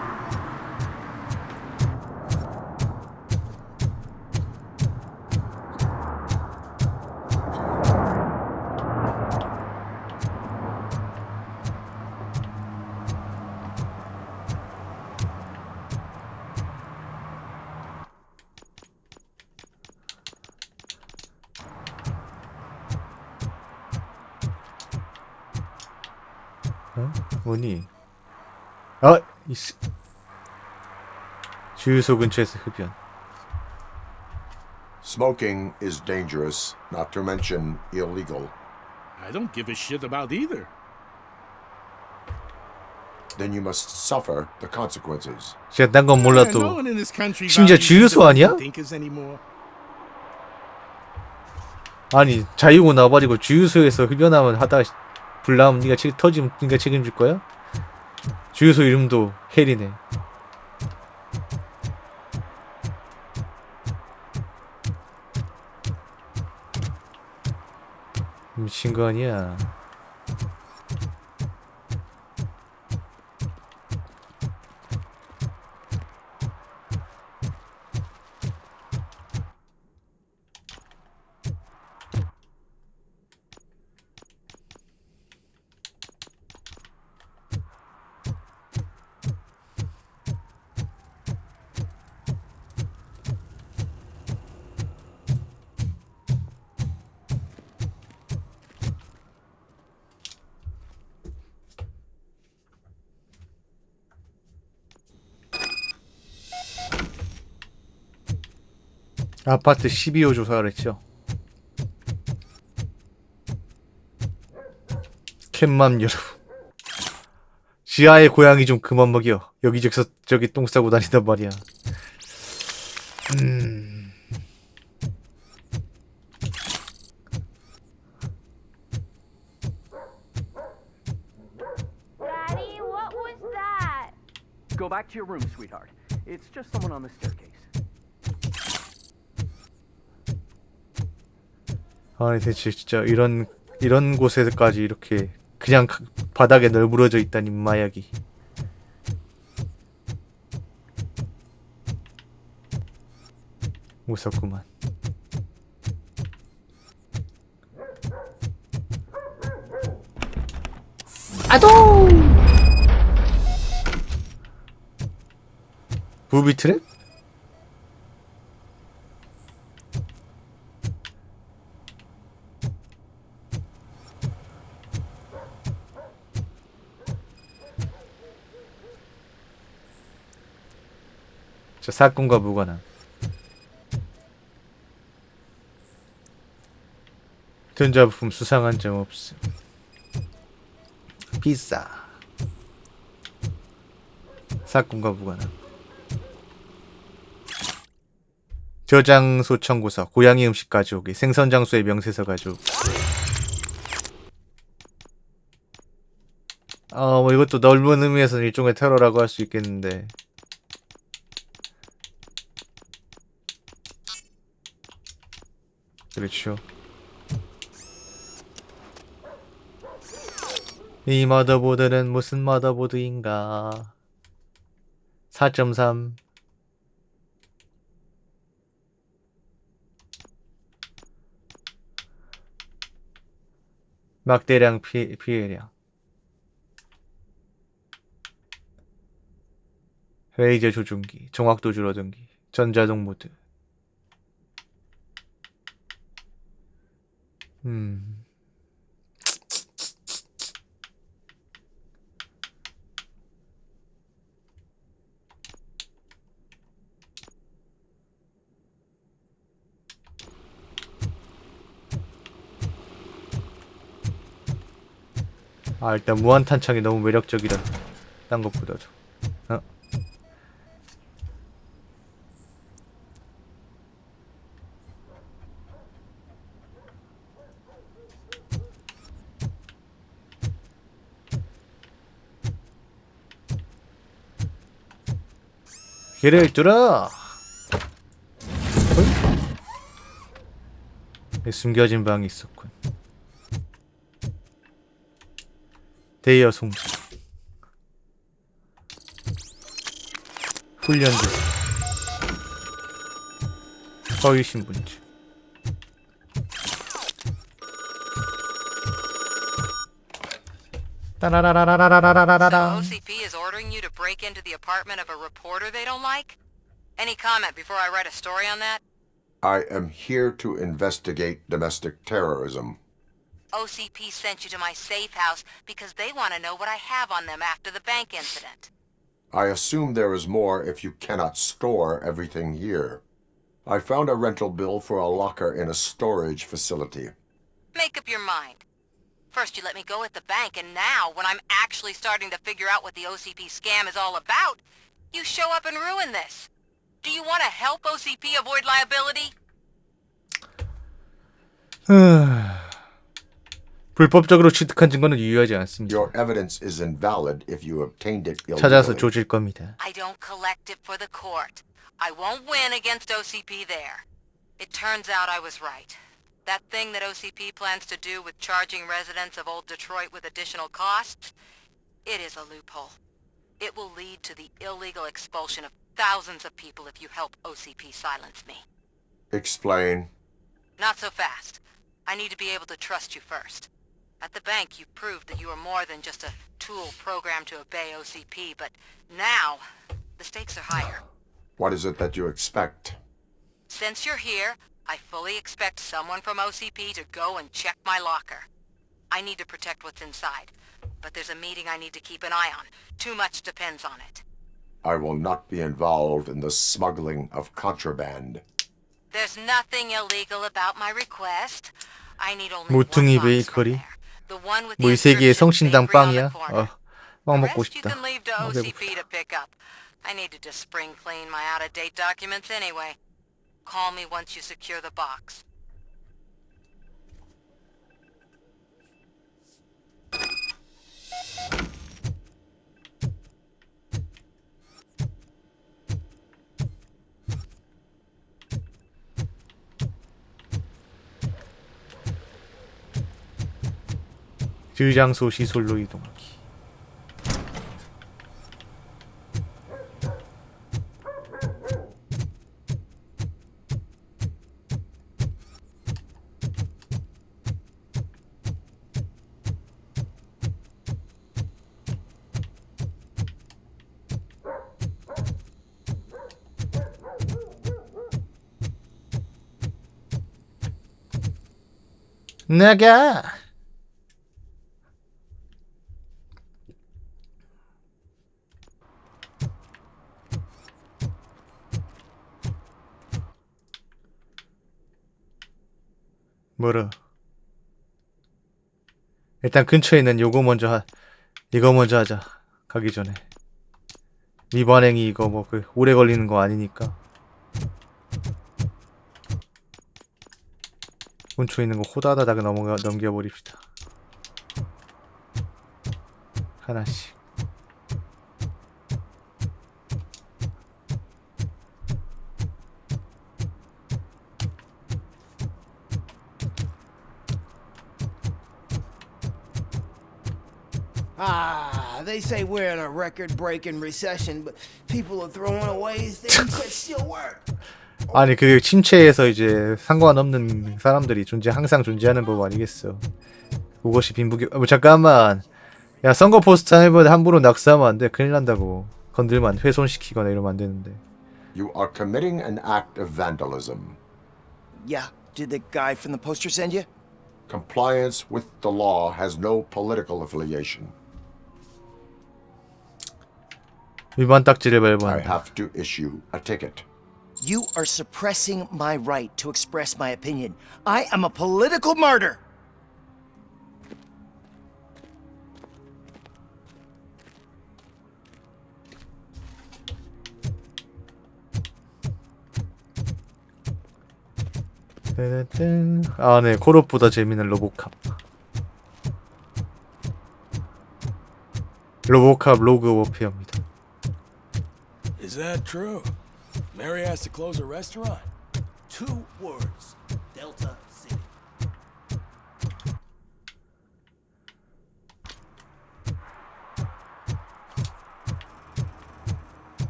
뭐니? 아! 주유소 근처에서 흡연. Smoking is dangerous, not to mention illegal. I don't give a shit about either. Then you must suffer the consequences. 제가 딴 건 몰라도 심지어 주유소 아니야? 아니 자유고 나버리고 주유소에서 흡연하면 하다가 불나면 네가 터지면 네가 책임질 거야? 주유소 이름도 헬이네. 미친 거 아니야? 아파트 12호 조사를 했죠. 캣맘 여러분, 지하의 고양이 좀 그만 먹여. 여기저기 똥 싸고 다니단 말이야. Daddy, what was that? Go back to your room, sweetheart. It's just someone on the staircase. 아니 대체 진짜 이런 곳에까지 이렇게 그냥 바닥에 널브러져 있다니 마약이. 무섭구만. 아도 부비 트랩? 자, 사건과 무관한 전자부품 수상한 점 없음. 비싸. 사건과 무관한 저장소 청구서, 고양이 음식 가져오기, 생선 장소의 명세서 가져오기. 뭐 이것도 넓은 의미에서는 일종의 테러라고 할 수 있겠는데. 그렇죠. 이 머더보드는 무슨 머더보드인가? 4.3 막대량 피해량, 레이저 조종기, 정확도 줄어든기, 전자동 모드. 일단 무한탄창이 너무 매력적이다. 딴 것보다도. 길을 뚫어! 숨겨진 방이 있었군. 대여 송지, 훈련도, 허위 신분증. 따라라라라라라라라라. OCP is ordering you to break into the apartment of a reporter they don't like? Any comment before I write a story on that? I am here to investigate domestic terrorism. OCP sent you to my safe house because they want to know what I have on them after the bank incident. I assume there is more if you cannot store everything here. I found a rental bill for a locker in a storage facility. Make up your mind. First you let me go at the bank, and now, when I'm actually starting to figure out what the OCP scam is all about, you show up and ruin this. Do you want to help OCP avoid liability? 불법적으로 취득한 증거는 유효하지 않습니다. Your evidence is invalid if you obtained it 찾아서 illegally. 조질 겁니다. I don't collect it for the court. I won't win against OCP there. It turns out I was right. That thing that OCP plans to do with charging residents of Old Detroit with additional costs, it is a loophole. It will lead to the illegal expulsion of thousands of people if you help OCP silence me. Explain. Not so fast. I need to be able to trust you first. At the bank, you proved that you are more than just a tool programmed to obey OCP, but now, the stakes are higher. What is it that you expect? Since you're here, I fully expect someone from OCP to go and check my locker. I need to protect what's inside, but there's a meeting I need to keep an eye on. Too much depends on it. I will not be involved in the smuggling of contraband. There's nothing illegal about my request. I need only 모퉁이 one box from 베이커리. there. The one with the 뭐 이 세계의 inscription 성신당 bakery on the 빵이야? corner. 빵 The 먹고 rest you 싶다. can leave to OCP to pick up. I needed to spring clean my out-of-date documents anyway. Call me once you secure the box. 저장소 시설로 이동하기. 나가. 뭐라? 일단 근처에 있는 이거 먼저 하자. 가기 전에. 미반행이 이거 뭐 그 오래 걸리는 거 아니니까. 근처에 있는 거 호다다닥 넘겨버립시다. 하나씩. They say we're in a record-breaking recession, but people are throwing away things that still work. 아니 그 침체에서 이제 상관없는 사람들이 항상 존재하는 법 아니겠어. 그것이 빈부격. 잠깐만. 야 선거 포스터 해보다 함부로 낙서하면 안 돼. 큰일 난다고. 건들면 훼손시키거나 이러면 안 되는데. You are committing an act of vandalism. Yeah, did the guy from the poster send you? Compliance with the law has no political affiliation. 위반 딱지를 I 발부한다. have to issue a ticket. You are suppressing my right to express my opinion. I am a political martyr. 아, 네. 콜옵보다 재미있는 로보캅. 로보캅 로그 워페어입니다. Is that true? Mary has to close her restaurant. 2 words. Delta City.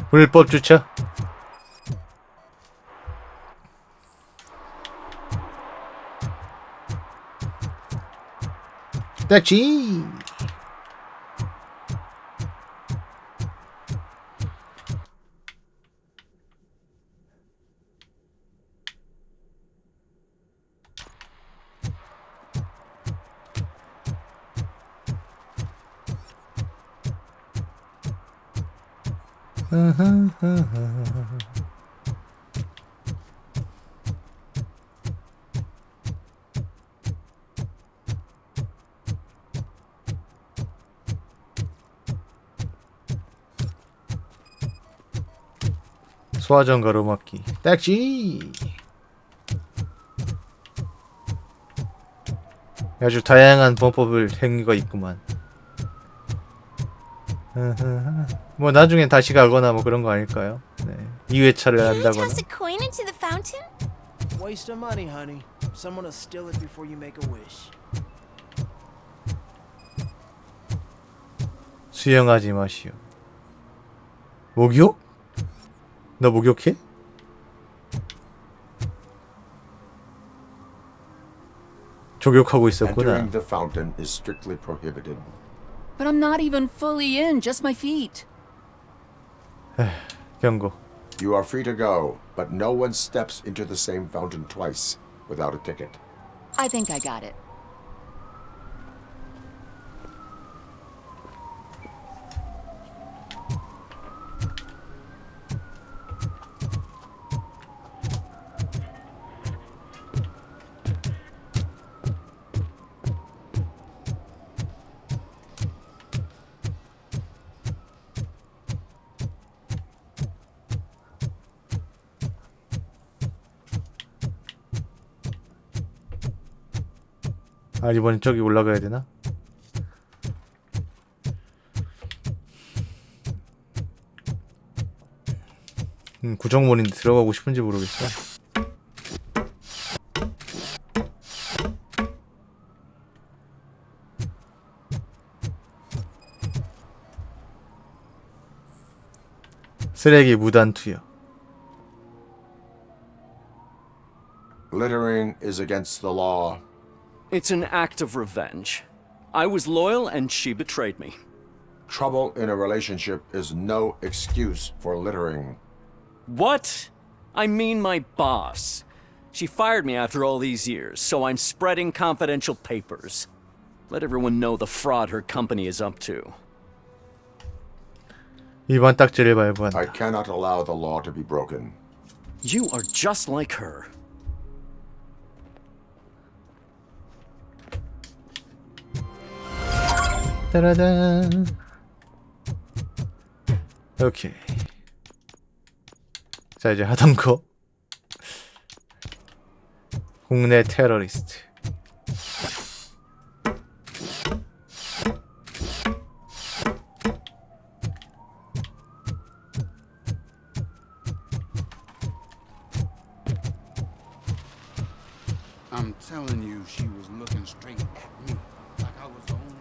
불법 주차. 딱지. 소화전 가로막기. 딱지. 아주 다양한 범법을 행위가 있구만. 뭐 나중엔 다시 가거나 뭐 그런 거 아닐까요? 네. 2회차를 한다거나. Toss a coin into the fountain? Waste of money, honey. Someone will steal it before you make a wish. 수영하지 마시오. 목욕? 너 목욕해? 조욕하고 있었구나. Entering the fountain is strictly prohibited. But I'm not even fully in, just my feet. 경고. You are free to go, but no one steps into the same fountain twice without a ticket. I think I got it. 아 이번엔 저기 올라가야 되나? 구정문인데 들어가고 싶은지 모르겠어. 쓰레기 무단 투여. Littering is against the law. It's an act of revenge. I was loyal and she betrayed me. Trouble in a relationship is no excuse for littering. What? I mean my boss. She fired me after all these years, so I'm spreading confidential papers. Let everyone know the fraud her company is up to. 위반 딱지를 발부한다. I cannot allow the law to be broken. You are just like her. 따라단. 오케이. 자, 이제 하던 거. 국내 테러리스트. I'm telling you, she was looking straight at me, like I was the only one.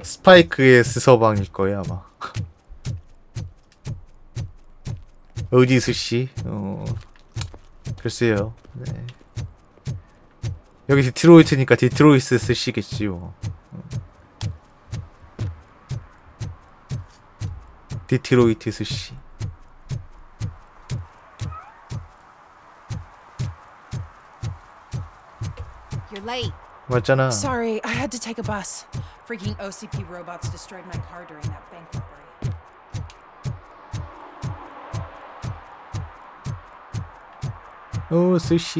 스파이크의 스서방일 거예요 아마. 어디 스시? 글쎄요. 네. 여기 디트로이트니까 디트로이트 스시겠지요. 디트로이트 스시. You're late. 맞잖아. Sorry, I had to take a bus. Freaking OCP robots destroyed my car during that bank robbery. 오, 스시.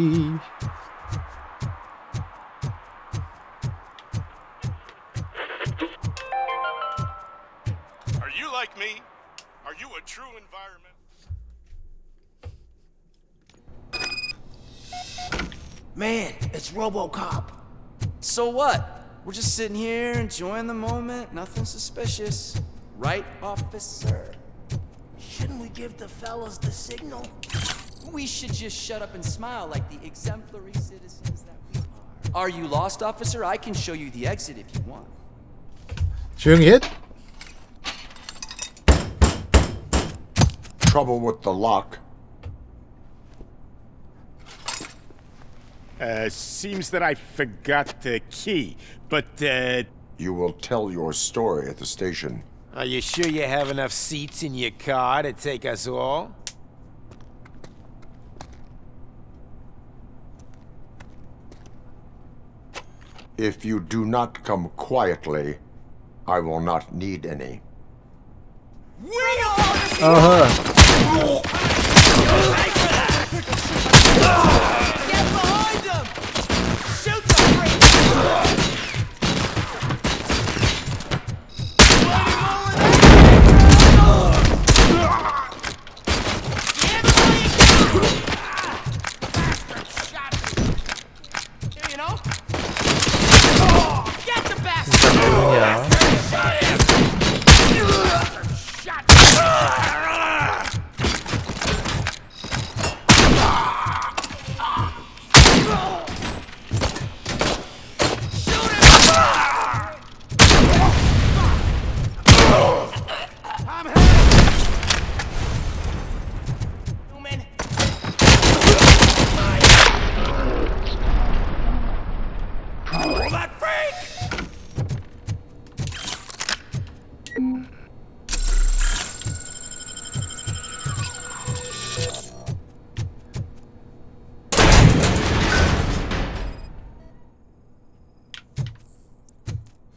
Are you like me? Are you a true environment? Man, it's RoboCop. So what? We're just sitting here enjoying the moment, nothing suspicious. Right, officer? Shouldn't we give the fellas the signal? We should just shut up and smile like the exemplary citizens that we are. Are you lost, officer? I can show you the exit if you want. 조용히 해. Trouble with the lock. Seems that I forgot the key, but, You will tell your story at the station. Are you sure you have enough seats in your car to take us all? If you do not come quietly, I will not need any. Get behind them! Shoot them, you know? Get the bastard! 조용히야.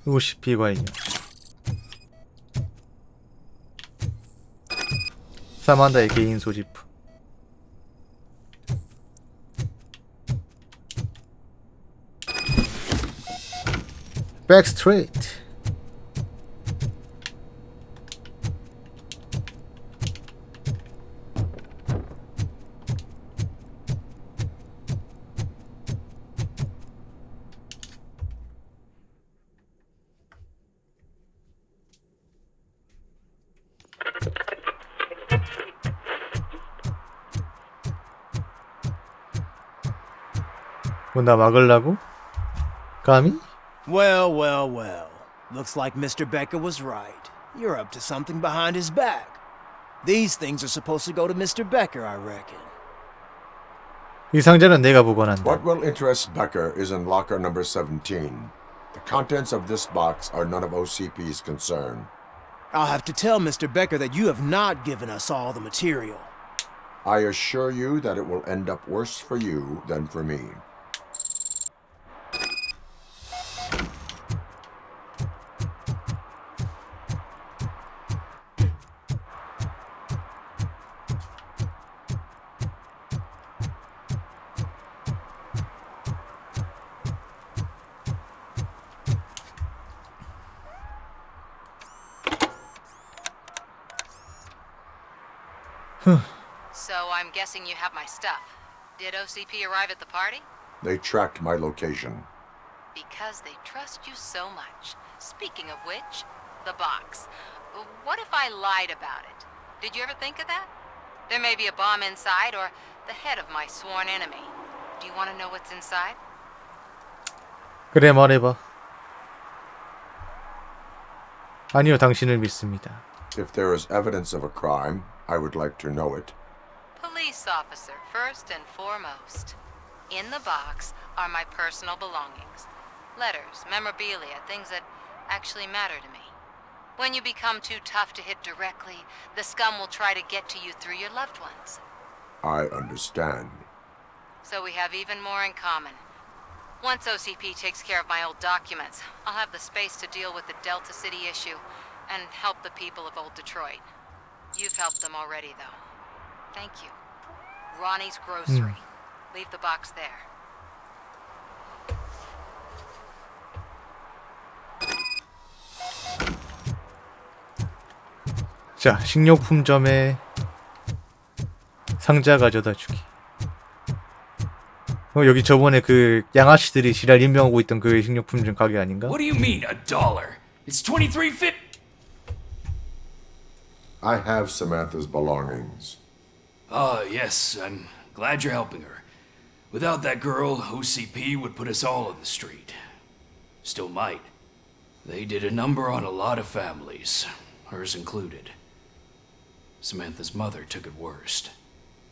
OCP 관련. 사만다의 개인 소지품. 백스트레이트. 뭐 나 막으려고? 감히? Well, well, well. Looks like Mr. Becker was right. You're up to something behind his back. These things are supposed to go to Mr. Becker, I reckon. 이 상자는 내가 보관한다. What will interest Becker is in locker number 17. The contents of this box are none of OCP's concern. I'll have to tell Mr. Becker that you have not given us all the material. I assure you that it will end up worse for you than for me. So I'm guessing you have my stuff. Did OCP arrive at the party? They tracked my location. Because they trust you so much. Speaking of which, the box. What if I lied about it? Did you ever think of that? There may be a bomb inside or the head of my sworn enemy. Do you want to know what's inside? 그래, 말해봐. 아니요, 당신을 믿습니다. If there is evidence of a crime, I would like to know it. Police officer, first and foremost. In the box are my personal belongings. Letters, memorabilia, things that actually matter to me. When you become too tough to hit directly, the scum will try to get to you through your loved ones. I understand. So we have even more in common. Once OCP takes care of my old documents, I'll have the space to deal with the Delta City issue and help the people of Old Detroit. You've helped them already, though. Thank you. Ronnie's Grocery. Leave the box there. 자, 식료품점에 상자 가져다 주기. 여기 저번에 그 양아치들이 지랄 임명하고 있던 그 식료품점 가게 아닌가? What do you mean, $1? It's $23.50. I have Samantha's belongings. Yes, I'm glad you're helping her. Without that girl, OCP would put us all on the street. Still might. They did a number on a lot of families, hers included. Samantha's mother took it worst.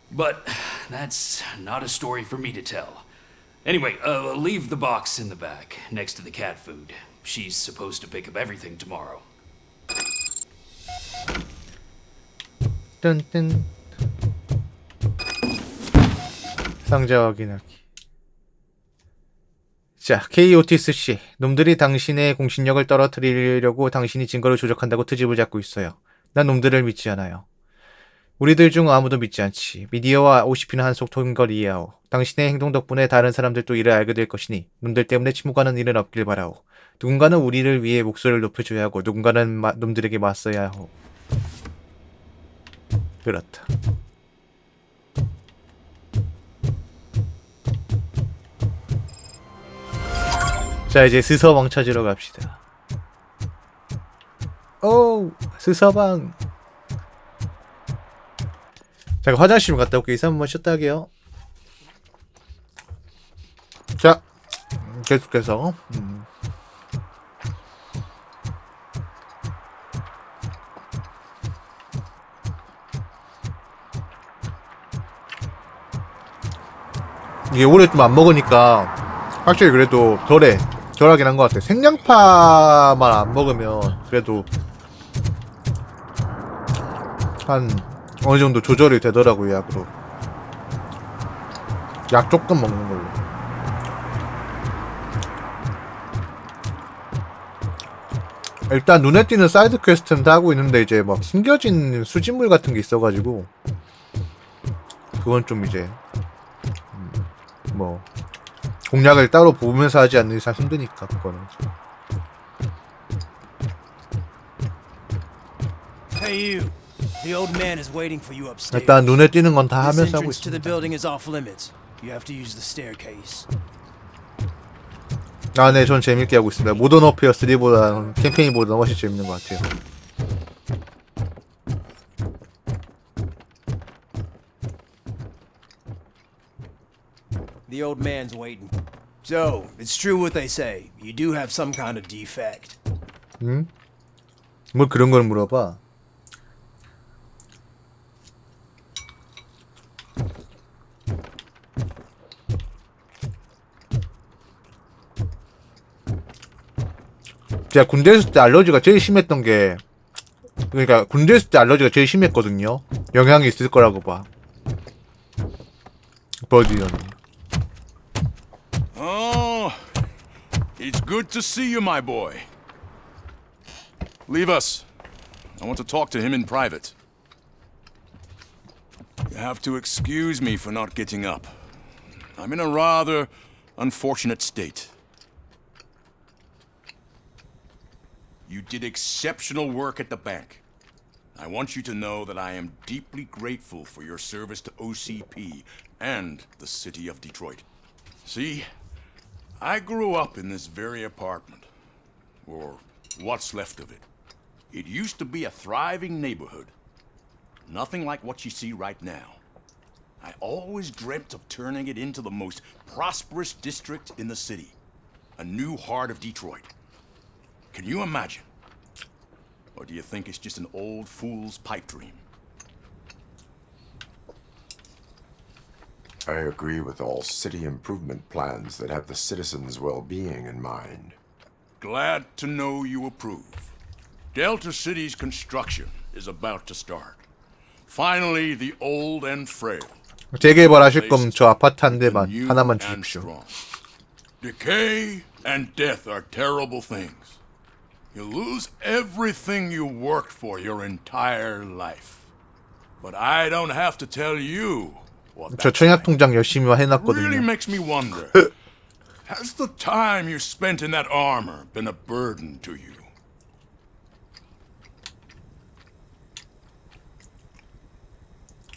But that's not a story for me to tell. Anyway, leave the box in the back, next to the cat food. She's supposed to pick up everything tomorrow. 뜬뜬. 상자 확인하기. 자, KOTS 씨. 놈들이 당신의 공신력을 떨어뜨리려고 당신이 증거를 조작한다고 트집을 잡고 있어요. 난 놈들을 믿지 않아요. 우리들 중 아무도 믿지 않지. 미디어와 OCP는 한속 통걸 이해하오. 당신의 행동 덕분에 다른 사람들도 이를 알게 될 것이니 놈들 때문에 침묵하는 일은 없길 바라오. 누군가는 우리를 위해 목소리를 높여줘야 하고 누군가는 놈들에게 맞서야 하오. 그렇다. 자, 이제 스서방 찾으러 갑시다. 오, 스서방. 잠깐 화장실 좀 갔다 올게요. 이사 한번 쉬었다 하게요. 자, 계속해서 이게 오래 좀 안 먹으니까 확실히 그래도 덜하긴 한 것 같아요. 생양파만 안 먹으면 그래도 한 어느 정도 조절이 되더라고요, 약으로. 약 조금 먹는 걸로. 일단 눈에 띄는 사이드 퀘스트는 다 하고 있는데 이제 막 숨겨진 수집물 같은 게 있어가지고 그건 좀 이제 뭐 공략을 따로 보면서 하지 않는 이상 힘드니까 그거는. Hey you. The old man is waiting for you upstairs. 일단 눈에 띄는 건 다 This 하면서 하고 entrance to the 있습니다. building is off limits. You have to use the staircase. 아, 네, 전 재밌게 하고 있습니다. 모던 워페어 3보다 캠페인보다 훨씬 재밌는 것 같아요. The old man's waiting. So, it's true what they say. You do have some kind of defect. 응? 뭘 그런 걸 물어봐. 제가 군대 있을 때 알러지가 제일 심했던 게, 그러니까 군대 있을 때 알러지가 제일 심했거든요. 영향이 있을 거라고 봐. 버디언. Oh, it's good to see you, my boy. Leave us. I want to talk to him in private. You have to excuse me for not getting up. I'm in a rather unfortunate state. You did exceptional work at the bank. I want you to know that I am deeply grateful for your service to OCP and the city of Detroit. See, I grew up in this very apartment, or what's left of it. It used to be a thriving neighborhood. Nothing like what you see right now. I always dreamt of turning it into the most prosperous district in the city. A new heart of Detroit. Can you imagine? Or do you think it's just an old fool's pipe dream? I agree with all city improvement plans that have the citizens' well-being in mind. Glad to know you approve. Delta City's construction is about to start. Finally, the old and frail. 재개발하실 거면 저 아파트 한 대만 하나만 주십시오. Decay and death are terrible things. You lose everything you worked for your entire life. But I don't have to tell you what 저 청약 통장 열심히 really 해놨거든요. makes me wonder. Has the time you spent in that armor been a burden to you?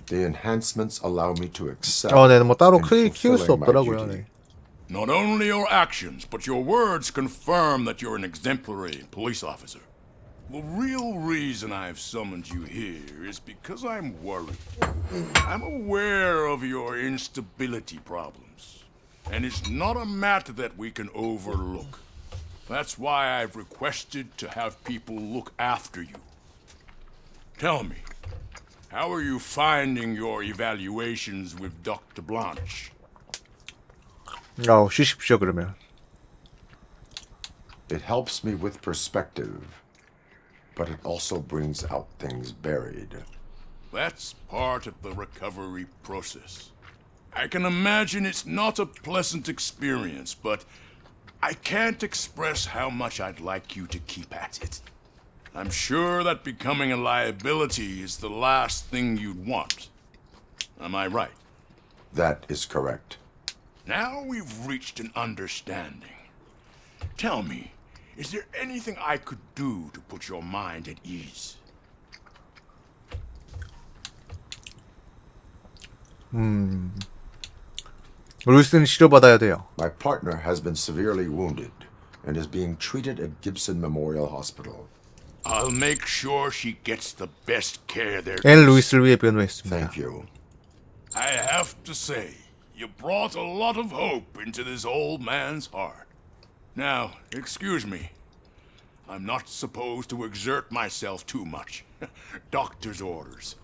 The enhancements allow me to excel. 네, 뭐 따로 in 키울 수 fulfilling my 없더라고요. duty. 네. Not only your actions, but your words confirm that you're an exemplary police officer. The real reason I've summoned you here is because I'm worried. I'm aware of your instability problems, and it's not a matter that we can overlook. That's why I've requested to have people look after you. Tell me, how are you finding your evaluations with Dr. Blanche? 쉬십시오 그러면. It helps me with perspective, but it also brings out things buried. That's part of the recovery process. I can imagine it's not a pleasant experience, but I can't express how much I'd like you to keep at it. I'm sure that becoming a liability is the last thing you'd want. Am I right? That is correct. Now we've reached an understanding. Tell me, is there anything I could do to put your mind at ease? 루이스는 치료받아야 돼요. My partner has been severely wounded and is being treated at Gibson Memorial Hospital. I'll make sure she gets the best care there 앤 is. 루이스를 위해 변호했습니다. Thank you. I have to say, you brought a lot of hope into this old man's heart. Now, excuse me. I'm not supposed to exert myself too much. Doctor's orders.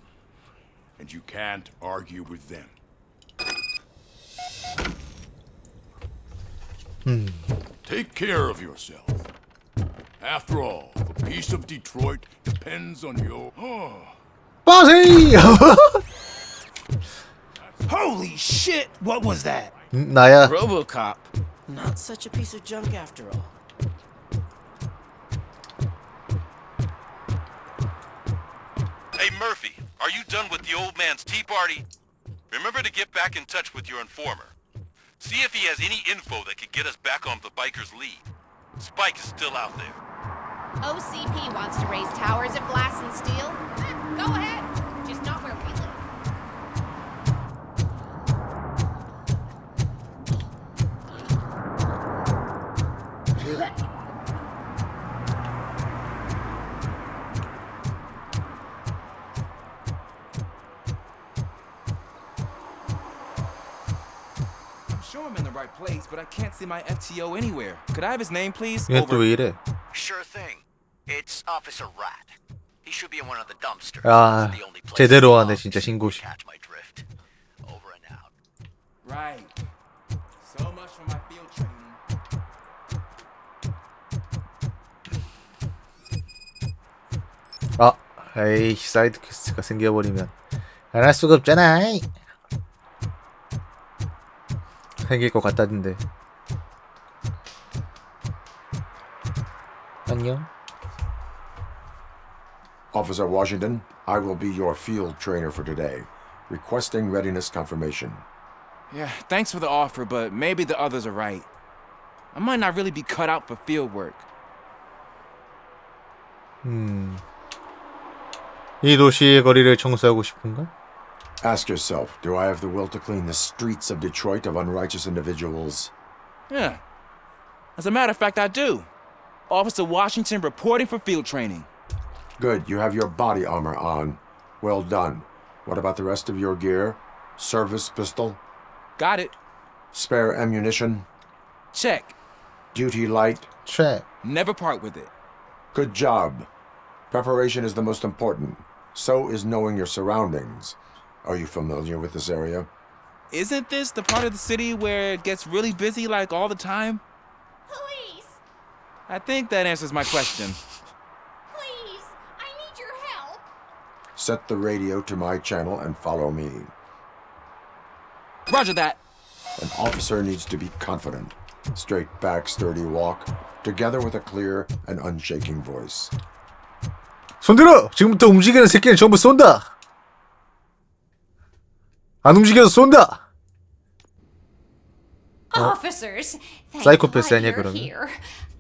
And you can't argue with them. Take care of yourself. After all, the peace of Detroit depends on your... 빠세! Holy shit! What was that? 나야. RoboCop. Not such a piece of junk after all. Hey Murphy, are you done with the old man's tea party? Remember to get back in touch with your informer. See if he has any info that could get us back on the biker's lead. Spike is still out there. OCP wants to raise towers of glass and steel? Go ahead. Just not where we live. I'm sure I'm in the right place, but I can't see my FTO anywhere. Could I have his name, please? 얘 또 왜 이래? Sure thing. It's Officer Rat. He should be in one of the dumpsters. 아, 제대로 하네 진짜 신고시. Right. So much for my field training. 에이 사이드 퀘스트가 생겨버리면 안 할 수가 없잖아. 생길 것 같다던데. 안녕. Officer Washington, I will be your field trainer for today. Requesting readiness confirmation. Yeah, thanks for the offer, but maybe the others are right. I might not really be cut out for field work. 이 도시의 거리를 청소하고 싶은가? Ask yourself, do I have the will to clean the streets of Detroit of unrighteous individuals? Yeah. As a matter of fact, I do. Officer Washington reporting for field training. Good, you have your body armor on. Well done. What about the rest of your gear? Service pistol? Got it. Spare ammunition? Check. Duty light? Check. Never part with it. Good job. Preparation is the most important. So is knowing your surroundings. Are you familiar with this area? Isn't this the part of the city where it gets really busy like all the time? Police! I think that answers my question. Please! I need your help! Set the radio to my channel and follow me. Roger that. An officer needs to be confident. Straight back, sturdy walk, together with a clear and unshaking voice. 손들어! 지금부터 움직이는 새끼는 전부 쏜다! 안 움직여서 쏜다! Officers, thank 사이코패스 God 아니야, you're 그러면? here.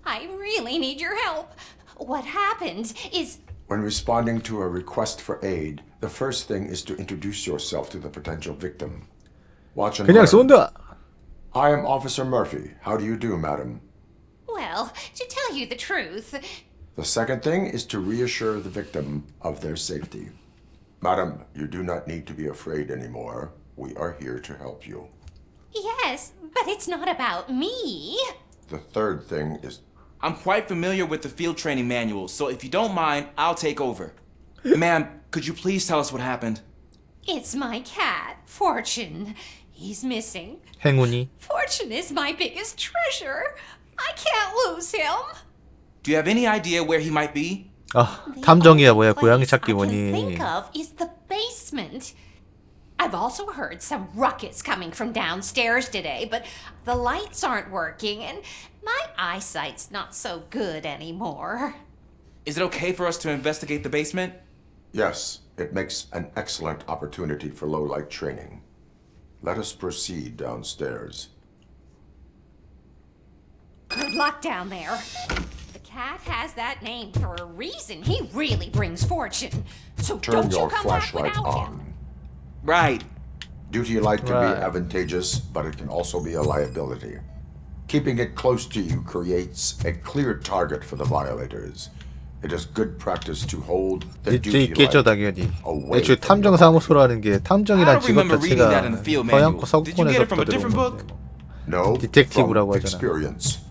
I really need your help. What happened is... When responding to a request for aid, the first thing is to introduce yourself to the potential victim. Watch and 그냥 learn. 쏜다! I am Officer Murphy. How do you do, madam? Well, to tell you the truth... The second thing is to reassure the victim of their safety. Madam, you do not need to be afraid anymore. We are here to help you. Yes, but it's not about me. The third thing is... I'm quite familiar with the field training manual, so if you don't mind, I'll take over. Ma'am, could you please tell us what happened? It's my cat, Fortune. He's missing. 행운이. Fortune is my biggest treasure. I can't lose him. Do you have any idea where he might be? 아, 탐정이야 뭐야. 고양이 Place 찾기 I can 원이. think of is the basement. I've also heard some ruckus coming from downstairs today, but the lights aren't working and my eyesight's not so good anymore. Is it okay for us to investigate the basement? Yes, it makes an excellent opportunity for low-light training. Let us proceed downstairs. Good luck down there. The cat has that name for a reason. He really brings fortune. So Turn don't you your come back flashlight without him. on. Right. Duty light can Right. be advantageous, but it can also be a liability. Keeping it close to you creates a clear target for the violators. It is good practice to hold the 있지 duty 있겠죠 light 당연히. away 애초에 from your 탐정사무소라는 게 I 탐정이란 don't 직업 remember reading that in the 자체가 field 서양 manual. 거 Did you get it from 서구권에서부터 a different 들어온 book? 건데 뭐. No, 디텍티브라고 from 하잖아. experience.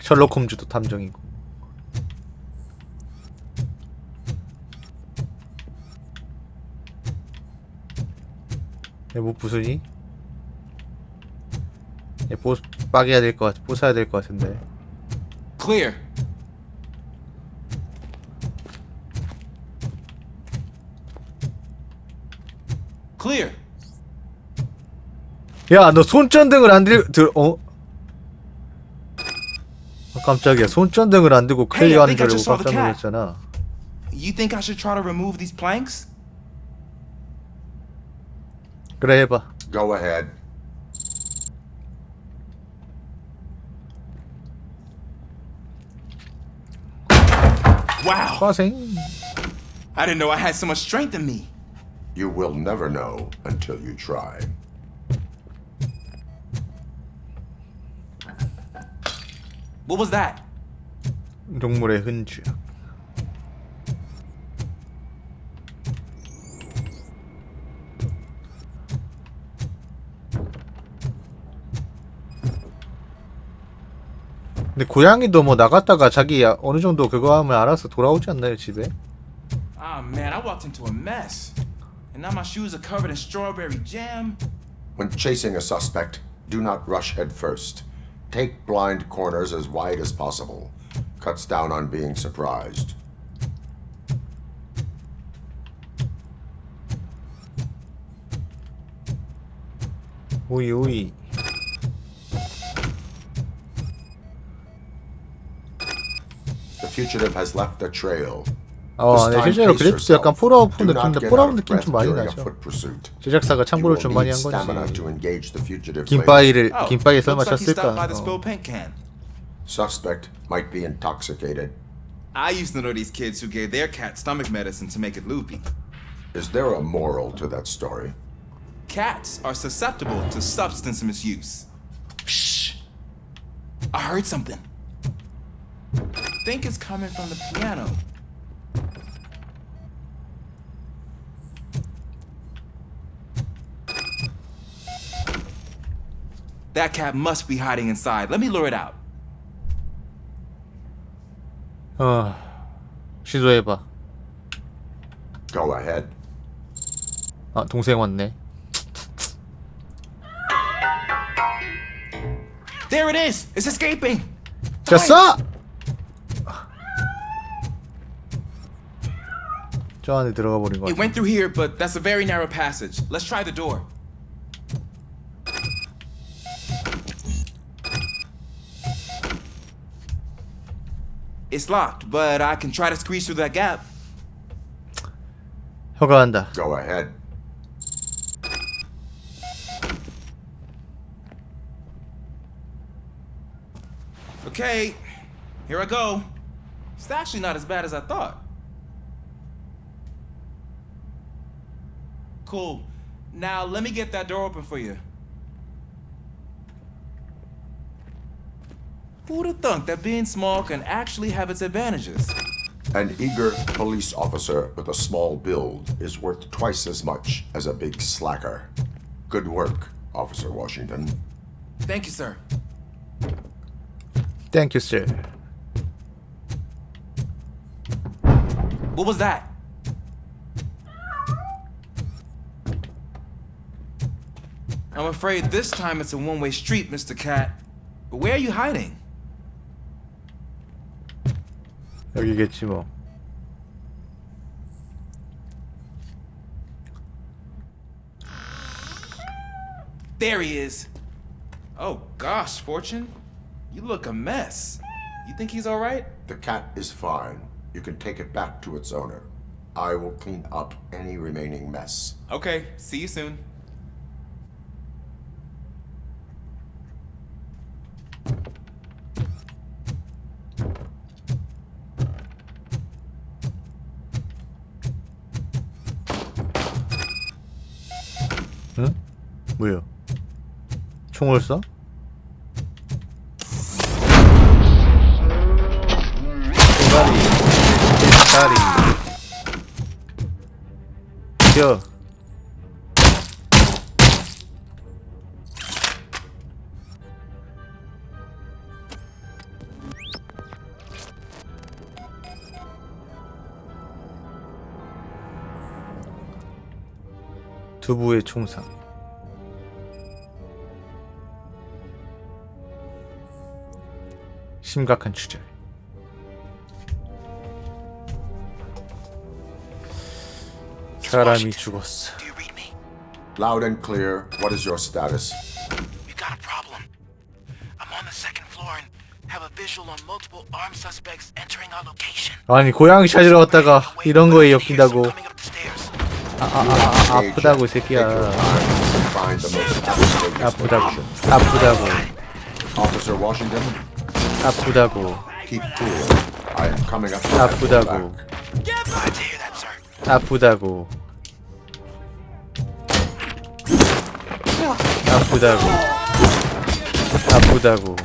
셜록 홈즈도 탐정이고. 뭐 부수니? 빠개야 될 것 같아. 부숴야 될 것 같은데. Clear. Clear. 야, 너 손전등을 안 아, 깜짝이야. 손전등을 안 들고 Hey, I 클리어하는 think I 줄 just 알고 saw the 깜짝 cat. 놀랐잖아. You think I should try to remove these planks? 그래 해봐. Go ahead. Wow. 화생. I didn't know I had so much strength in me. You will never know until you try. What was that? 동물의 흔적. 근데 고양이도 뭐 나갔다가 자기 어느 정도 그거 하면 알아서 돌아오지 않나요 집에? Ah, man, I walked into a mess. And now my shoes are covered in strawberry jam. When chasing a suspect, do not rush head first. Take blind corners as wide as possible. Cuts down on being surprised. 오이 오이. The fugitive has left a trail. 네, 실제로 그래픽도 약간 폴아웃 느낌인데 폴아웃 느낌 좀 많이 나죠. 제작사가 참고를 좀 많이 한 건지. 김바위에 설마 쳤을까? Spilled paint can. Suspect might be intoxicated. I used to know these kids who gave their cat stomach medicine to make it loopy. Is there a moral to that story? Cats are susceptible to substance misuse. Shh! I heard something. I think it's coming from the piano. That cat must be hiding inside. Let me lure it out. 시도해봐. Go ahead. 아, 동생 왔네. There it is! It's escaping! 됐어! 저 안에 들어가 버린 거 It 같아. went through here, but that's a very narrow passage. Let's try the door. It's locked, but I can try to squeeze through that gap. 허가한다. Go ahead. Okay, here I go. It's actually not as bad as I thought. Cool. Now let me get that door open for you. Who'd have thunk that being small can actually have its advantages? An eager police officer with a small build is worth twice as much as a big slacker. Good work, Officer Washington. Thank you, sir. Thank you, sir. What was that? I'm afraid this time it's a one-way street, Mr. Cat. But where are you hiding? 여기겠지 뭐. There he is. Oh gosh, Fortune. You look a mess. You think he's all right? The cat is fine. You can take it back to its owner. I will clean up any remaining mess. Okay, see you soon. 응? 뭐야? 총을 쏴? 대가리 겨 두부의 총상 심각한 주제 사람이 죽었어. Loud and clear. What is your status? We got a problem. I'm on the second floor and have a visual on multiple armed suspects entering our location. 아니 고양이 찾으러 왔다가 이런 거에 엮인다고. 아프다고 이 새끼야. 아프다고. Officer Washington. 아프다고. Keep cool. I am coming up. 아프다고. 아프다고. 아프다고. 아프다고.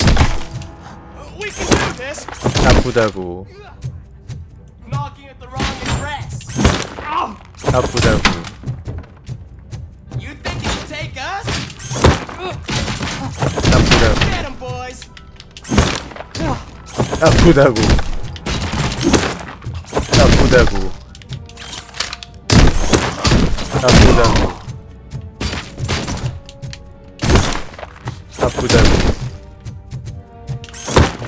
아프다고. 아프다고. You think you can take us? 아프다고. Get 'em, boys. 아프다고. 아프다고. 아프다고. 아프다고.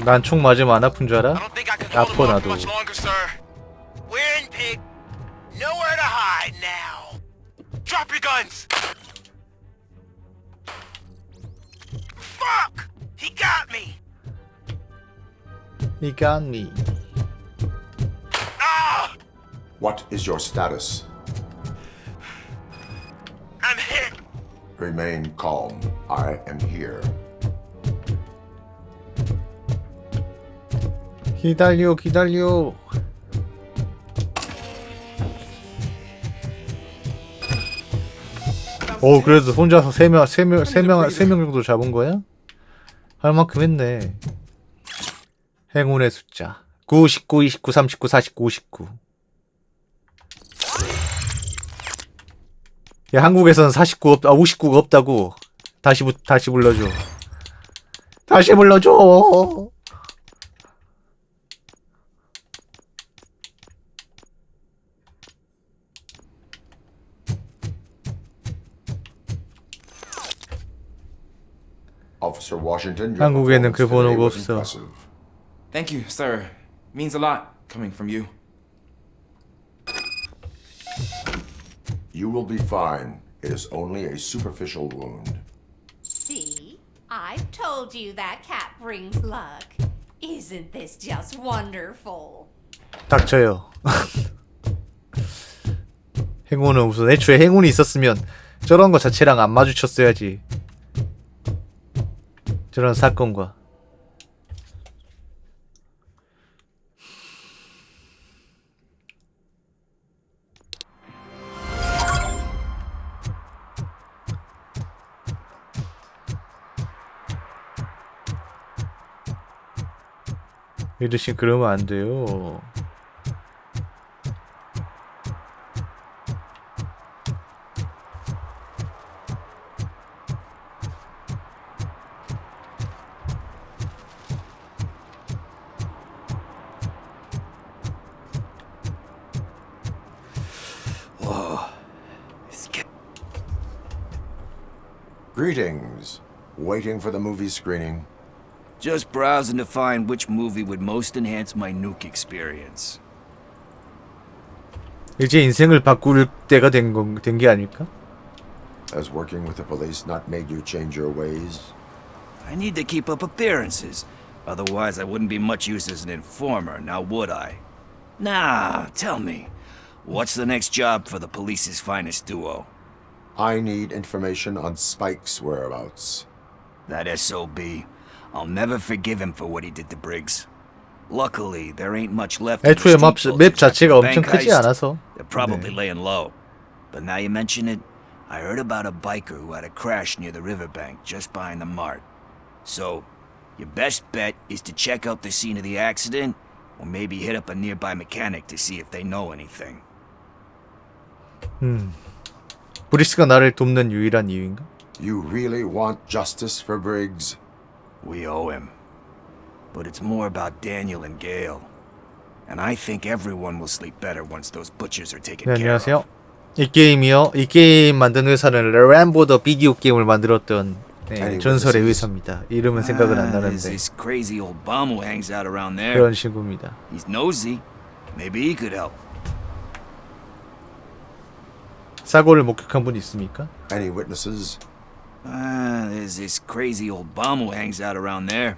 난 총 맞으면 안 아픈 줄 알아? 아파 나도. We're in pig. Nowhere to hide now. Drop your guns. Fuck! He got me. He got me. What is your status? I'm hit. Remain calm. I am here. 기다려. 오, 그래도 혼자서 3명 정도 잡은 거야? 할 만큼 했네. 행운의 숫자 9, 19, 29, 39, 49, 59. 야, 한국에서는 59가 없다고. 다시 불러줘. 다시 불러줘. Officer Washington, your 한국에는 그 performance 번호가 today was 없어. impressive. Thank you, sir. Means a lot coming from you. You will be fine. It is only a superficial wound. See? I've told you that cat brings luck. Isn't this just wonderful? 닥쳐요. 행운은 우선 애초에 행운이 있었으면 저런 거 자체랑 안 마주쳤어야지. 저런 사건과. 이드씨 그러면 안 돼요. Greetings. Waiting for the movie screening. Just browsing to find which movie would most enhance my nuke experience. 이제 인생을 바꿀 때가 된 게 아닐까? Has working with the police not made you change your ways? I need to keep up appearances. Otherwise, I wouldn't be much use as an informer, now would I? Nah, tell me. What's the next job for the police's finest duo? I need information on Spike's whereabouts. That SOB. I'll never forgive him for what he did to Briggs. Luckily, there ain't much left of the 애초에 street 맵 culture 자체가 except 엄청 for the 크지 bank heist. 않아서. They're probably laying low. But now you mention it, I heard about a biker who had a crash near the riverbank just behind the mart. So, your best bet is to check out the scene of the accident, or maybe hit up a nearby mechanic to see if they know anything. 브리스가 나를 돕는 유일한 이유인가? You really want justice for Briggs? We owe him. But it's more about Daniel and Gale. And I think everyone will sleep better once those butchers are taken 네, care of. 안녕하세요. 이 게임이요. 이 게임 만든 회사는 램보 더 비디오 게임을 만들었던 전설의 회사입니다. 이름은 생각은 안 There's 나는데 this crazy old bum who hangs out around there. 그런 친구입니다. He's nosy. Maybe he could help. 사고를 목격한 분 있습니까? Any witnesses? There's this crazy old bum who hangs out around there.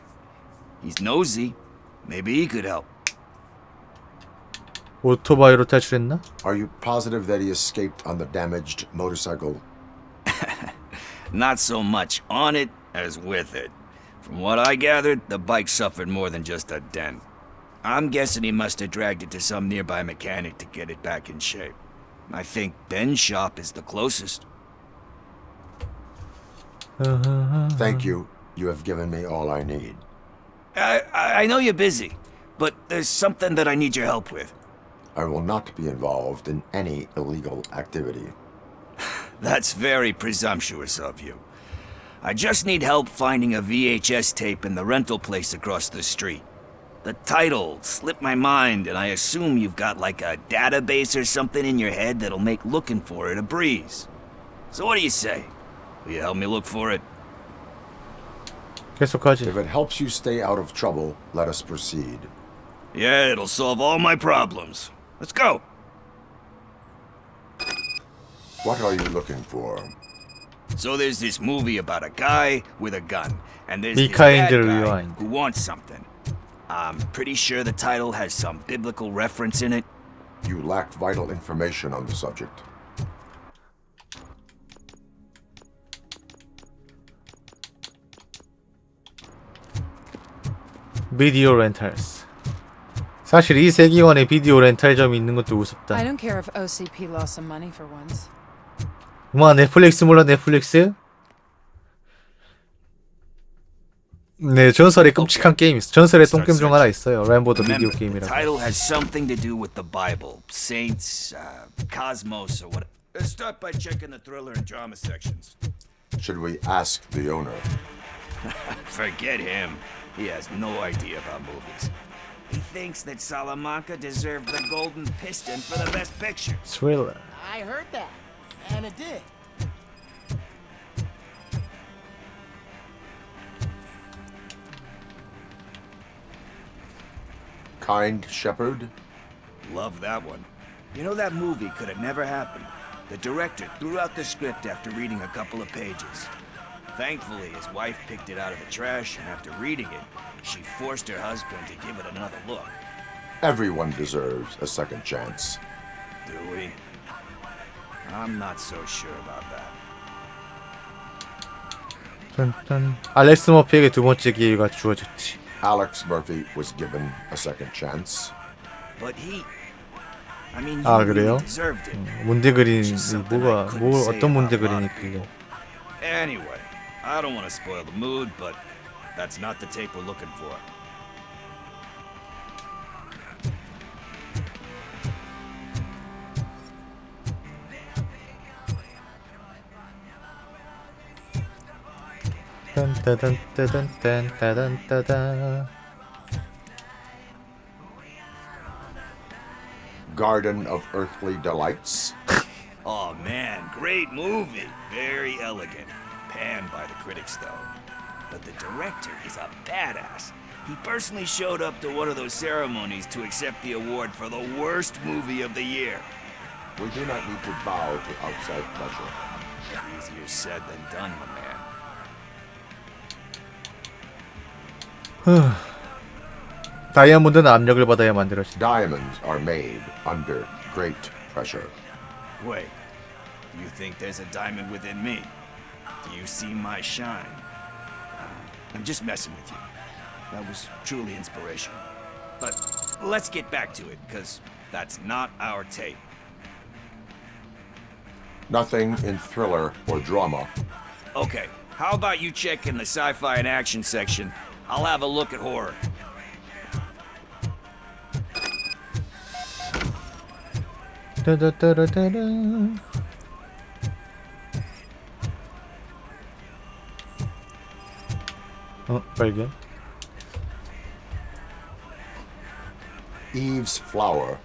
He's nosy. Maybe he could help. 오토바이로 탈출했나? Are you positive that he escaped on the damaged motorcycle? Not so much on it as with it. From what I gathered, the bike suffered more than just a dent. I'm guessing he must have dragged it to some nearby mechanic to get it back in shape. I think Ben's shop is the closest. Thank you. You have given me all I need. I know you're busy, but there's something that I need your help with. I will not be involved in any illegal activity. That's very presumptuous of you. I just need help finding a VHS tape in the rental place across the street. The title slipped my mind, and I assume you've got like a database or something in your head that'll make looking for it a breeze. So what do you say? Will you help me look for it? 계속하지. If it helps you stay out of trouble, let us proceed. Yeah, it'll solve all my problems. Let's go. What are you looking for? So there's this movie about a guy with a gun, and there's Be this kind, bad guy rewind. who wants something. I'm pretty sure the title has some biblical reference in it. You lack vital information on the subject. 비디오 렌탈스. 사실 이 세계관에 비디오 렌탈점이 있는 것도 우습다. I don't care if OCP lost some money for once. 와, 넷플릭스 몰라, 넷플릭스? 네, 전설의 끔찍한 게임 있어. 전설의 똥게임 중 하나 있어요. 램보더 비디오 게임이라고. The title has something to do with the Bible, saints, cosmos, or what. Let's start by checking the thriller and drama sections. Should we ask the owner? Forget him. He has no idea about movies. He thinks that Salamanca deserved the Golden Piston for the Best Picture. Thriller. I heard that, and it did. Kind Shepherd? Love that one. You know, that movie could have never happened. The director threw out the script after reading a couple of pages. Thankfully, his wife picked it out of the trash, and after reading it, she forced her husband to give it another look. Everyone deserves a second chance. Do we? I'm not so sure about that. 짠짠. 알렉스 머피에게 두 번째 기회가 주어졌지. Alex Murphy was given a second chance. But he, I mean, 아, he 그래요? really deserved it. 문제 그린 어떤 문제 그림이 있길래? Anyway, I don't want to spoil the mood, but that's not the tape we're looking for. 딴따단따단따단따단. Garden of Earthly Delights. Oh man, great movie. Very elegant. Panned by the critics though. But the director is a badass. He personally showed up to one of those ceremonies to accept the award for the worst movie of the year. We do not need to bow to outside pressure. Easier said than done, my man. 다이아몬드는 압력을 받아야 만들어진다. Diamonds are made under great pressure. Wait, do you think there's a diamond within me? Do you see my shine? I'm just messing with you. That was truly inspirational. But let's get back to it, because that's not our tape. Nothing in thriller or drama. Okay, how about you check in the sci-fi and action section? I'll have a look at horror. 따다따라따라. 발견. Eve's Flower.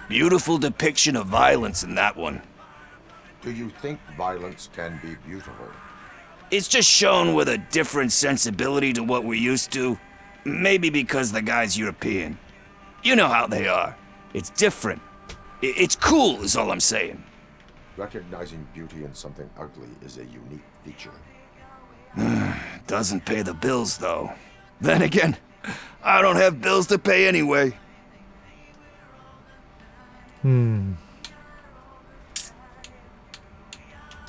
Beautiful depiction of violence in that one. Do you think violence can be beautiful? It's just shown with a different sensibility to what we're used to. Maybe because the guy's European. You know how they are. It's different. It's cool is all I'm saying. Recognizing beauty in something ugly is a unique feature. Doesn't pay the bills, though. Then again, I don't have bills to pay anyway.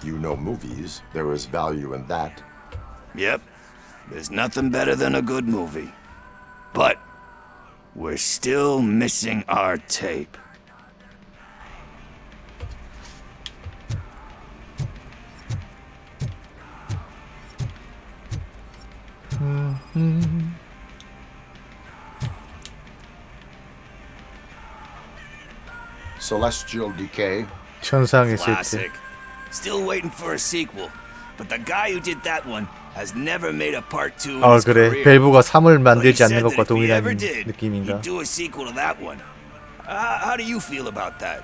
You know movies. There is value in that. Yep. There's nothing better than a good movie. But we're still missing our tape. Celestial Decay. 천상의 세트. Classic. Still waiting for a sequel. But the guy who did that one has never made a part 2 in his 그래. career. 벨브가 3을 만들지 But he 않는 said 것과 that if he 동일한 ever did, 느낌인가? he'd do a sequel to that one. How do you feel about that?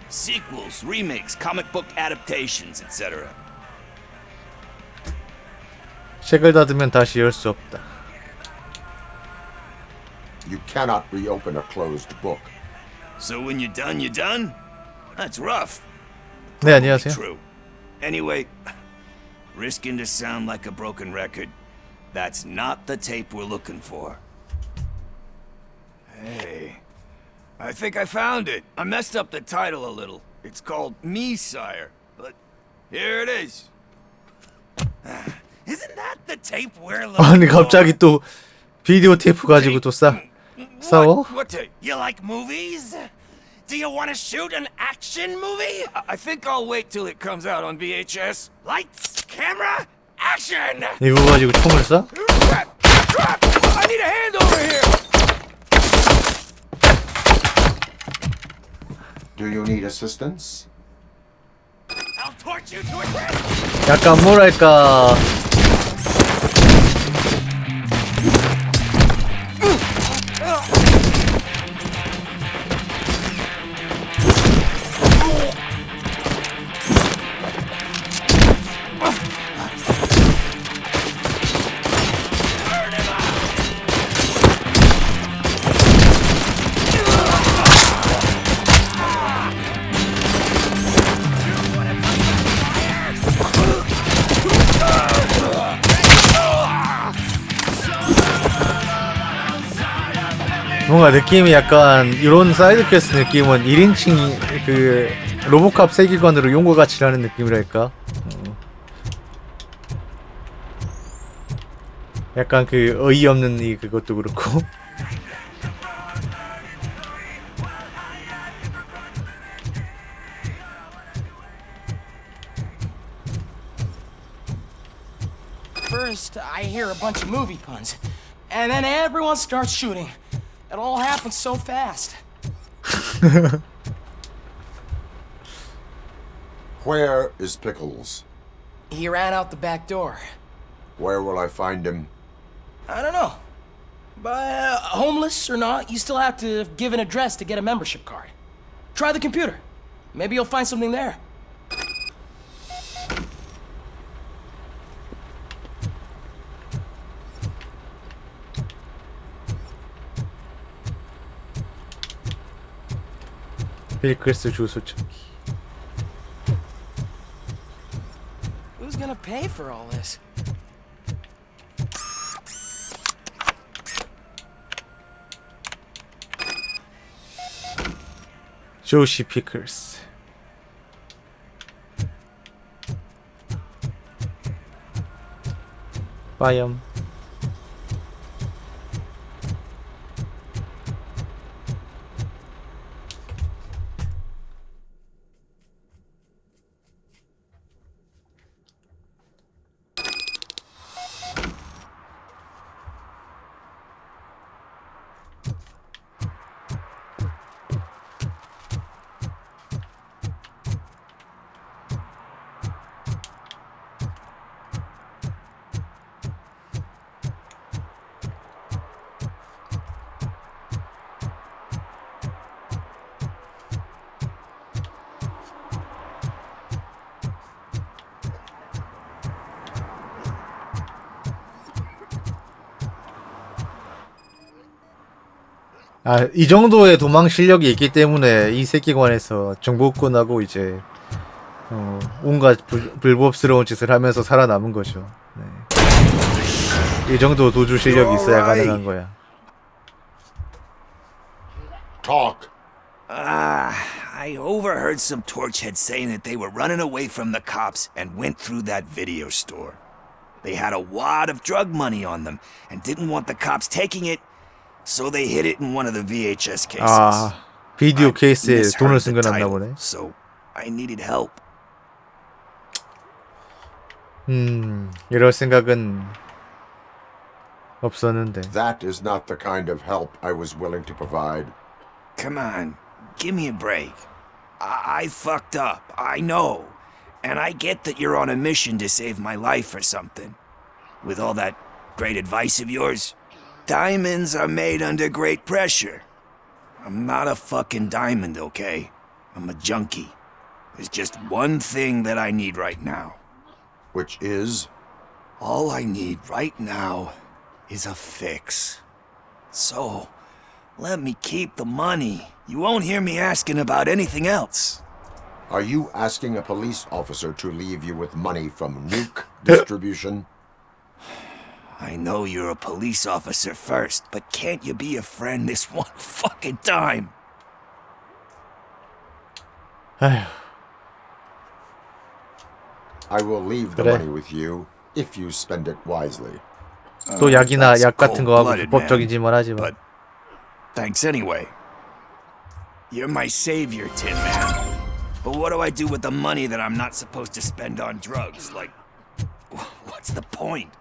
Sequels, remakes, comic book adaptations, etc. 책을 닫으면 다시 열 수 없다. You cannot reopen a closed book. So when you're done, you're done? That's rough. 네, 안녕하세요. True. Anyway, risking to sound like a broken record, that's not the tape we're looking for. Hey, I think I found it. I messed up the title a little. It's called Me, Sire, but here it is. Isn't that the tape we're looking 아니 for? 갑자기 또 비디오 테이프 가지고 또 싸. 싸워? What? You like movies? Do you want to shoot an action movie? I think I'll wait till it comes out on VHS. Lights, camera, action! 이거 가지고 총을 쏴? I need a hand over here. Do you need assistance? I'll torch you to a death. 약간 뭐랄까 뭔가 느낌이 약간 이런 사이드 퀘스트 느낌은 1인칭 그 로보캅 세계관으로 용과 같이 하는 느낌이랄까? 약간 그 어이없는 이 그것도 그렇고 First, I hear a bunch of movie puns, and then everyone starts shooting. It all happens so fast. Where is Pickles? He ran out the back door. Where will I find him? I don't know. But homeless or not, you still have to give an address to get a membership card. Try the computer. Maybe you'll find something there. 필크스 주소 찾기. Who's gonna pay for all this? 조시 피클스. 빠염. 아, 이 정도의 도망 실력이 있기 때문에 이 세계관에서 정보권하고 이제 온갖 불법스러운 짓을 하면서 살아남은 거죠. 네. 이 정도 도주 실력이 있어야 가능한 거야. Talk. I overheard some torchheads saying that they were running away from the cops and went through that video store. They had a wad of drug money on them and didn't want the cops taking it. So they hid it in one of the VHS cases. 아, 비디오 케이스에 돈을 쓴 건 없나 보네. So I needed help. 이럴 생각은 없었는데. That is not the kind of help I was willing to provide. Come on, give me a break. I fucked up, I know. And I get that you're on a mission to save my life or something. With all that great advice of yours. Diamonds are made under great pressure. I'm not a fucking diamond, okay? I'm a junkie. There's just one thing that I need right now. Which is? All I need right now is a fix. So, let me keep the money. You won't hear me asking about anything else. Are you asking a police officer to leave you with money from nuke distribution? I know you're a police officer first, but can't you be a friend this one fucking time? I will leave the money with you if you spend it wisely. 또 약이나 약 같은 거 하고 불법적인 짓만 하지 마. Thanks anyway. You're my savior, Tin Man. But what do I do with the money that I'm not supposed to spend on drugs? Like, what's the point?